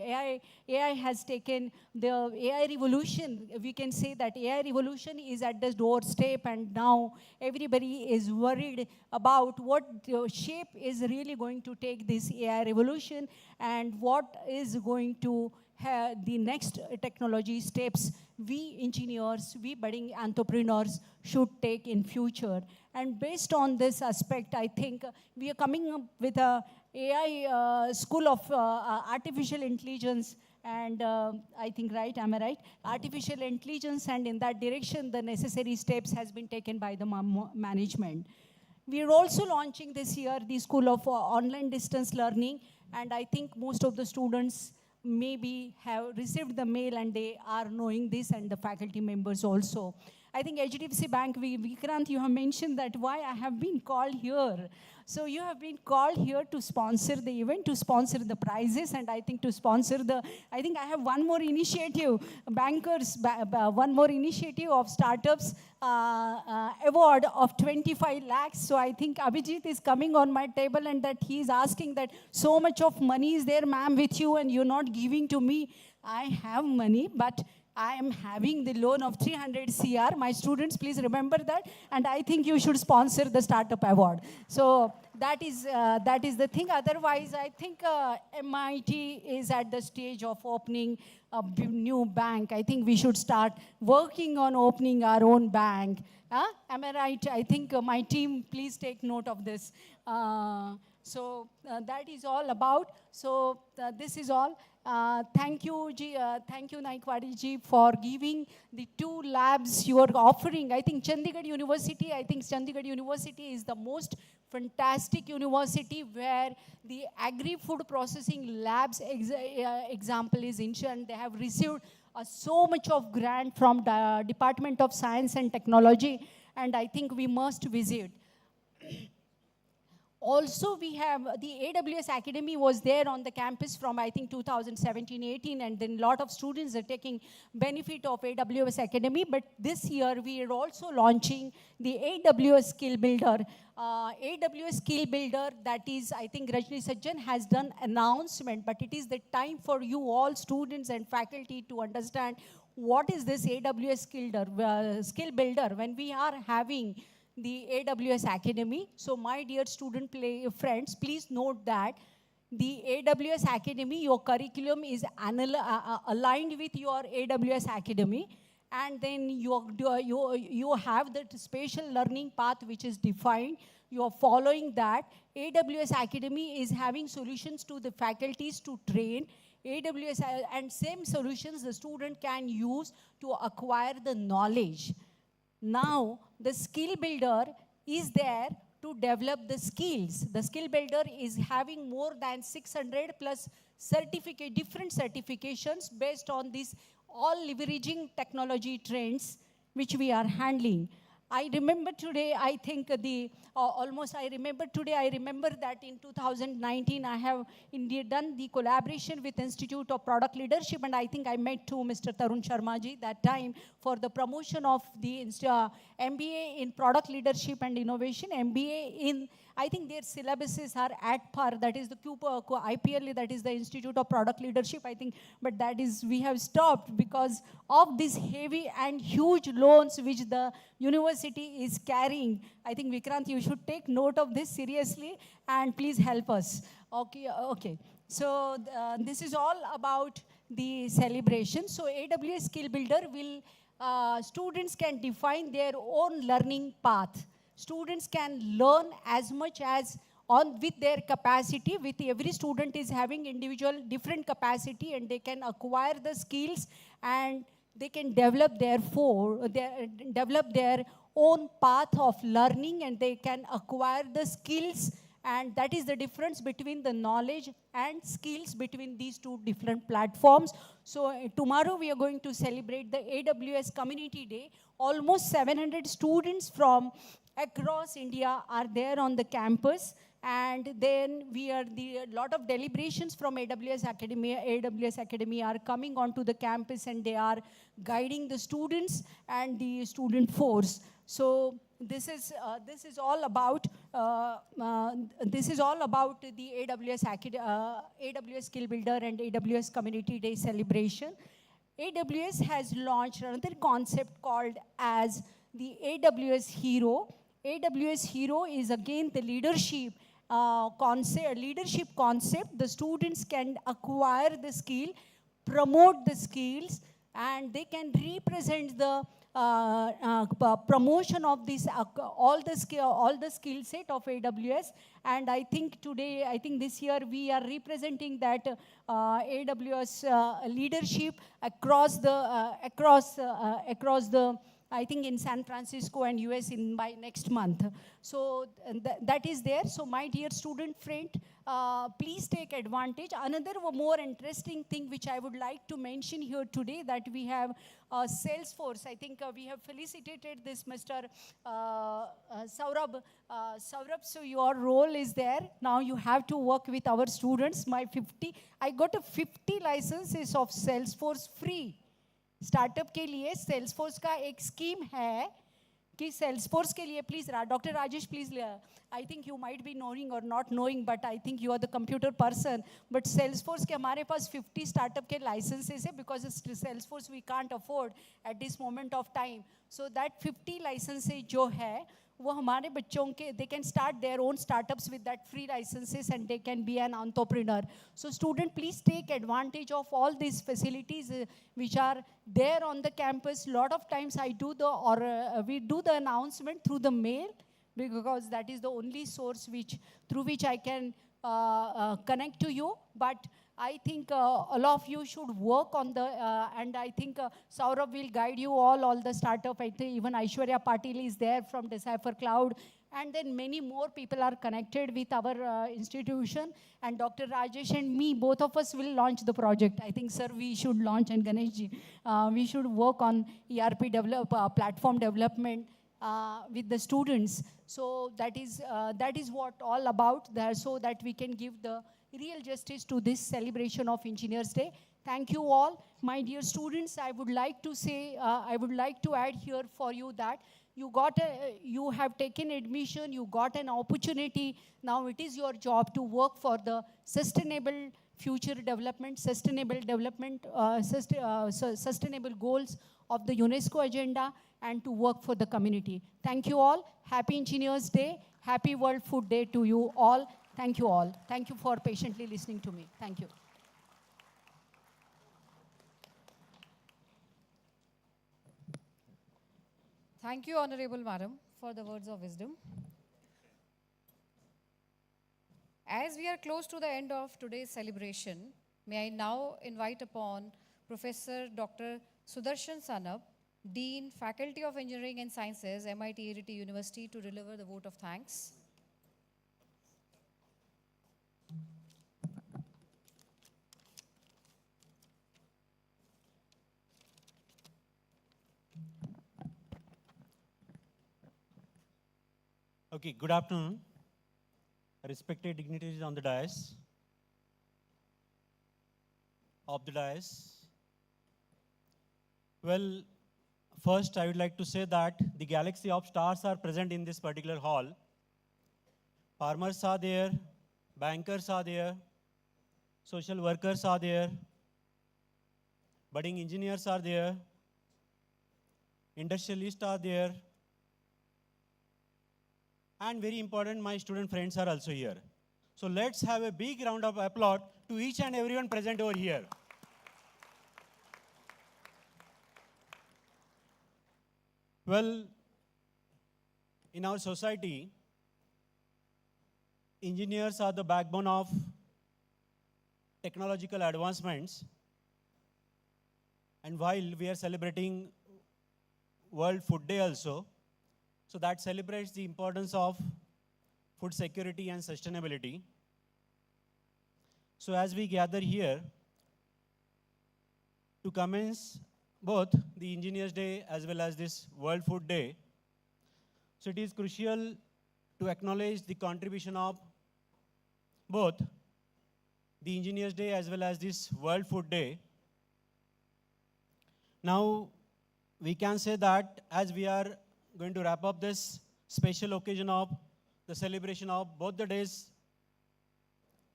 AI has taken the AI revolution. We can say that AI revolution is at the doorstep, and now everybody is worried about what shape is really going to take this AI revolution, and what is going to have the next technology steps we engineers, we budding entrepreneurs should take in future. And based on this aspect, I think we are coming up with a AI school of artificial intelligence, and I think, right, am I right? Artificial intelligence, and in that direction, the necessary steps has been taken by the management. We are also launching this year the School of Online Distance Learning, and I think most of the students maybe have received the mail and they are knowing this, and the faculty members also. I think HDFC Bank, Vikrant, you have mentioned that why I have been called here. So you have been called here to sponsor the event, to sponsor the prizes, and I think to sponsor I think I have one more initiative, one more initiative of startups award of 25 lakhs. So I think Abhijit is coming on my table and that he is asking that so much of money is there, ma'am, with you and you're not giving to me. I have money, but I am having the loan of 300 CR. My students, please remember that. And I think you should sponsor the startup award. So that is the thing. Otherwise, I think MIT is at the stage of opening a new bank. I think we should start working on opening our own bank. Am I right? I think my team, please take note of this. So that is all about. So this is all. Thank you, Naikwadi ji, for giving the 2 labs you are offering. I think Chandigarh University is the most fantastic university where the agri-food processing labs example is ensured, and they have received so much of grant from the Department of Science and Technology, and I think we must visit. Also, we have the AWS Academy was there on the campus from, I think, 2017-18, and then a lot of students are taking benefit of AWS Academy. But this year, we are also launching the AWS Skill Builder. AWS Skill Builder, that is, I think Rajni Sajjan has done announcement, but it is the time for you all students and faculty to understand what is this AWS Skill Builder when we are having the AWS Academy. So my dear student friends, please note that the AWS Academy, your curriculum is aligned with your AWS Academy, and then you have that spatial learning path which is defined. You are following that. AWS Academy is having solutions to the faculties to train. AWS and same solutions the student can use to acquire the knowledge. Now, the skill builder is there to develop the skills. The skill builder is having more than 600 plus different certifications based on this, all leveraging technology trends which we are handling. I remember today, I think I remember that in 2019, I have indeed done the collaboration with Institute of Product Leadership, and I think I met to Mr. Tarun Sharma ji that time for the promotion of the MBA in Product Leadership and Innovation, MBA in, I think their syllabuses are at par, that is the IPL, that is the Institute of Product Leadership, I think, but that is, we have stopped because of these heavy and huge loans which the university is carrying. I think, Vikrant, you should take note of this seriously and please help us. Okay. So this is all about the celebration. So AWS Skill Builder will, students can define their own learning path. Students can learn as much as with their capacity. With every student is having individual different capacity, and they can acquire the skills and they can develop their own path of learning, and they can acquire the skills. And that is the difference between the knowledge and skills between these two different platforms. So tomorrow we are going to celebrate the AWS Community Day. Almost 700 students from across India are there on the campus. And then a lot of deliberations from AWS Academy are coming onto the campus, and they are guiding the students and the student force. So this is all about the AWS Skill Builder and AWS Community Day celebration. AWS has launched another concept called as the AWS Hero. AWS Hero is again the leadership concept. The students can acquire the skill, promote the skills, and they can represent the promotion of this all the skill set of AWS. And I think this year we are representing that AWS leadership across the I think in San Francisco and US by next month. So that is there. So my dear student friend, please take advantage. Another more interesting thing which I would like to mention here today, that we have Salesforce. I think we have felicitated this Mr. Saurabh. Saurabh, so your role is there. Now you have to work with our students. I got a 50 licenses of Salesforce free. Startup के लिए Salesforce का एक scheme है कि Salesforce के लिए please Dr. Rajesh please, I think you might be knowing or not knowing, but I think you are the computer person. But Salesforce के हमारे पास 50 startup के licenses है, because Salesforce we can't afford at this moment of time. So that 50 licenses जो है वो हमारे बच्चों के, they can start their own startups with that free licenses and they can be an entrepreneur. So student, please take advantage of all these facilities which are there on the campus. Lot of times we do the announcement through the mail, because that is the only source through which I can connect to you. But I think all of you should work on and I think Saurabh will guide you all the startup. I think even Aishwarya Patil is there from Decipher Cloud. And then many more people are connected with our institution. And Dr. Rajesh and me, both of us will launch the project. I think, sir, we should launch, and Ganeshji, we should work on ERP platform development with the students. So that is what all about there, so that we can give the real justice to this celebration of Engineers Day. Thank you all. My dear students, I would like to say, I would like to add here for you that you have taken admission, you got an opportunity. Now it is your job to work for the sustainable future development, sustainable goals of the UNESCO agenda, and to work for the community. Thank you all. Happy Engineers Day. Happy World Food Day to you all. Thank you all. Thank you for patiently listening to me. Thank you. Thank you, Honorable Madam, for the words of wisdom. As we are close to the end of today's celebration, may I now invite upon Professor Dr. Sudarshan Sanab, Dean, Faculty of Engineering and Sciences, MIT-ADT University, to deliver the vote of thanks. Okay, good afternoon, respected dignitaries on the dais, Well, first I would like to say that the galaxy of stars are present in this particular hall. Farmers are there, bankers are there, social workers are there, budding engineers are there, industrialists are there, and very important, my student friends are also here. So let's have a big round of applause to each and everyone present over here. Well, in our society, engineers are the backbone of technological advancements. And while we are celebrating World Food Day also, so that celebrates the importance of food security and sustainability. So as we gather here to commence both the Engineers Day as well as this World Food Day, so it is crucial to acknowledge the contribution of both the Engineers Day as well as this World Food Day. Now, we can say that as we are going to wrap up this special occasion of the celebration of both the days,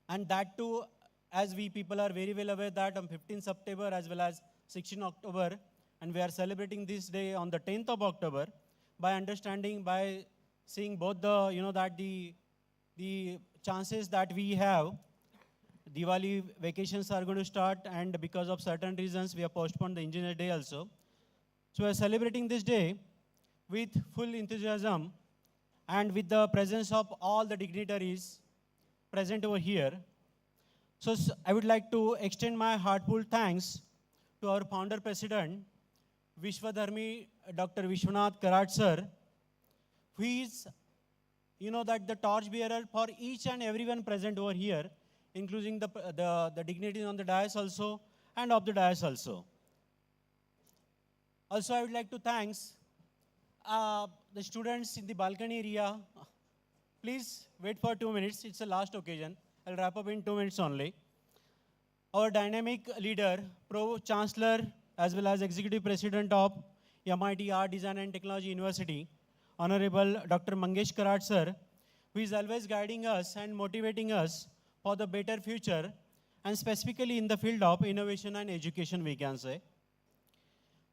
and that too, as we people are very well aware that on 15th September as well as 16th October, and we are celebrating this day on the 10th of October, by seeing both the chances that we have, Diwali vacations are going to start, and because of certain reasons, we have postponed the Engineer Day also. So we are celebrating this day with full enthusiasm and with the presence of all the dignitaries present over here. So I would like to extend my heartfelt thanks to our founder president, Vishwadharmi Dr. Vishwanath Karat sir, who is, that the torch bearer for each and everyone present over here, including the dignitaries on the dais also and of the dais also. Also, I would like to thank the students in the balcony area. Please wait for 2 minutes. It's the last occasion. I'll wrap up in 2 minutes only. Our dynamic leader, Pro-Chancellor, as well as Executive President of MIT Art, Design and Technology University, Honorable Dr. Mangesh Karat sir, who is always guiding us and motivating us for the better future, and specifically in the field of innovation and education, we can say.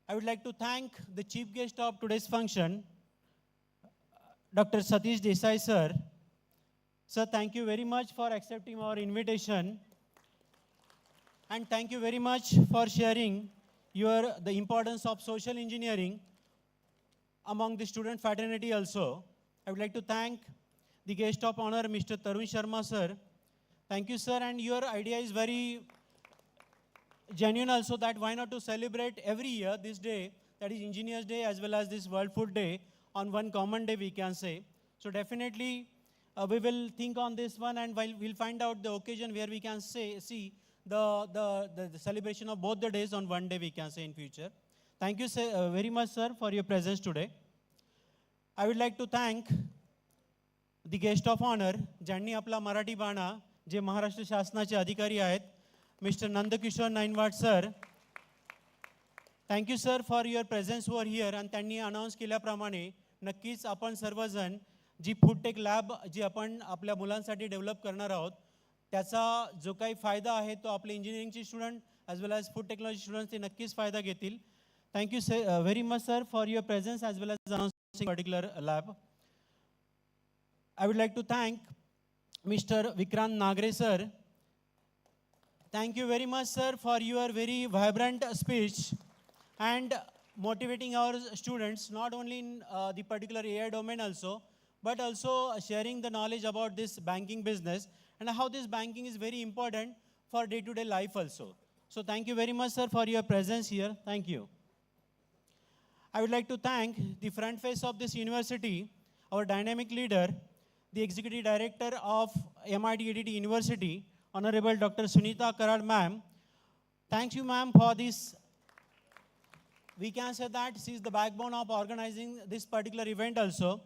I would like to thank the chief guest of today's function, Dr. Satish Desai sir. Sir, thank you very much for accepting our invitation. And thank you very much for sharing the importance of social engineering among the student fraternity also. I would like to thank the guest of honor, Mr. Tarun Sharma sir. Thank you, sir, and your idea is very genuine also, that why not to celebrate every year this day, that is Engineers Day as well as this World Food Day, on one common day, we can say. So definitely we will think on this one, and we'll find out the occasion where we can see the celebration of both the days on one day, we can say, in future. Thank you very much, sir, for your presence today. I would like to thank the guest of honor, ज्यांनी आपला मराठी बाणा, जे महाराष्ट्र शासनाचे अधिकारी आहेत, Mr. Nandakishore Nainwat sir. Thank you, sir, for your presence over here. And त्यांनी announce केल्याप्रमाणे नक्कीच आपण सर्वजण जी फूडटेक लॅब जी आपण आपल्या मुलांसाठी डेव्हलप करणार आहोत, त्याचा जो काही फायदा आहे तो आपले इंजिनिअरिंगचे student as well as food technology students ते नक्कीच फायदा घेतील. Thank you very much, sir, for your presence as well as announcing particular lab. I would like to thank Mr. Vikrant Nagre, sir. Thank you very much, sir, for your very vibrant speech and motivating our students, not only in the particular AI domain also, but also sharing the knowledge about this banking business and how this banking is very important for day-to-day life also. So thank you very much, sir, for your presence here. Thank you. I would like to thank the front face of this university, our dynamic leader, the Executive Director of MIT-ADT University, Honorable Dr. Sunita Karat ma'am. Thank you, ma'am, for this. We can say that she is the backbone of organizing this particular event also.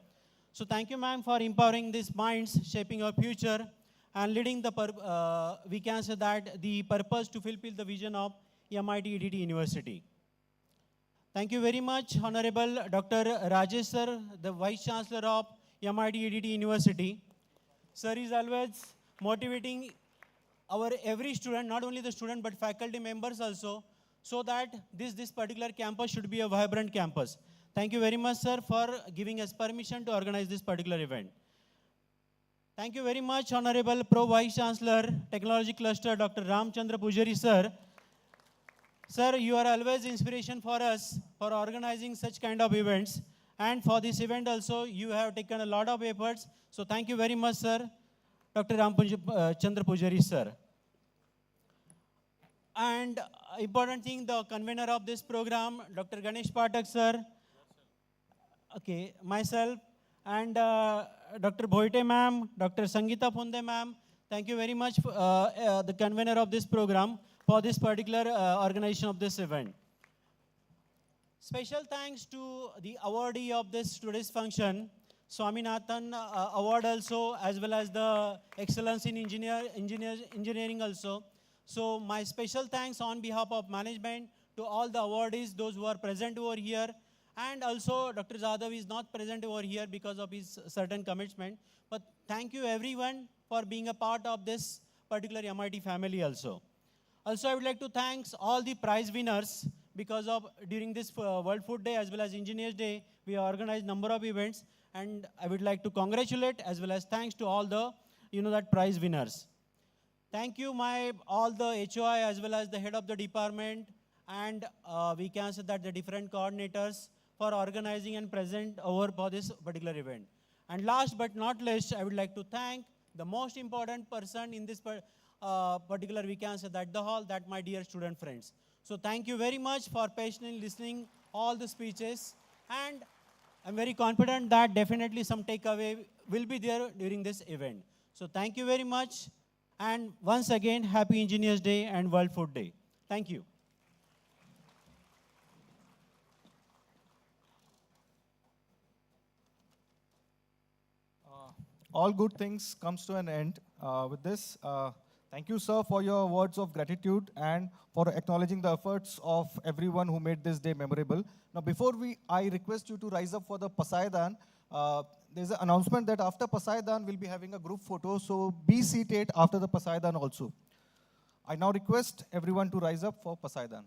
So thank you, ma'am, for empowering these minds, shaping our future, and leading we can say that the purpose to fulfill the vision of MIT-ADT University. Thank you very much, Honorable Dr. Rajesh sir, the Vice Chancellor of MIT-ADT University. Sir is always motivating our every student, not only the student, but faculty members also, so that this particular campus should be a vibrant campus. Thank you very much, sir, for giving us permission to organize this particular event. Thank you very much, Honorable Pro Vice Chancellor, Technology Cluster, Dr. Ramchandra Pujari, sir. Sir, you are always inspiration for us for organizing such kind of events. And for this event also, you have taken a lot of efforts. So thank you very much, sir, Dr. Ramchandra Pujari, sir. And important thing, the convener of this program, Dr. Ganesh Pathak, sir. Okay, myself and Dr. Bhoite ma'am, Dr. Sangeeta Punde ma'am. Thank you very much, the convener of this program, for this particular organization of this event. Special thanks to the awardee of this today's function, Swaminathan Award also, as well as the Excellence in Engineering also. So my special thanks on behalf of management to all the awardees, those who are present over here, and also Dr. Jadhav is not present over here because of his certain commitment. But thank you everyone for being a part of this particular MIT family also. Also, I would like to thank all the prize winners, because of during this World Food Day as well as Engineers Day, we organized number of events, and I would like to congratulate as well as thanks to all the prize winners. Thank you all the HOI as well as the head of the department, and we can say that the different coordinators for organizing and present over for this particular event. And last but not least, I would like to thank the most important person in this particular, we can say that the hall, that my dear student friends. So thank you very much for patiently listening all the speeches, and I'm very confident that definitely some takeaway will be there during this event. So thank you very much. And once again, Happy Engineers Day and World Food Day. Thank you. All good things comes to an end with this. Thank you, sir, for your words of gratitude and for acknowledging the efforts of everyone who made this day memorable. Now, before I request you to rise up for the Pasaidan. There's an announcement that after Pasaidan, we'll be having a group photo, so be seated after the Pasaidan also. I now request everyone to rise up for Pasaidan.